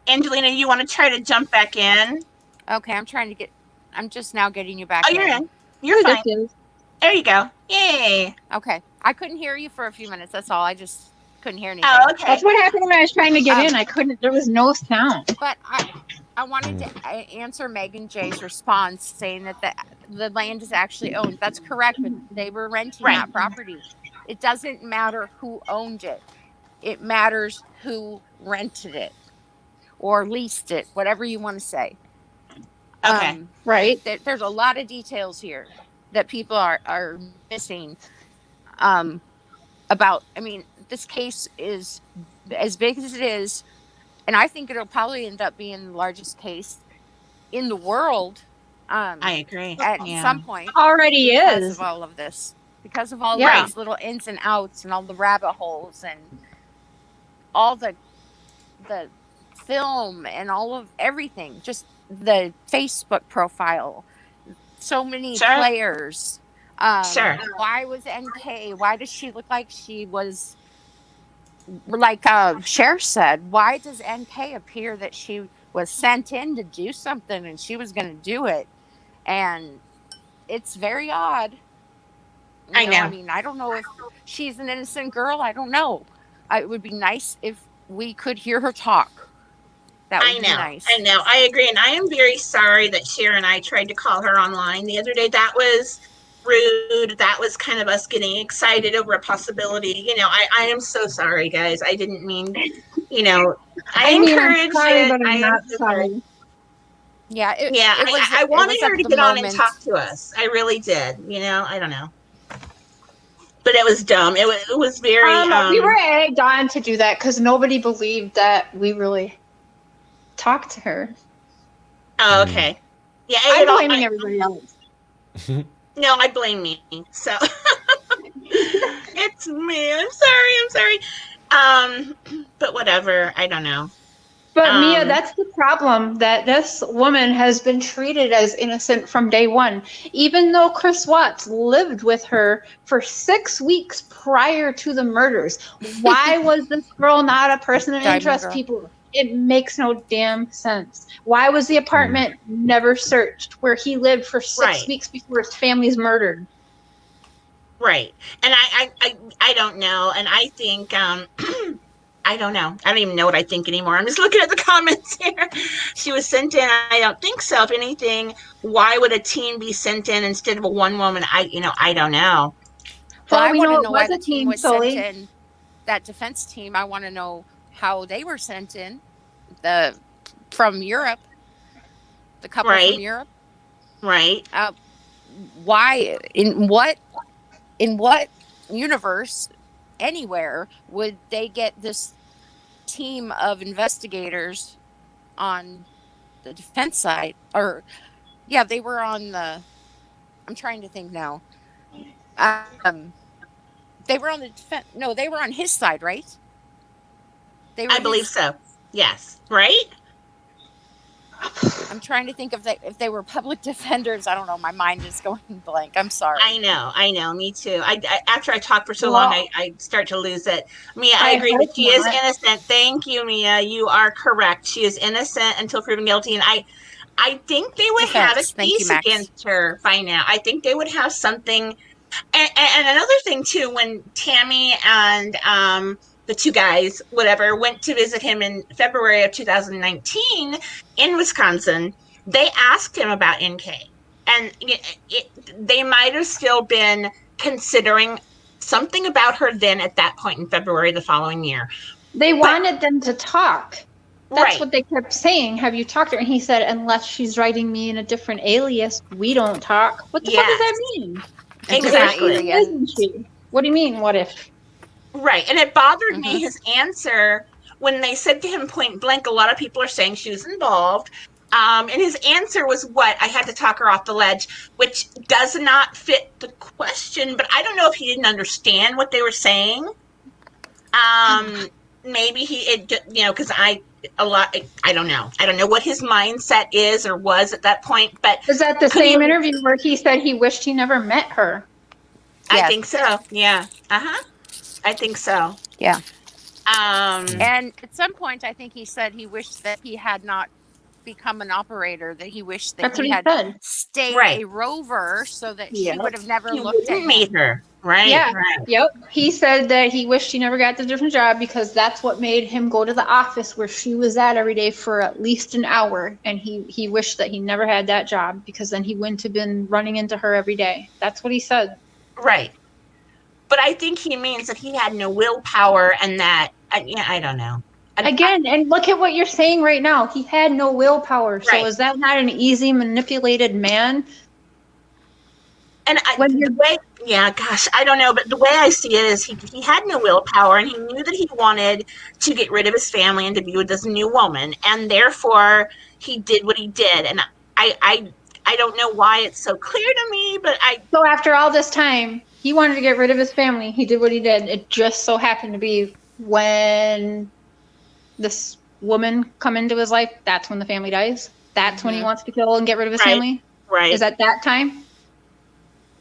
S1: Angelina, you want to try to jump back in?
S4: Okay, I'm just now getting you back in.
S1: You're in. You're fine. There you go. Yay.
S4: Okay. I couldn't hear you for a few minutes. That's all. I just couldn't hear anything.
S1: Oh, okay.
S2: That's what happened when I was trying to get in. I couldn't. There was no sound.
S4: But I wanted to answer Megan J's response saying that the land is actually owned. That's correct, but they were renting that property. It doesn't matter who owned it. It matters who rented it or leased it, whatever you want to say.
S1: Okay.
S2: Right.
S4: There's a lot of details here that people are missing about. I mean, this case is as big as it is, and I think it'll probably end up being the largest case in the world.
S1: I agree.
S4: At some point.
S2: Already
S4: because
S2: is.
S4: of all of this. Because of all these little ins and outs and all the rabbit holes and all the film and all of everything. Just the Facebook profile. So many players. Why was NK? Why does she look like she was, like Cher said, why does NK appear that she was sent in to do something and she was going to do it? And it's very odd.
S1: I know.
S4: I mean, I don't know if she's an innocent girl. I don't know. It would be nice if we could hear her talk. That would be nice.
S1: I know. I agree. And I am very sorry that Cher and I tried to call her online the other day. That was rude. That was kind of us getting excited over a possibility. You know, I am so sorry, guys. I didn't mean, you know, I encourage it.
S2: But I'm not sorry.
S4: Yeah.
S1: I wanted her to get on and talk to us. I really did. You know, I don't know. But it was dumb. It was very.
S2: We were egged on to do that because nobody believed that we really talked to her.
S1: Oh, okay. Yeah,
S2: I'm blaming everybody else.
S1: No, I blame me. So it's me. I'm sorry. But whatever. I don't know.
S2: But Mia, that's the problem, that this woman has been treated as innocent from day one. Even though Chris Watts lived with her for 6 weeks prior to the murders. Why was this girl not a person of interest, people? It makes no damn sense. Why was the apartment never searched where he lived for 6 weeks before his family's murdered?
S1: Right. And I don't know. And I think I don't know. I don't even know what I think anymore. I'm just looking at the comments here. She was sent in. I don't think so. If anything, why would a team be sent in instead of a one woman? I don't know.
S4: Well, I want to know why the team was sent in. That defense team, I want to know how they were sent in. From Europe. The couple from Europe.
S1: Right.
S4: Why? In what universe? Anywhere would they get this team of investigators on the defense side? Or they were on the, I'm trying to think now. They were on the defense. No, they were on his side, right?
S1: I believe so. Yes. Right.
S4: I'm trying to think if they were public defenders. I don't know. My mind is going blank. I'm sorry.
S1: I know. Me too. I after I talk for so long, I start to lose it. Mia, I agree that she is innocent. Thank you, Mia. You are correct. She is innocent until proven guilty. And I think they would have a case against her by now. I think they would have something. And another thing too, when Tammy and the two guys, whatever, went to visit him in February of 2019 in Wisconsin, they asked him about NK. And they might have still been considering something about her then at that point in February the following year.
S2: They wanted them to talk. That's what they kept saying. Have you talked to her? And he said, unless she's writing me in a different alias, we don't talk. What the fuck does that mean?
S1: Exactly.
S2: Isn't she? What do you mean, what if?
S1: Right. And it bothered me, his answer, when they said to him point blank, a lot of people are saying she was involved. And his answer was what? I had to talk her off the ledge, which does not fit the question, but I don't know if he didn't understand what they were saying. Maybe because I don't know. I don't know what his mindset is or was at that point, but
S2: is that the same interview where he said he wished he never met her?
S1: I think so. Yeah. I think so.
S4: Yeah. And at some point, I think he said he wished that he had not become an operator, that he wished that he had stayed a rover so that she would have never looked at him.
S1: Her. Right.
S2: Yeah.
S1: Right.
S2: Yep. He said that he wished he never got the different job because that's what made him go to the office where she was at every day for at least an hour. And he wished that he never had that job because then he wouldn't have been running into her every day. That's what he said.
S1: Right. But I think he means that he had no willpower and that, I don't know.
S2: Again, and look at what you're saying right now. He had no willpower. Right. So is that not an easy manipulated man?
S1: And gosh, I don't know. But the way I see it is he had no willpower and he knew that he wanted to get rid of his family and to be with this new woman. And therefore, he did what he did. And I don't know why it's so clear to me, but
S2: So after all this time, he wanted to get rid of his family. He did what he did. It just so happened to be when this woman come into his life, that's when the family dies. That's when he wants to kill and get rid of his family.
S1: Right.
S2: Is that time?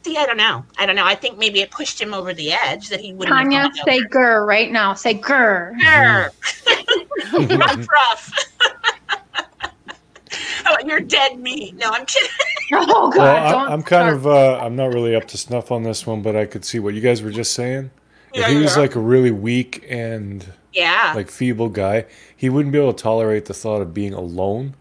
S1: See, I don't know. I think maybe it pushed him over the edge that he wouldn't.
S2: Tanya, say grr right now. Say grr.
S1: Grr. Rough, rough. Oh, you're dead meat. No, I'm kidding.
S2: Oh God!
S5: Well, I'm kind of I'm not really up to snuff on this one, but I could see what you guys were just saying. If he was like a really weak and like feeble guy, he wouldn't be able to tolerate the thought of being alone.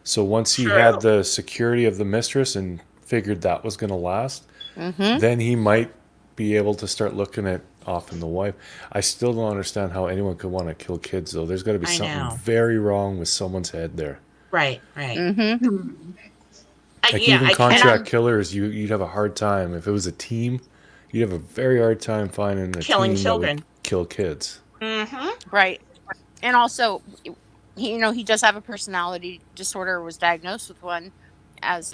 S5: So once he had the security of the mistress and figured that was going to last, then he might be able to start looking at often the wife. I still don't understand how anyone could want to kill kids, though. There's got to be something very wrong with someone's head there.
S1: Right.
S5: Like even contract killers, you'd have a hard time. If it was a team, you'd have a very hard time finding a
S1: killing
S5: team
S1: children
S5: that would kill kids.
S4: Right. And also, he does have a personality disorder, was diagnosed with one as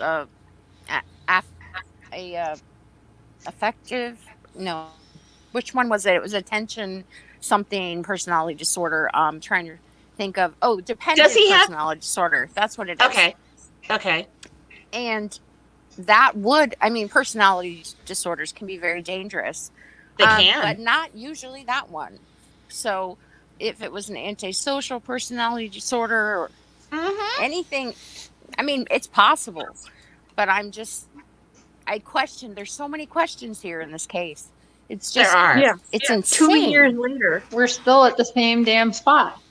S4: which one was it? It was attention something personality disorder. Trying to think of dependent personality disorder. That's what it is.
S1: Okay.
S4: And that personality disorders can be very dangerous.
S1: They can,
S4: but not usually that one. So if it was an antisocial personality disorder or anything, it's possible. But I question. There's so many questions here in this case. It's just, it's insane.
S2: 2 years later, we're still at the same damn spot.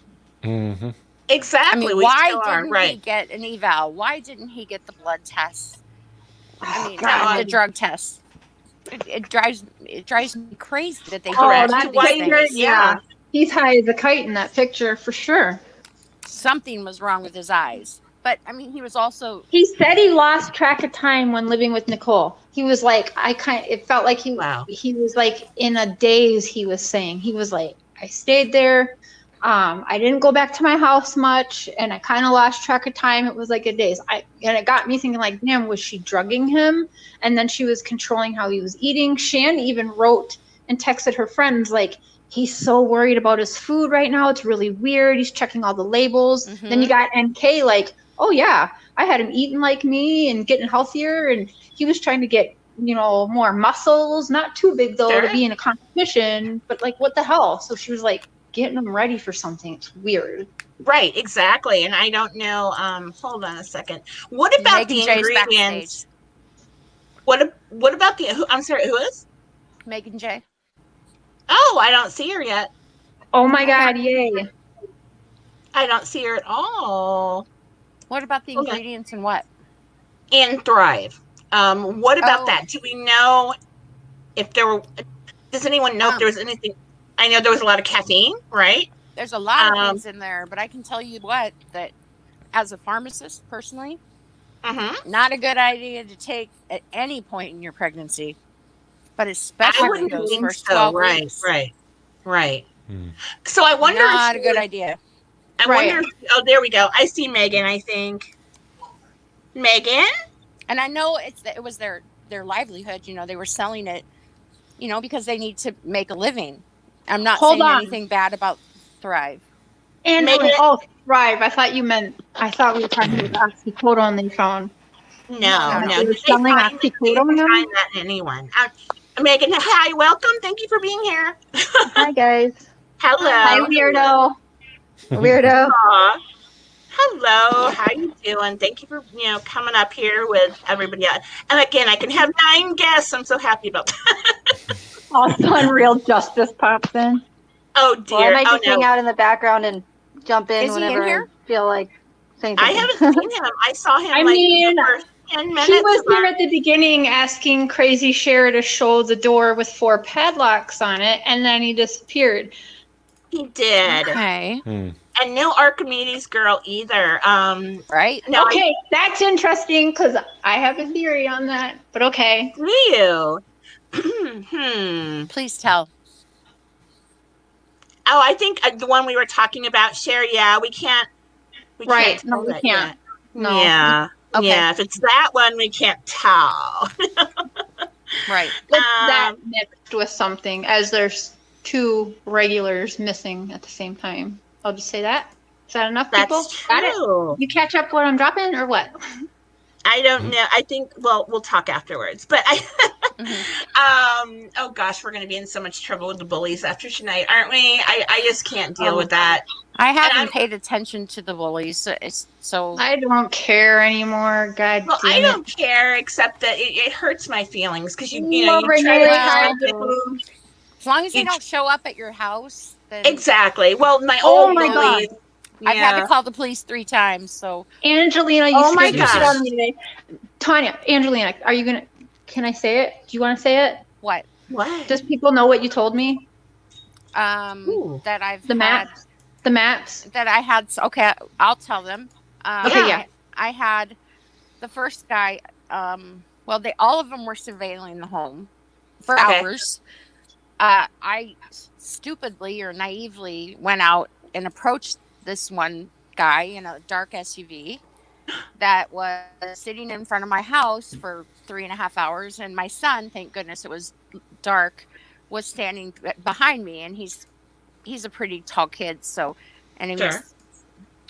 S1: Exactly.
S4: Why didn't he get an eval? Why didn't he get the blood test? The drug test. It drives me crazy that they do these things.
S2: Yeah. He's high as a kite in that picture for sure.
S4: Something was wrong with his eyes. But he was also.
S2: He said he lost track of time when living with Nicole. He was like, it felt like he was like in a daze. He was saying, he was like, I stayed there. I didn't go back to my house much, and I kind of lost track of time. It was like a daze. And it got me thinking, like, damn, was she drugging him? And then she was controlling how he was eating. Shan even wrote and texted her friends, like, he's so worried about his food right now. It's really weird. He's checking all the labels. Then you got NK, like, oh yeah, I had him eating like me and getting healthier, and he was trying to get, more muscles, not too big though to be in a competition, but like, what the hell? So she was like getting him ready for something. It's weird.
S1: Right, exactly. And I don't know, hold on a second. What about the ingredients? What about I'm sorry, who is?
S4: Megan J.
S1: Oh, I don't see her yet.
S2: Oh my God, yay.
S1: I don't see her at all.
S4: What about the ingredients and what?
S1: And Thrive. What about that? Do we know if there were, does anyone know if there was anything? I know there was a lot of caffeine, right?
S4: There's a lot of things in there, but I can tell you that as a pharmacist personally, not a good idea to take at any point in your pregnancy, but especially those first 12 weeks.
S1: Right. Right. So I wonder
S4: not a good idea.
S1: I wonder if, there we go. I see Megan, I think. Megan?
S4: And I know it was their livelihood, they were selling it, because they need to make a living. I'm not saying anything bad about Thrive.
S2: Angelina, Thrive. I thought we were talking about oxycodone on the phone.
S1: No.
S2: Did they selling oxycodone now?
S1: Find that in anyone. Megan, hi, welcome. Thank you for being here.
S2: Hi, guys.
S1: Hello.
S2: Hi, weirdo.
S1: Hello, how you doing? Thank you for coming up here with everybody else. And again, I can have 9 guests. I'm so happy about that.
S2: Also, Unreal Justice pops in.
S1: Oh dear!
S6: Well, I might just hang out in the background and jump in whenever
S4: I
S6: feel like saying
S1: something. I haven't seen him. I saw him. The first 10 minutes.
S2: He was there at the beginning asking Crazy Cher to show the door with 4 padlocks on it, and then he disappeared.
S1: He did.
S4: Okay.
S1: And no Archimedes girl either.
S4: Right.
S1: No,
S2: okay, that's interesting because I have a theory on that. But okay.
S1: Do you?
S4: Please tell.
S1: Oh, I think the one we were talking about, Cher. Yeah, we can't. We can't.
S2: No, we can't. No.
S1: Yeah. Okay. Yeah. If it's that one, we can't tell.
S4: Right.
S2: It's that mixed with something, as there's 2 regulars missing at the same time. I'll just say that. Is that enough, people?
S1: That's true.
S2: Got it? You catch up what I'm dropping, or what?
S1: I don't know. I think, we'll talk afterwards. But oh gosh, we're going to be in so much trouble with the bullies after tonight, aren't we? I just can't deal with that.
S4: I haven't paid attention to the bullies, so
S2: I don't care anymore. God damn
S1: I
S2: it.
S1: don't care, except that it hurts my feelings because you
S4: try to. As long as they don't show up at your house. Then...
S1: Exactly. Well, my old bullies.
S4: Yeah. I've had to call the police 3 times. So
S2: Angelina, you scared the shit out of me today. Tanya, Angelina, are you gonna? Can I say it? Do you want to say it?
S4: What?
S2: Does people know what you told me?
S4: That I've
S2: maps. The maps
S4: that I had. Okay, I'll tell them. I had the first guy. All of them were surveilling the home for hours. I stupidly or naively went out and approached this one guy in a dark SUV that was sitting in front of my house for 3.5 hours, and my son, thank goodness it was dark, was standing behind me, and he's a pretty tall kid, and he was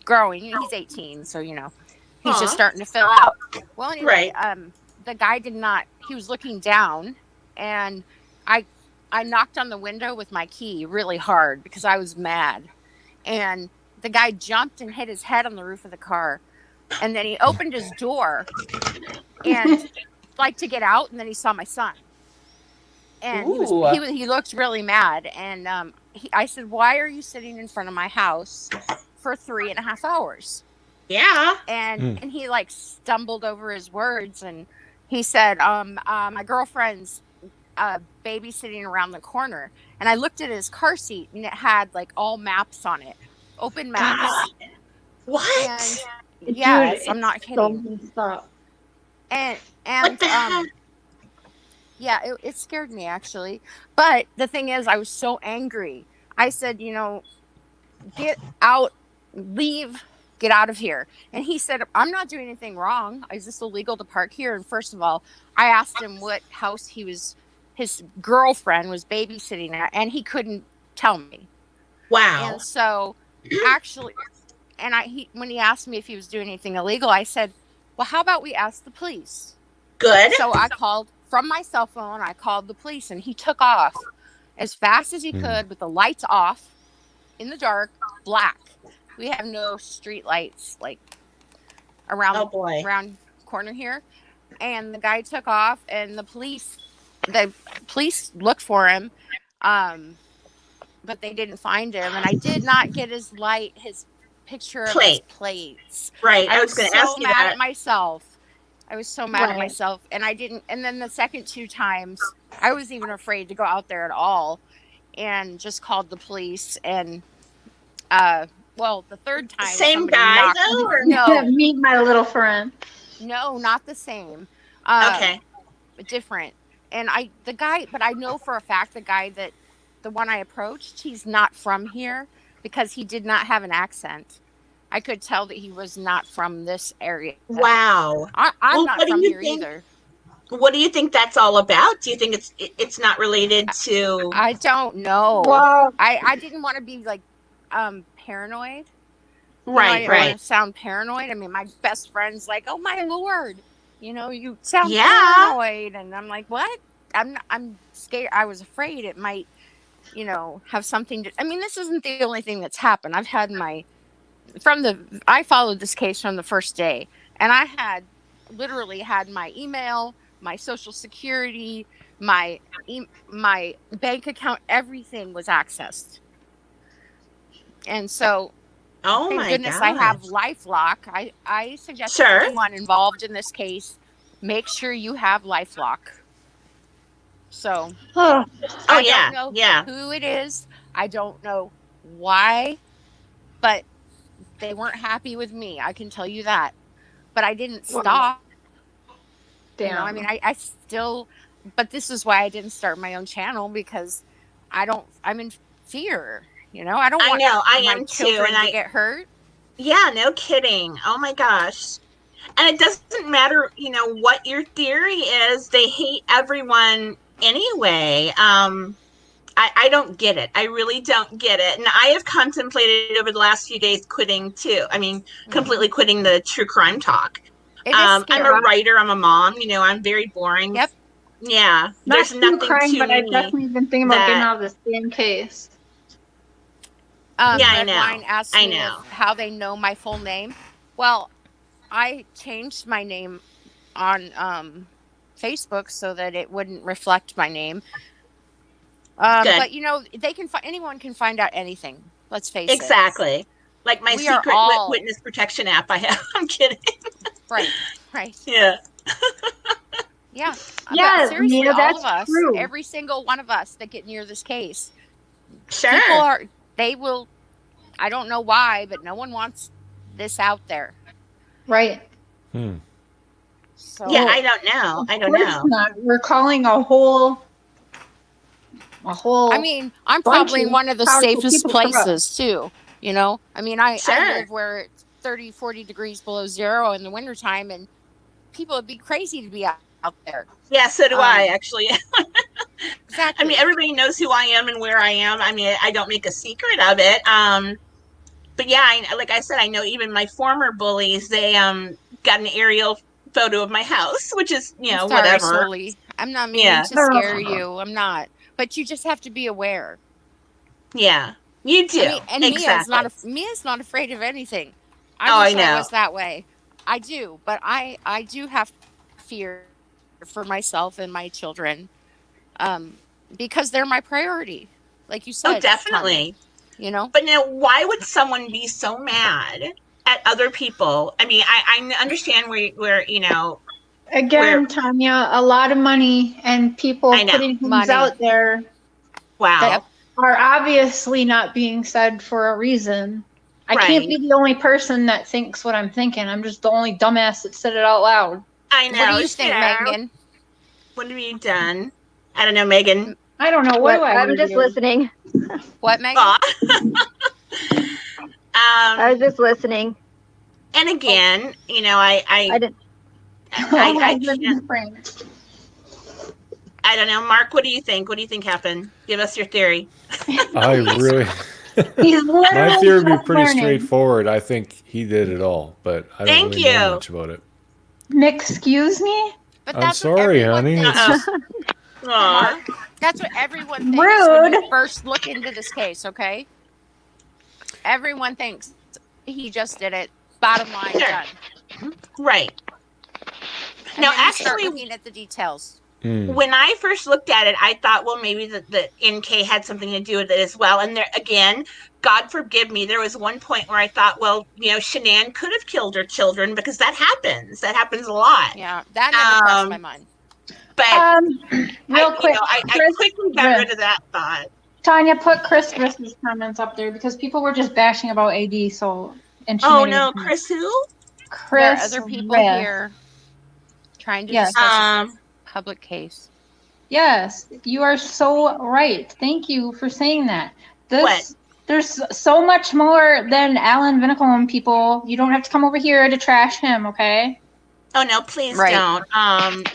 S4: growing. He's 18, so he's just starting to fill out. Well, anyway, the guy he was looking down, and I knocked on the window with my key really hard because I was mad. And the guy jumped and hit his head on the roof of the car. And then he opened his door and to get out. And then he saw my son. And he looked really mad. And I said, "Why are you sitting in front of my house for 3.5 hours?"
S1: Yeah.
S4: And he stumbled over his words. And he said, my girlfriend's babysitting around the corner. And I looked at his car seat and it had all maps on it, open maps.
S1: God. What?
S4: And yes, I'm not kidding.
S2: Stop.
S4: And
S1: what the heck?
S4: Yeah, it scared me actually. But the thing is, I was so angry. I said, get out, leave, get out of here. And he said, "I'm not doing anything wrong. Is this illegal to park here?" And first of all, I asked him what house his girlfriend was babysitting at, and he couldn't tell me.
S1: Wow.
S4: And so actually, when he asked me if he was doing anything illegal, I said, "Well, how about we ask the police?"
S1: Good.
S4: So I called from my cell phone. I called the police, and he took off as fast as he could with the lights off in the dark, black. We have no street lights around corner here. And the guy took off, and the police looked for him, but they didn't find him. And I did not get his picture of his plates.
S1: Right. I was going to ask you that.
S4: I was so mad at myself. I was so mad at myself, and I didn't. And then the second 2 times, I was even afraid to go out there at all, and just called the police. And the third time,
S1: same guy though, or
S4: no?
S2: Meet my little friend.
S4: No, not the same.
S1: Okay.
S4: Different. And but I know for a fact the guy that the one I approached, he's not from here because he did not have an accent. I could tell that he was not from this area.
S1: Wow.
S4: I'm not from here either.
S1: What do you think that's all about? Do you think it's not related to?
S4: I don't know.
S6: Wow.
S4: I didn't want to be like paranoid.
S1: Right,
S4: I didn't want to sound paranoid. I mean, my best friend's like, "Oh my Lord, you sound paranoid," and I'm like, "What?" I'm scared. I was afraid it might, have something to. I mean, this isn't the only thing that's happened. I've had I followed this case from the first day, and I had literally had my email, my social security, my bank account, everything was accessed. And so, thank goodness I have LifeLock. I suggest everyone involved in this case, make sure you have LifeLock. So, I don't know who it is. I don't know why, but they weren't happy with me. I can tell you that. But I didn't stop.
S2: Damn.
S4: I mean, I still, but this is why I didn't start my own channel, because I'm in fear. I don't want my children to get hurt.
S1: Yeah, no kidding. Oh my gosh. And it doesn't matter, what your theory is. They hate everyone anyway. I don't get it. I really don't get it. And I have contemplated over the last few days quitting too. I mean, completely quitting the true crime talk. I'm a writer. I'm a mom. I'm very boring.
S4: Yep.
S1: Yeah.
S2: There's nothing crime,
S6: but I've definitely been thinking about getting out of this damn case.
S1: I know.
S4: Redline asked me how they know my full name. Well, I changed my name on Facebook so that it wouldn't reflect my name. But anyone can find out anything. Let's face it.
S1: Exactly. Like my secret witness protection app I have. I'm kidding.
S4: Right.
S1: Yeah.
S4: Yeah.
S6: Yeah,
S4: seriously, all
S6: that's
S4: of us,
S6: true.
S4: every single one of us that get near this case.
S1: Sure.
S4: People I don't know why, but no one wants this out there.
S6: Right.
S4: So,
S1: yeah, I don't know.
S6: Not. We're calling a whole.
S4: I mean, I'm probably in one of the safest places too. I mean, I live where it's 30, 40 degrees below zero in the wintertime, and people would be crazy to be out there.
S1: Yeah, so do I, actually.
S4: Exactly.
S1: I mean, everybody knows who I am and where I am. I mean, I don't make a secret of it. But yeah, like I said, I know even my former bullies, they got an aerial photo of my house, which is, whatever.
S4: Sully. I'm not meaning to scare you. I'm not. But you just have to be aware.
S1: Yeah, you do.
S4: I mean, and
S1: exactly.
S4: Mia's not afraid of anything. I wish I was that way. I do, but I do have fear for myself and my children, because they're my priority, like you said.
S1: Oh, definitely.
S4: Tanya,
S1: But now, why would someone be so mad at other people? I mean, I understand where
S6: Again, Tanya, a lot of money and people putting things out there that are obviously not being said for a reason. I can't be the only person that thinks what I'm thinking. I'm just the only dumbass that said it out loud.
S1: I know.
S4: What do you think, Megan?
S1: What have you done? I don't know, Megan.
S6: I don't know.
S7: I'm just listening.
S4: What, Megan?
S7: I was just listening.
S1: And again, I didn't. I don't know. Mark, what do you think? What do you think happened? Give us your theory.
S5: My theory would be pretty straightforward. I think he did it all, but I don't really know much about it.
S6: Excuse me?
S4: But
S5: I'm sorry, honey.
S4: That's what everyone thinks when you first look into this case, okay? Everyone thinks he just did it. Bottom line, done.
S1: Right.
S4: And
S1: now,
S4: actually,
S1: actually,
S4: looking at the details.
S1: When I first looked at it, I thought, well, maybe the NK had something to do with it as well. And there, again, God forgive me, there was one point where I thought, well, Shanann could have killed her children, because that happens. That happens a lot.
S4: Yeah, that never crossed my mind.
S1: But
S6: real quick,
S1: I quickly got rid of that thought.
S6: Tanya, put Chris's comments up there because people were just bashing about AD. So,
S1: Chris who?
S6: Chris.
S4: There are other people here trying to discuss a public case.
S6: Yes, you are so right. Thank you for saying that. There's so much more than Alan Vinicombe, people. You don't have to come over here to trash him, okay?
S1: Oh no, please don't.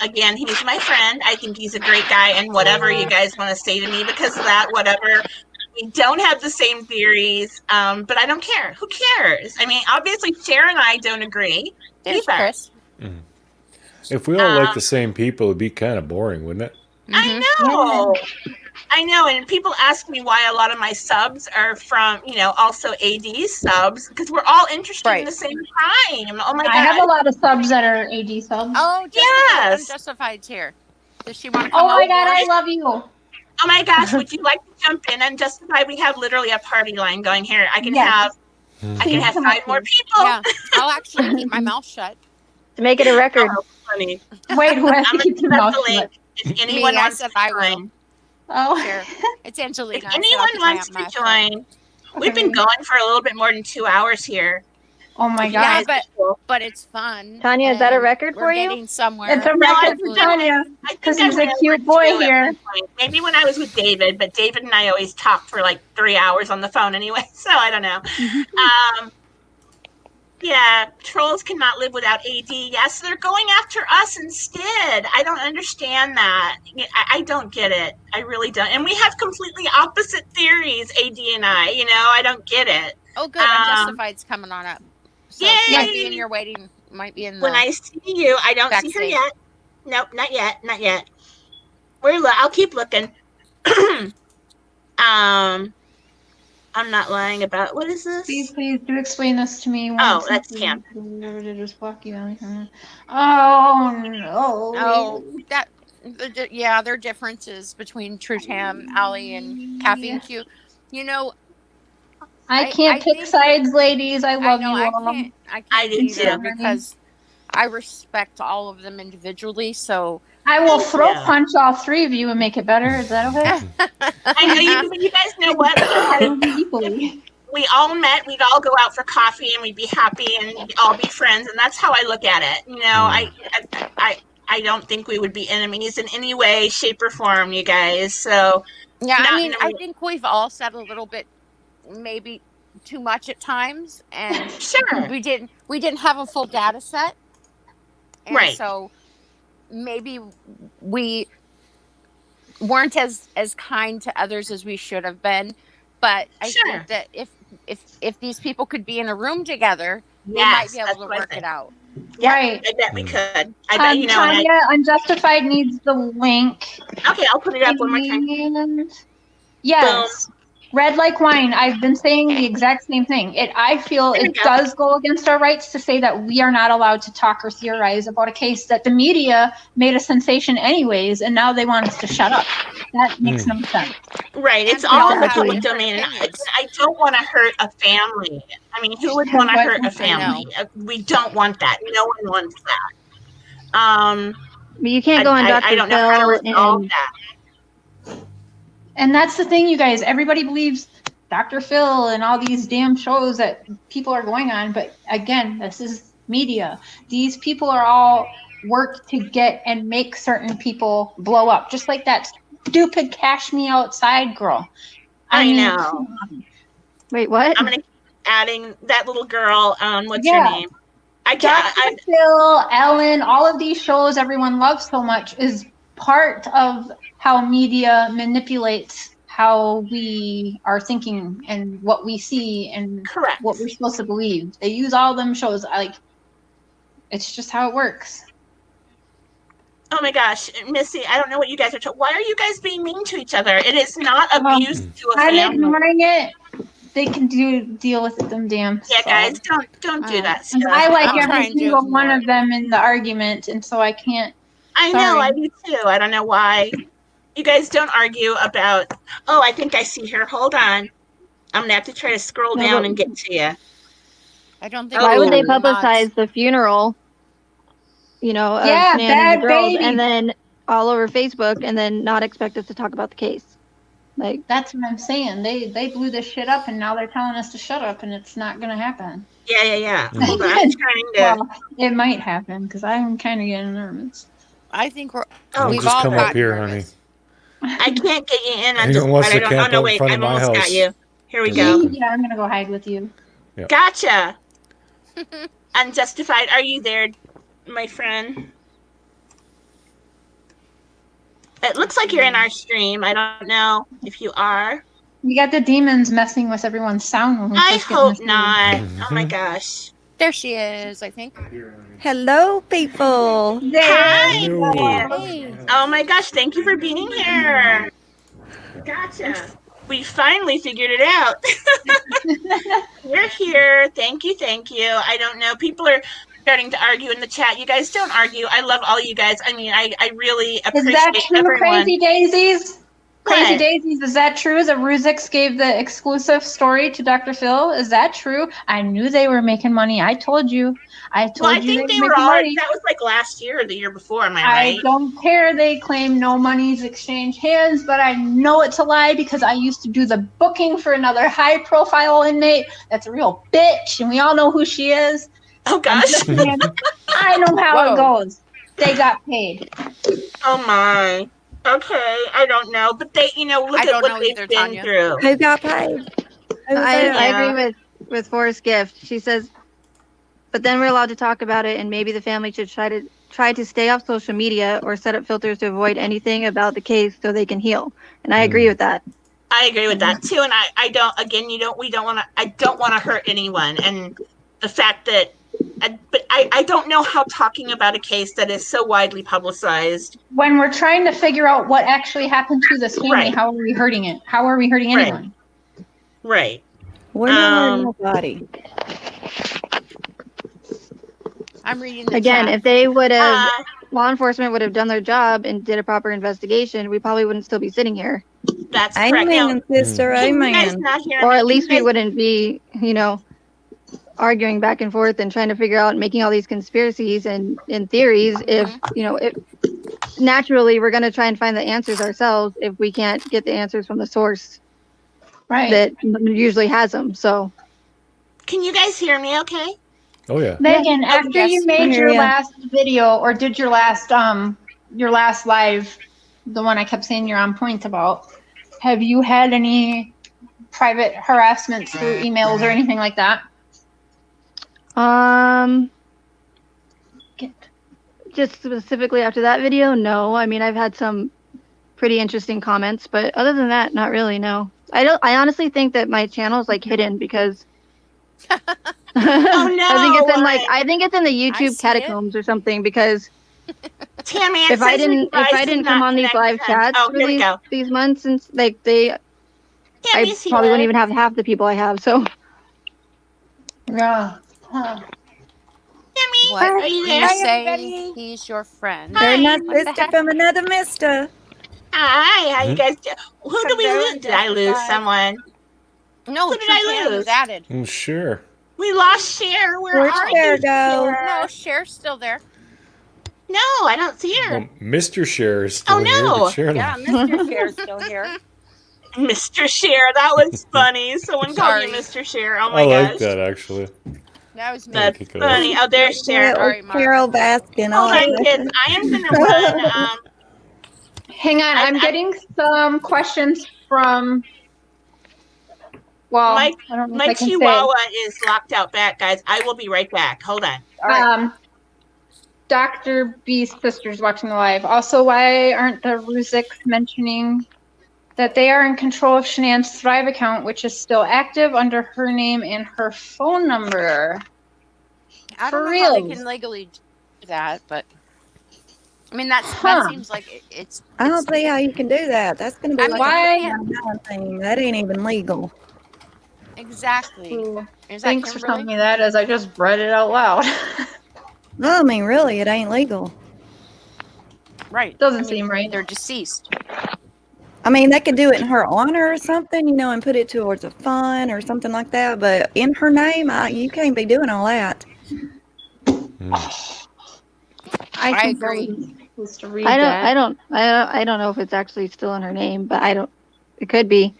S1: Again, he's my friend. I think he's a great guy, and whatever you guys want to say to me because of that, whatever. We don't have the same theories, but I don't care. Who cares? I mean, obviously, Cher and I don't agree either.
S4: Chris.
S5: Mm. If we all like the same people, it'd be kind of boring, wouldn't it?
S1: I know. I know, and people ask me why a lot of my subs are from, also AD subs, because we're all interested in the same crime. Oh my God.
S6: I have a lot of subs that are AD subs.
S4: Oh, yes. Unjustified's here. Does she want to come
S6: over? Oh my God, I love you.
S1: Oh my gosh, would you like to jump in? Unjustified, we have literally a party line going here. I can have 5 more people.
S4: Yeah, I'll actually keep my mouth shut.
S7: To make it a record.
S1: Oh, funny.
S6: Wait, who has to keep your mouth shut?
S1: If anyone wants to join.
S6: Oh,
S4: sure. It's Angelina.
S1: If anyone wants to join, we've been going for a little bit more than 2 hours here.
S6: Oh my God!
S4: Yeah, but it's fun.
S7: Tanya, is that a record for you?
S4: We're getting somewhere.
S6: It's a record for Tanya because he's a cute boy here.
S1: Maybe when I was with David, but David and I always talked for like 3 hours on the phone anyway, so I don't know. Yeah, trolls cannot live without AD. Yes, they're going after us instead. I don't understand that. I don't get it. I really don't. And we have completely opposite theories, AD and I. I don't get it.
S4: Oh, good. Unjustified's coming on up. So
S1: yay!
S4: She might be in your waiting. Might be in the.
S1: When I see you, I don't see her yet. Nope, not yet. Not yet. I'll keep looking. I'm not lying about what is this?
S6: Please do explain this to me.
S1: That's Cam.
S6: Oh no.
S4: Oh, there are differences between True Tam, Allie, and Caffeine Q.
S6: I can't pick sides, ladies. I love you all.
S1: I do too,
S4: because I respect all of them individually. So
S6: I will throat punch all 3 of you and make it better. Is that okay?
S1: I know you guys know what? We all met. We'd all go out for coffee and we'd be happy and we'd all be friends. And that's how I look at it. I don't think we would be enemies in any way, shape, or form, you guys. So
S4: yeah, I think we've all said a little bit, maybe too much at times, and
S1: sure,
S4: we didn't have a full data set, and
S1: right?
S4: So maybe we weren't as kind to others as we should have been. But I think that if these people could be in a room together, they might be able to work it out.
S1: Yeah, right. I bet we could. I bet
S6: Tanya, Unjustified needs the link.
S1: Okay, I'll put it up one more time.
S6: Yes. Boom. Red like wine. I've been saying the exact same thing. I feel it does go against our rights to say that we are not allowed to talk or theorize about a case that the media made a sensation anyways, and now they want us to shut up. That makes no sense.
S1: Right. It's all in the public domain. I don't want to hurt a family. I mean, who would want to hurt a family? We don't want that. No one wants that.
S7: But you can't go on Dr.
S1: I don't know how to resolve that.
S6: And that's the thing, you guys. Everybody believes Dr. Phil and all these damn shows that people are going on. But again, this is media. These people are all work to get and make certain people blow up. Just like that stupid Cash Me Outside girl.
S1: I know.
S7: Wait, what?
S1: I'm going to keep adding that little girl. What's her name?
S6: Dr. Phil, Ellen, all of these shows everyone loves so much is part of how media manipulates how we are thinking and what we see and what we're supposed to believe. They use all them shows. It's just how it works.
S1: Oh my gosh, Missy, I don't know what you guys are talking. Why are you guys being mean to each other? It is not abuse to a family. I'm
S6: ignoring it. They can deal with it, them damn.
S1: Yeah, guys, don't do that stuff.
S6: I like every single one of them in the argument, and so I can't.
S1: I know, I do too. I don't know why. You guys don't argue about, I think I see her. Hold on. I'm going to have to try to scroll down and get to you.
S4: I don't think.
S7: Why would they publicize the funeral, of Shanann and the girls, and then all over Facebook, and then not expect us to talk about the case?
S6: That's what I'm saying. They blew this shit up, and now they're telling us to shut up, and it's not going to happen.
S1: Yeah. Hold on. I'm trying to.
S6: Well, it might happen, because I'm kind of getting nervous.
S4: I think we've
S5: just
S4: all
S5: come
S4: got
S5: up here,
S4: nervous.
S1: I can't get you in.
S5: Anyone wants to camp out in front of my house?
S1: Got you. Here we go.
S6: Yeah, I'm gonna go hide with you.
S5: Yeah.
S1: Gotcha. Unjustified. Are you there, my friend? It looks like you're in our stream. I don't know if you are.
S6: We got the demons messing with everyone's sound when we
S1: I
S6: first get
S1: hope not. Oh my gosh.
S4: There she is, I think.
S8: Hello, people.
S1: Hi.
S4: Hey.
S1: Oh my gosh, thank you for being here. Gotcha. We finally figured it out. We're here. Thank you. I don't know. People are starting to argue in the chat. You guys don't argue. I love all you guys. I mean, I really appreciate everyone.
S6: Is that true, Crazy Daisies? Crazy Daisies, is that true? That Ruzix gave the exclusive story to Dr. Phil? Is that true? I knew they were making money. I told you.
S1: I think they were already. That was like last year or the year before. Am I right?
S6: I don't care. They claim no money's exchanged hands, but I know it's a lie because I used to do the booking for another high-profile inmate. That's a real bitch, and we all know who she is.
S1: Oh gosh!
S6: I know how it goes. They got paid.
S1: Oh my. Okay, I don't know, but they, look at what they've been through.
S8: Who got paid?
S7: I agree with Forrest Gift. She says, but then we're allowed to talk about it, and maybe the family should try to stay off social media or set up filters to avoid anything about the case so they can heal. And I agree with that.
S1: I agree with that too, and I don't. Again, we don't want to. I don't want to hurt anyone, and the fact that. But I don't know how talking about a case that is so widely publicized.
S6: When we're trying to figure out what actually happened to this family, how are we hurting it? How are we hurting anyone?
S1: Right.
S8: We're not hurting nobody.
S4: I'm reading the
S7: Again,
S4: chat.
S7: If they would have, law enforcement would have done their job and did a proper investigation, we probably wouldn't still be sitting here.
S1: That's correct.
S8: Amen, sister. Amen.
S7: Or at least we wouldn't be, arguing back and forth and trying to figure out making all these conspiracies and theories if naturally we're going to try and find the answers ourselves if we can't get the answers from the source that usually has them. So
S1: can you guys hear me okay?
S5: Oh yeah.
S6: Megan, after you made your last video or did your last live, the one I kept saying you're on point about, have you had any private harassment through emails or anything like that?
S7: Just specifically after that video, no. I mean, I've had some pretty interesting comments, but other than that, not really, no. I honestly think that my channel is like hidden because
S1: oh no.
S7: I think it's in the YouTube catacombs or something because
S1: Tammy,
S7: if I didn't come on these live chats for these months and I probably wouldn't even have half the people I have, so
S6: yeah.
S1: Tammy,
S4: what
S1: are you there?
S4: You say he's your friend.
S8: They're not sister from another mister.
S1: Hi, how you guys doing? Who did we lose? Did I lose someone?
S4: No,
S1: who did I lose?
S4: Added.
S5: Sure.
S1: We lost Cher.
S8: Where'd Cher go?
S4: No, Cher's still there.
S1: No, I don't see her.
S5: Well, Mr. Cher is still here.
S3: Yeah, Mr. Cher's still here.
S1: Mr. Cher, that was funny. Someone called you Mr. Cher. Oh my gosh.
S5: I like that actually.
S4: That was me.
S1: That's funny. Oh, there's Cher.
S8: Carol Baskin.
S1: Hold on, kids. I am gonna run.
S6: Hang on, I'm getting some questions from. Well,
S1: my Chihuahua is locked out back, guys. I will be right back. Hold on.
S6: All right. Dr. B's sister's watching the live. Also, why aren't the Ruziks mentioning that they are in control of Shanann's Thrive account, which is still active under her name and her phone number?
S4: I don't know how they can legally do that, but I mean that seems like it's.
S8: I don't see how you can do that. That's going to be that ain't even legal.
S4: Exactly.
S6: Thanks for telling me that as I just read it out loud.
S8: No, I mean, really, it ain't legal.
S4: Right.
S6: Doesn't seem right.
S4: They're deceased.
S8: I mean, they could do it in her honor or something, and put it towards a fund or something like that. But in her name, you can't be doing all that.
S4: I agree.
S7: I don't know if it's actually still in her name, but it could be.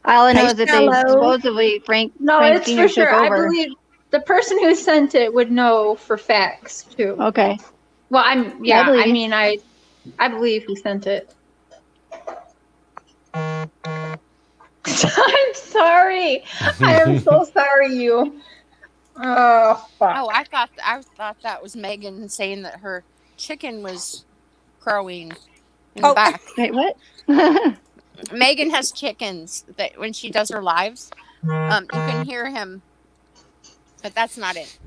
S7: All I know is that they supposedly Frank
S6: it's
S7: Sr.
S6: for sure.
S7: took over.
S6: I believe the person who sent it would know for facts too.
S7: Okay.
S6: Well, I believe he sent it. I'm sorry. I am so sorry, you. Oh, fuck.
S4: Oh, I thought that was Megan saying that her chicken was crowing in the back.
S7: Wait, what?
S4: Megan has chickens that when she does her lives, you can hear him, but that's not it.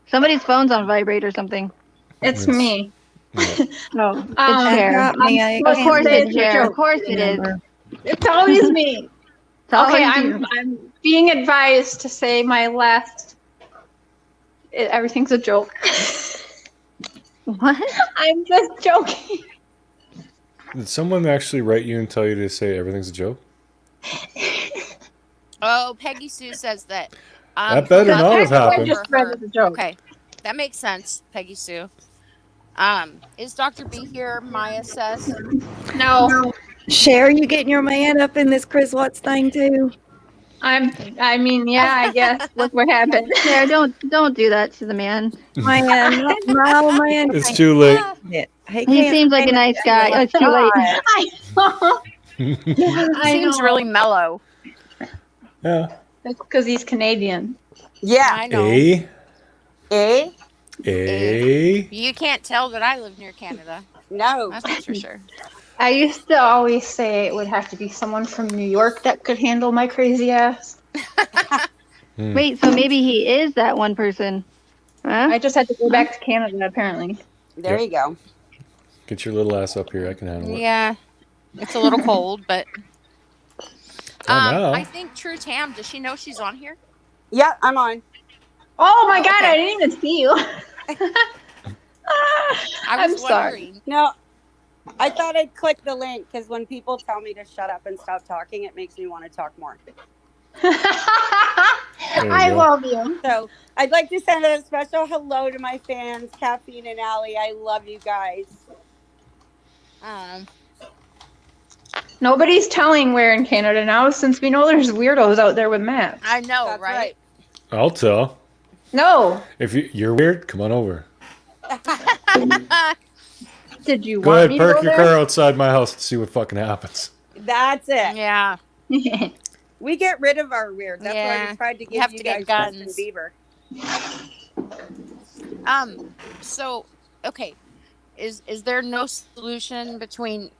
S7: Somebody's phone's on vibrate or something.
S6: It's me.
S7: No, it's Cher. Of course it's Cher. Of course it is.
S6: It's always me.
S7: Okay,
S6: I'm being advised to say my last. Everything's a joke.
S7: What?
S6: I'm just joking.
S5: Did someone actually write you and tell you to say everything's a joke?
S4: Oh, Peggy Sue says that.
S5: That better not have happened.
S6: I just read it as a joke.
S4: Okay, that makes sense, Peggy Sue. Is Dr. B here? Maya says.
S6: No.
S8: Cher, you getting your man up in this Chris Watts thing too?
S6: I mean, yeah, I guess. Look what happened.
S7: Cher, don't do that to the man.
S8: Man, no, man.
S5: It's too late.
S7: He seems like a nice guy. Oh, it's too late.
S4: He seems really mellow.
S5: Yeah.
S6: That's because he's Canadian.
S3: Yeah,
S4: I know. You can't tell that I live near Canada.
S3: No,
S4: that's for sure.
S6: I used to always say it would have to be someone from New York that could handle my crazy ass.
S7: Wait, so maybe he is that one person? Huh?
S6: I just had to go back to Canada, apparently.
S3: There you go.
S5: Get your little ass up here. I can handle it.
S4: Yeah, it's a little cold, but
S5: no.
S4: I think True Tam, does she know she's on here?
S3: Yeah, I'm on.
S6: Oh my God, I didn't even see you.
S3: I'm sorry. No, I thought I'd click the link because when people tell me to shut up and stop talking, it makes me want to talk more.
S6: I love you.
S3: So I'd like to send a special hello to my fans, Caffeine and Allie. I love you guys.
S6: Nobody's telling where in Canada now, since we know there's weirdos out there with maps.
S4: I know, right?
S5: I'll tell.
S6: No.
S5: If you're weird, come on over.
S6: Did you
S5: Go
S6: want
S5: ahead,
S6: me
S5: park
S6: to go
S5: your
S6: there?
S5: car outside my house and see what fucking happens.
S3: That's it.
S4: Yeah.
S3: We get rid of our weird. That's why we tried to give you guys Justin Bieber.
S4: So, okay. Is there no solution between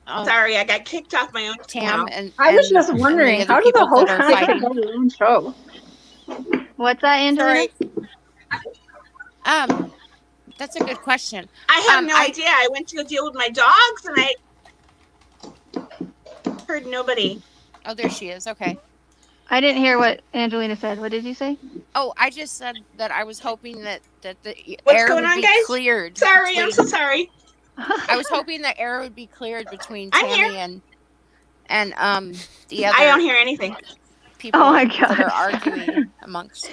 S1: sorry, I got kicked off my own
S4: Tam and
S6: I was just wondering, how do the hosts get to go to their own show?
S7: What's that, Angela?
S4: That's a good question.
S1: I have no idea. I went to go deal with my dogs and I heard nobody.
S4: Oh, there she is. Okay.
S7: I didn't hear what Angelina said. What did you say?
S4: Oh, I just said that I was hoping that the
S1: What's
S4: air
S1: going
S4: would
S1: on,
S4: be
S1: guys?
S4: cleared.
S1: Sorry, I'm so sorry.
S4: I was hoping the air would be cleared between
S1: I'm
S4: Tammy and the other.
S1: I don't hear anything.
S4: People
S7: Oh my
S4: that are
S7: God.
S4: arguing amongst.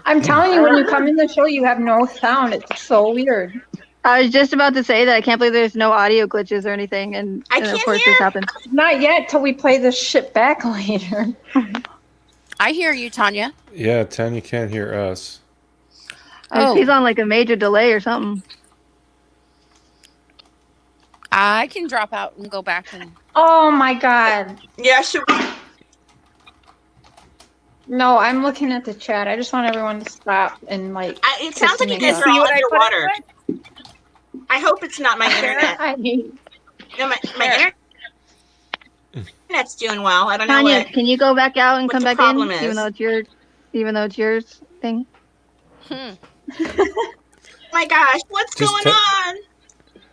S6: I'm telling you, when you come in the show, you have no sound. It's so weird.
S7: I was just about to say that I can't believe there's no audio glitches or anything, and of course this happens.
S6: Not yet, till we play this shit back later.
S4: I hear you, Tanya.
S5: Yeah, Tanya can't hear us.
S7: Oh, she's on like a major delay or something.
S4: I can drop out and go back and.
S6: Oh my God.
S1: Yeah, sure.
S6: No, I'm looking at the chat. I just want everyone to stop and like.
S1: It sounds like you guys are all underwater. I hope it's not my internet. No, my internet's doing well. I don't know
S7: Tanya,
S1: what.
S7: can you go back out and come back in,
S1: is.
S7: even though it's yours thing?
S1: My gosh, what's going on?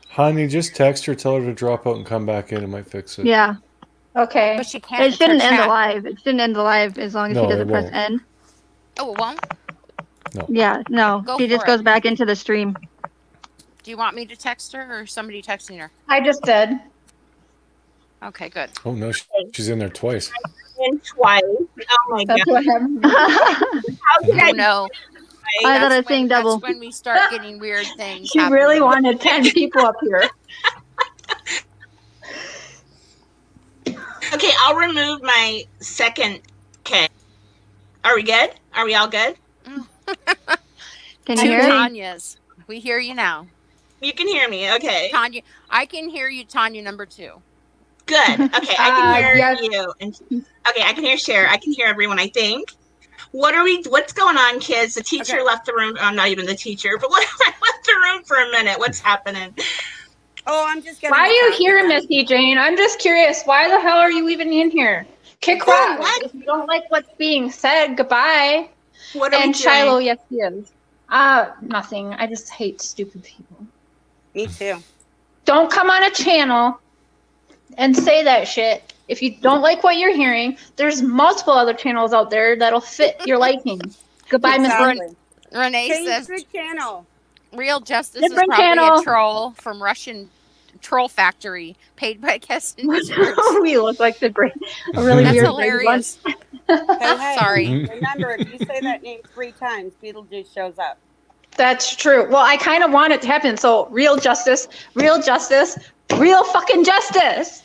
S5: Honey, just text her, tell her to drop out and come back in. It might fix it.
S7: Yeah.
S6: Okay.
S4: But she can't.
S7: It shouldn't end the live. It shouldn't end the live as long as she doesn't press end.
S4: Oh, it won't?
S5: No.
S7: Yeah, no. She just goes back into the stream.
S4: Do you want me to text her or somebody texting her?
S6: I just did.
S4: Okay, good.
S5: Oh, no, she's in there twice.
S1: Twice. Oh, my God.
S6: That's what happened.
S1: How did I
S4: know?
S7: I thought I was saying double.
S4: That's when we start getting weird things.
S6: She really wanted 10 people up here.
S1: Okay, I'll remove my second K. Are we good? Are we all good?
S7: Can you hear me?
S4: Tanya's. We hear you now.
S1: You can hear me, okay.
S4: Tanya, I can hear you, Tanya, number 2.
S1: Good. Okay, I can hear you. Okay, I can hear Cher. I can hear everyone, I think. What's going on, kids? The teacher left the room. I'm not even the teacher, but left the room for a minute. What's happening?
S3: Oh, I'm just getting.
S6: Why are you here, Missy Jane? I'm just curious. Why the hell are you even in here? Kick rocks. If you don't like what's being said, goodbye.
S1: What are we doing?
S6: Shiloh, yes, he is. Nothing. I just hate stupid people.
S3: Me too.
S6: Don't come on a channel and say that shit. If you don't like what you're hearing, there's multiple other channels out there that'll fit your liking. Goodbye,
S3: Exactly.
S6: Miss
S4: Renee
S3: Change
S4: says
S3: the channel.
S4: Real Justice
S6: Different
S4: is probably
S6: channel.
S4: a troll from Russian troll factory paid by guest investors.
S6: We look like a really
S4: That's
S6: weird
S4: hilarious.
S3: Hey,
S4: Sorry.
S3: Remember, if you say that name 3 times, Beetlejuice shows up.
S6: That's true. Well, I kind of want it to happen. So real justice, real fucking justice.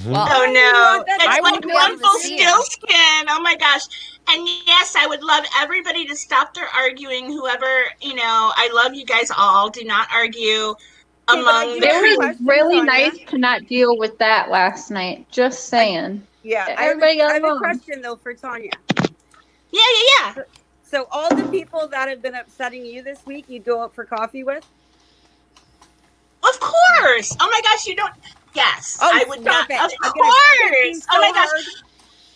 S4: Well,
S1: oh no,
S4: I
S1: it's like
S4: won't be able to see
S1: Rumpelstiltskin. Oh my gosh. And yes, I would love everybody to stop their arguing. Whoever, I love you guys all. Do not argue among
S6: It was really nice to not deal with that last night. Just saying.
S3: Everybody I have a question though for Tanya.
S1: Yeah.
S3: So all the people that have been upsetting you this week, you'd go out for coffee with?
S1: Of course. Oh my gosh, you don't. Yes, I would not. Of course. Oh my gosh.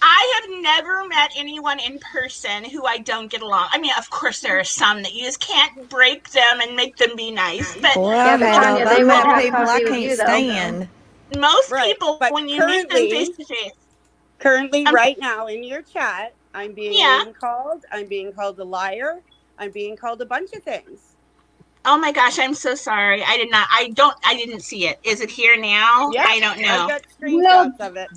S1: I have never met anyone in person who I don't get along. I mean, of course, there are some that you just can't break them and make them be nice. But
S8: they met people I can't stand.
S1: Most people, when you meet them face to face.
S3: Currently, right now in your chat, I'm being called. I'm being called a liar. I'm being called a bunch of things.
S1: Oh my gosh, I'm so sorry. I didn't see it. Is it here now?
S3: Yeah,
S1: I don't know.
S3: I've got screenshots of it.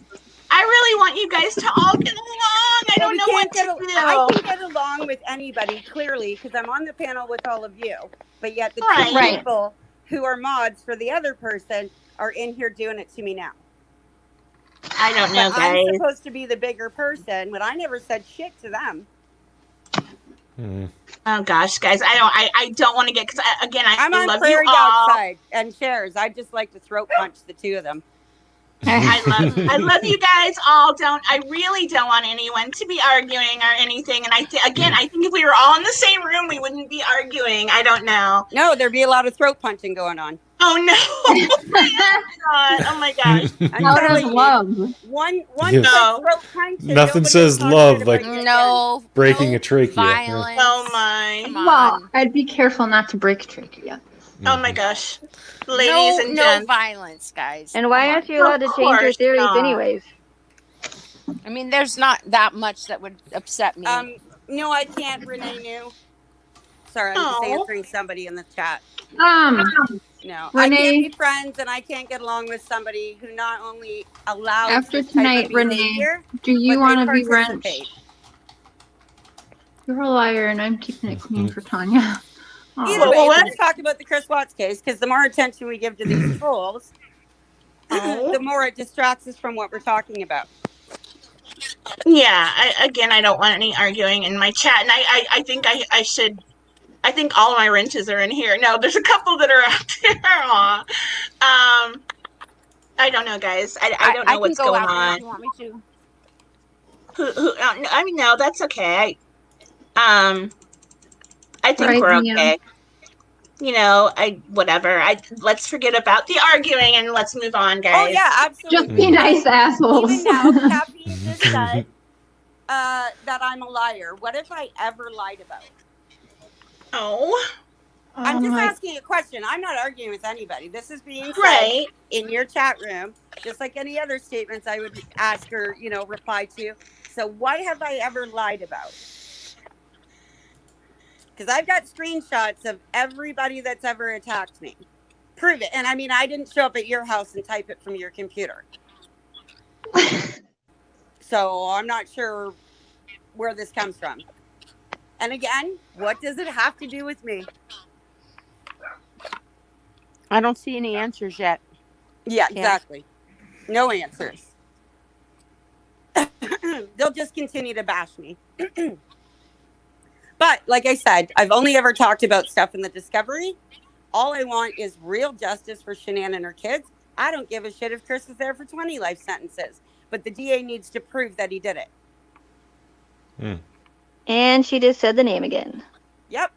S1: I really want you guys to all get along. I don't know what to do.
S3: I can get along with anybody, clearly, because I'm on the panel with all of you. But yet the two people who are mods for the other person are in here doing it to me now.
S1: I don't know, guys.
S3: I'm supposed to be the bigger person, but I never said shit to them.
S1: Oh gosh, guys, I don't want to get, because again,
S3: I'm on
S1: love
S3: Prairie
S1: you all.
S3: Dog side and Cher's. I just like to throat punch the two of them.
S1: I love you guys all. I really don't want anyone to be arguing or anything. And I think if we were all in the same room, we wouldn't be arguing. I don't know.
S3: No, there'd be a lot of throat punching going on.
S1: Oh no! Oh my gosh!
S6: How does love?
S3: One throat punch.
S5: Nothing says love like breaking a trachea.
S4: Violence.
S1: Oh my!
S6: Well, I'd be careful not to break trachea.
S1: Oh my gosh, ladies and gents.
S4: No violence, guys.
S7: And why aren't you allowed to change your theories anyways?
S4: I mean, there's not that much that would upset me.
S3: No, I can't. Renee knew. Sorry, I'm just answering somebody in the chat. No, Renee, I can't be friends, and I can't get along with somebody who not only allows
S6: after tonight, Renee. Do you want to be wrenched? You're a liar, and I'm keeping it clean for Tanya.
S3: Either way, let's talk about the Chris Watts case, because the more attention we give to these trolls, the more it distracts us from what we're talking about.
S1: Yeah, I don't want any arguing in my chat, and I think I should. I think all of my wrenches are in here. No, there's a couple that are out there. I don't know, guys. I don't know what's going on.
S4: If you want me to.
S1: I mean, no, that's okay. I think we're okay. Whatever. Let's forget about the arguing and let's move on, guys.
S3: Oh yeah, absolutely.
S6: Just be nice, assholes.
S3: Even now, Cappy just said that I'm a liar. What if I ever lied about it? I'm just asking a question. I'm not arguing with anybody. This is being said in your chat room, just like any other statements I would ask or, reply to. So what have I ever lied about? Because I've got screenshots of everybody that's ever attacked me. Prove it. And I mean, I didn't show up at your house and type it from your computer. So I'm not sure where this comes from. And again, what does it have to do with me?
S4: I don't see any answers yet.
S3: Yeah, exactly. No answers. They'll just continue to bash me. But like I said, I've only ever talked about stuff in the Discovery. All I want is real justice for Shanann and her kids. I don't give a shit if Chris is there for 20 life sentences, but the DA needs to prove that he did it.
S7: And she just said the name again.
S3: Yep.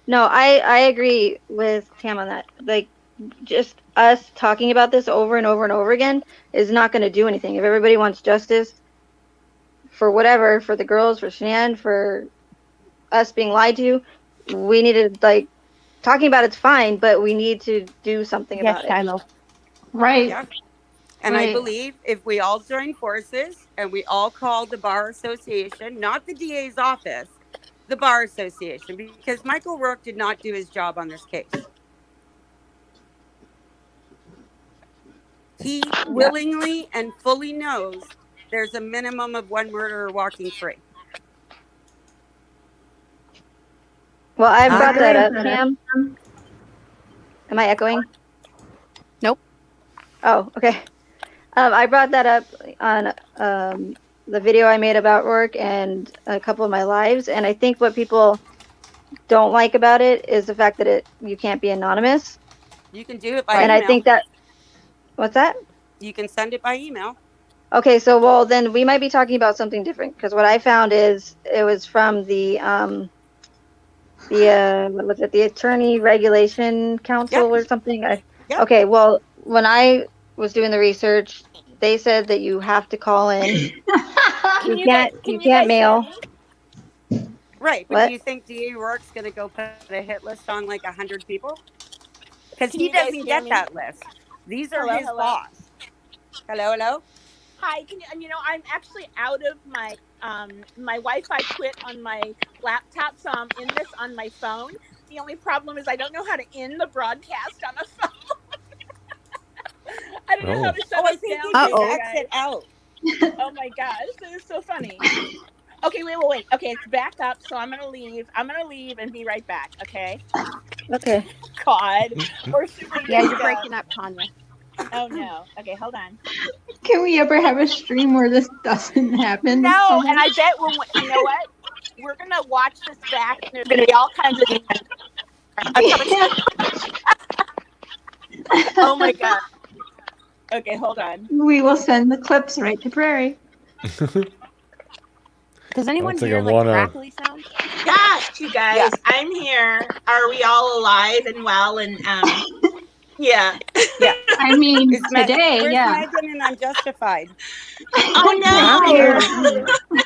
S7: No, I agree with Tam on that. Like, just us talking about this over and over and over again is not going to do anything. If everybody wants justice for whatever, for the girls, for Shanann, for us being lied to, we need to, like, talking about it's fine, but we need to do something about it.
S2: Shiloh. Right.
S3: Yeah. And I believe if we all join forces and we all call the Bar Association, not the DA's office, the Bar Association, because Michael Rourke did not do his job on this case. He willingly and fully knows there's a minimum of one murderer walking free.
S7: Well, I brought that up, Pam. Am I echoing?
S4: Nope.
S7: Oh, okay. I brought that up on the video I made about Rourke and a couple of my lives, and I think what people don't like about it is the fact that you can't be anonymous.
S3: You can do it by email.
S7: And I think that... What's that?
S3: You can send it by email.
S7: Okay, so, well, then we might be talking about something different, because what I found is it was from the what was it, the Attorney Regulation Council or something? Okay, well, when I was doing the research, they said that you have to call in. you can't mail.
S3: Right, but
S7: What?
S3: do you think DA Rourke's going to go put a hit list on like 100 people? Because he doesn't get that list. These are his boss. Hello?
S9: Hi, I'm actually out of my my Wi-Fi quit on my laptop, so I'm in this on my phone. The only problem is I don't know how to end the broadcast on a phone. I don't know how to shut it down.
S3: Exit out.
S9: Oh my gosh, this is so funny. Okay, wait. Okay, it's back up, so I'm gonna leave. And be right back. Okay.
S7: Okay.
S9: God. Or should we
S4: you're breaking up, Tanya.
S9: Oh no. Okay, hold on.
S6: Can we ever have a stream where this doesn't happen?
S9: No, and I bet you know what? We're gonna watch this back, and there's gonna be all kinds of. Oh my god. Okay, hold on.
S6: We will send the clips right to Prairie.
S4: Does anyone hear crackly sound?
S1: Gosh, you guys, I'm here. Are we all alive and well? And yeah.
S6: I mean, today,
S3: Where's Megan and Unjustified?
S1: Oh no!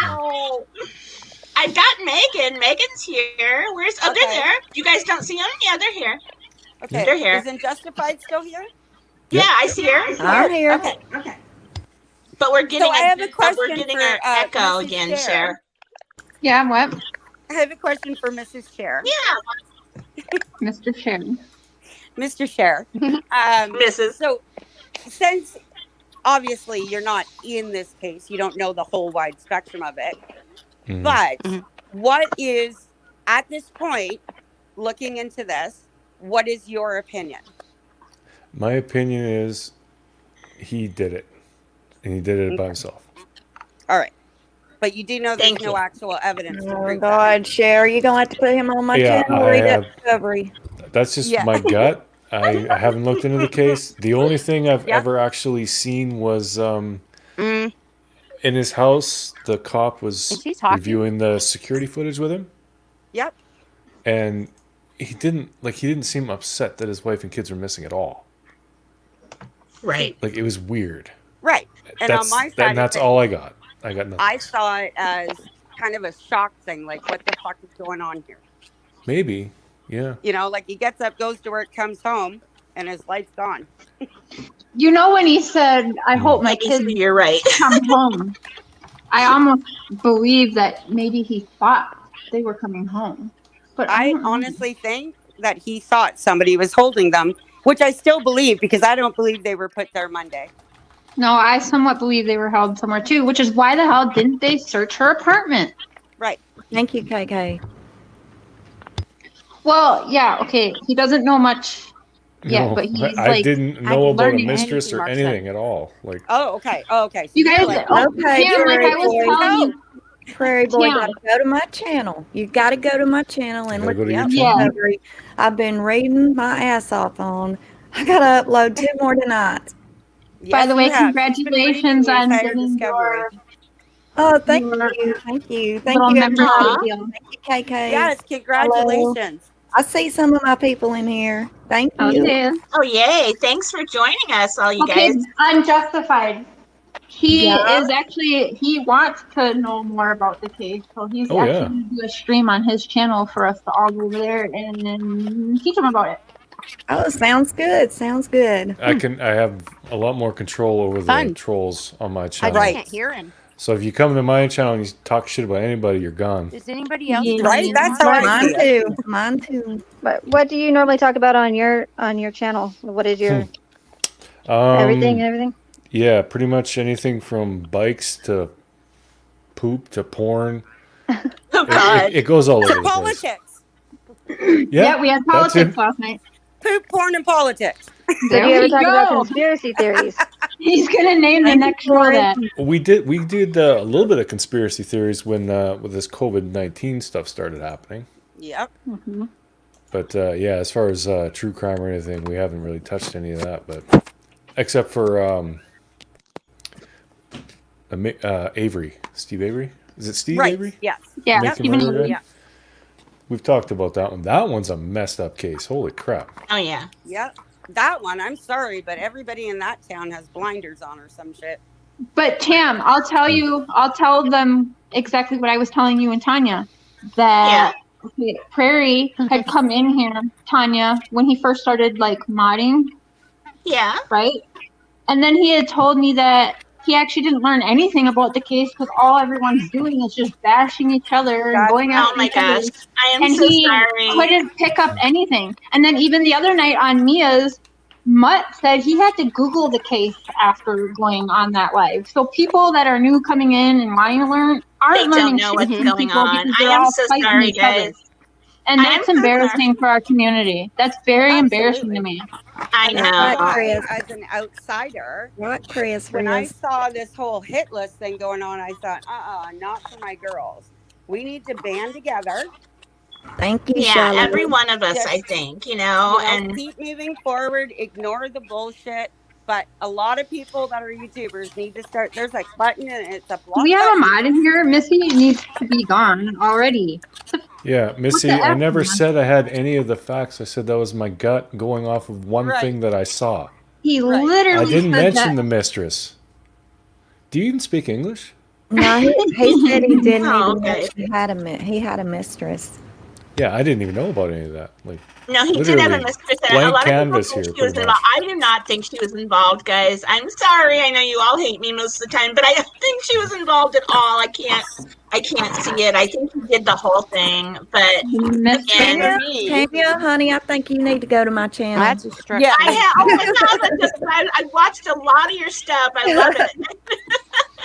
S1: Oh, I've got Megan. Megan's here. Where's? Oh, they're there. You guys don't see them? Yeah, they're here.
S3: Okay,
S1: they're here.
S3: Is Unjustified still here?
S1: Yeah, I see her.
S8: I'm here.
S3: Okay.
S1: But we're getting
S3: we're
S1: getting an echo
S3: Mrs.
S1: again,
S3: Cher.
S1: Cher.
S6: Yeah, what?
S3: I have a question for Mrs. Cher.
S1: Yeah.
S6: Mr. Cher.
S3: Mr. Cher.
S1: Mrs.
S3: So, since obviously you're not in this case, you don't know the whole wide spectrum of it, but what is, at this point, looking into this, what is your opinion?
S5: My opinion is he did it. And he did it by himself.
S3: All right. But you do know there's no actual evidence to prove
S8: God, Cher, you're going to have to put him on my channel read that discovery.
S5: That's just my gut. I haven't looked into the case. The only thing I've ever actually seen was in his house, the cop was reviewing the security footage with him.
S3: Yep.
S5: And he didn't seem upset that his wife and kids were missing at all.
S1: Right.
S5: Like, it was weird.
S3: Right. And on my side,
S5: that's all I got. I got nothing.
S3: I saw it as kind of a shock thing, like, what the fuck is going on here?
S5: Maybe, yeah.
S3: You know, like, he gets up, goes to work, comes home, and his life's gone.
S6: You know, when he said, I hope my kids
S1: You're right.
S6: come home, I almost believe that maybe he thought they were coming home. But
S3: I honestly think that he thought somebody was holding them, which I still believe, because I don't believe they were put there Monday.
S6: No, I somewhat believe they were held somewhere too, which is why the hell didn't they search her apartment?
S3: Right.
S8: Thank you, KK.
S6: Well, yeah, okay. He doesn't know much yet, but he's like...
S5: I didn't know about a mistress or anything at all. Like,
S3: okay. So
S6: you guys...
S3: like,
S6: okay, Pam, like I was telling you...
S8: Prairie Boy, got to go to my channel. You got to go to my channel and look at the discovery I've been reading my ass off on. I got to upload 2 more tonight.
S2: Yes, by the way, congratulations on getting your...
S8: Oh, thank you. Thank you. Thank you, everybody. Thank you, KK.
S3: Yes, congratulations.
S8: I see some of my people in here. Thank you.
S1: Oh, yay. Thanks for joining us, all you guys.
S6: Unjustified. He is actually, he wants to know more about the case, so he's actually going to do a stream on his channel for us to all go over there and teach him about it.
S8: Oh, sounds good. Sounds good.
S5: I have a lot more control over the trolls on my channel.
S4: I can't hear him.
S5: So if you come to my channel and you talk shit about anybody, you're gone.
S4: Is anybody else
S3: right? That's how
S8: mine too. Mine too.
S7: But what do you normally talk about on your channel? What is your everything?
S5: Yeah, pretty much anything from bikes to poop to porn.
S1: Oh God!
S5: It goes all over the
S3: politics.
S5: Place. Yeah,
S6: we had politics last night.
S3: Poop, porn, and politics.
S7: Did you ever talk about conspiracy theories?
S6: He's gonna name the next show that.
S5: We did a little bit of conspiracy theories when this COVID-19 stuff started happening.
S3: Yep.
S6: Mm-hmm.
S5: But as far as true crime or anything, we haven't really touched any of that. But except for Avery, Steve Avery. Is it Steve Avery?
S3: Yes.
S6: Yeah.
S3: Yeah.
S5: We've talked about that one. That one's a messed up case. Holy crap.
S1: Oh yeah.
S3: Yep. That one, I'm sorry, but everybody in that town has blinders on or some shit.
S6: But Tam, I'll tell them exactly what I was telling you and Tanya. That Prairie had come in here, Tanya, when he first started like modding.
S1: Yeah.
S6: Right? And then he had told me that he actually didn't learn anything about the case because all everyone's doing is just bashing each other and going out.
S1: Oh my gosh. I am
S6: and
S1: so sorry.
S6: He couldn't pick up anything. And then even the other night on Mia's, Mutt said he had to Google the case after going on that live. So people that are new coming in and wanting to learn aren't learning.
S1: They don't know what's going on. I am so sorry, guys.
S6: And that's embarrassing for our community. That's very embarrassing to me.
S1: I know.
S3: As an outsider,
S8: Chris?
S3: When I saw this whole hit list thing going on, I thought, not for my girls. We need to band together.
S8: Thank you,
S1: Shanann. Every one of us, I think, and
S3: keep moving forward, ignore the bullshit. But a lot of people that are YouTubers need to start. There's a button and it's a block.
S6: We have a mod in here. Missy needs to be gone already.
S5: Yeah, Missy, I never said I had any of the facts. I said that was my gut going off of one thing that I saw.
S6: He literally
S5: I didn't mention the mistress. Do you even speak English?
S8: No, he said he didn't. He had a mistress.
S5: Yeah, I didn't even know about any of that.
S1: No, he did have a mistress. And a lot of people think she was involved. I do not think she was involved, guys. I'm sorry. I know you all hate me most of the time, but I don't think she was involved at all. I can't see it. I think he did the whole thing, but
S8: Tanya, honey, I think you need to go to my channel.
S4: That's a stretch.
S1: Yeah, I have. Oh my God, I watched a lot of your stuff. I love it.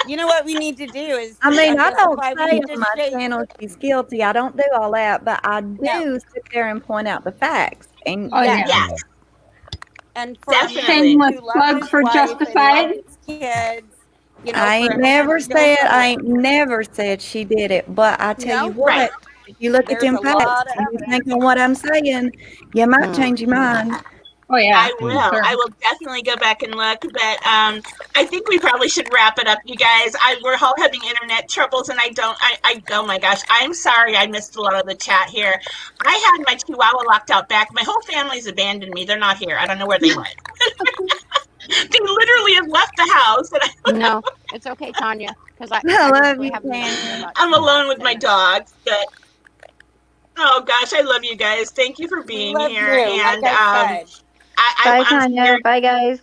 S3: You know what we need to do is.
S8: I mean, I don't say on my channel she's guilty. I don't do all that, but I do sit there and point out the facts. And
S1: yes.
S3: And for
S6: shameless plug for Justified
S3: kids.
S8: I ain't never said she did it, but I tell you what, if you look at them facts and you think on what I'm saying, you might change your mind.
S6: Oh yeah,
S1: I will. Sure. I will definitely go back and look. But I think we probably should wrap it up, you guys. We're all having internet troubles, and oh my gosh, I'm sorry I missed a lot of the chat here. I had my Chihuahua locked out back. My whole family's abandoned me. They're not here. I don't know where they went. They literally have left the house. And
S4: no, it's okay, Tanya. Because I
S8: love you.
S1: I'm alone with my dogs. But oh gosh, I love you guys. Thank you for being here. And
S7: bye, Tanya. Bye, guys.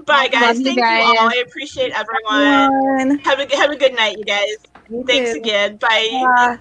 S1: Bye, guys. Thank you all. I appreciate everyone. Have a good night, you guys. Thanks again. Bye.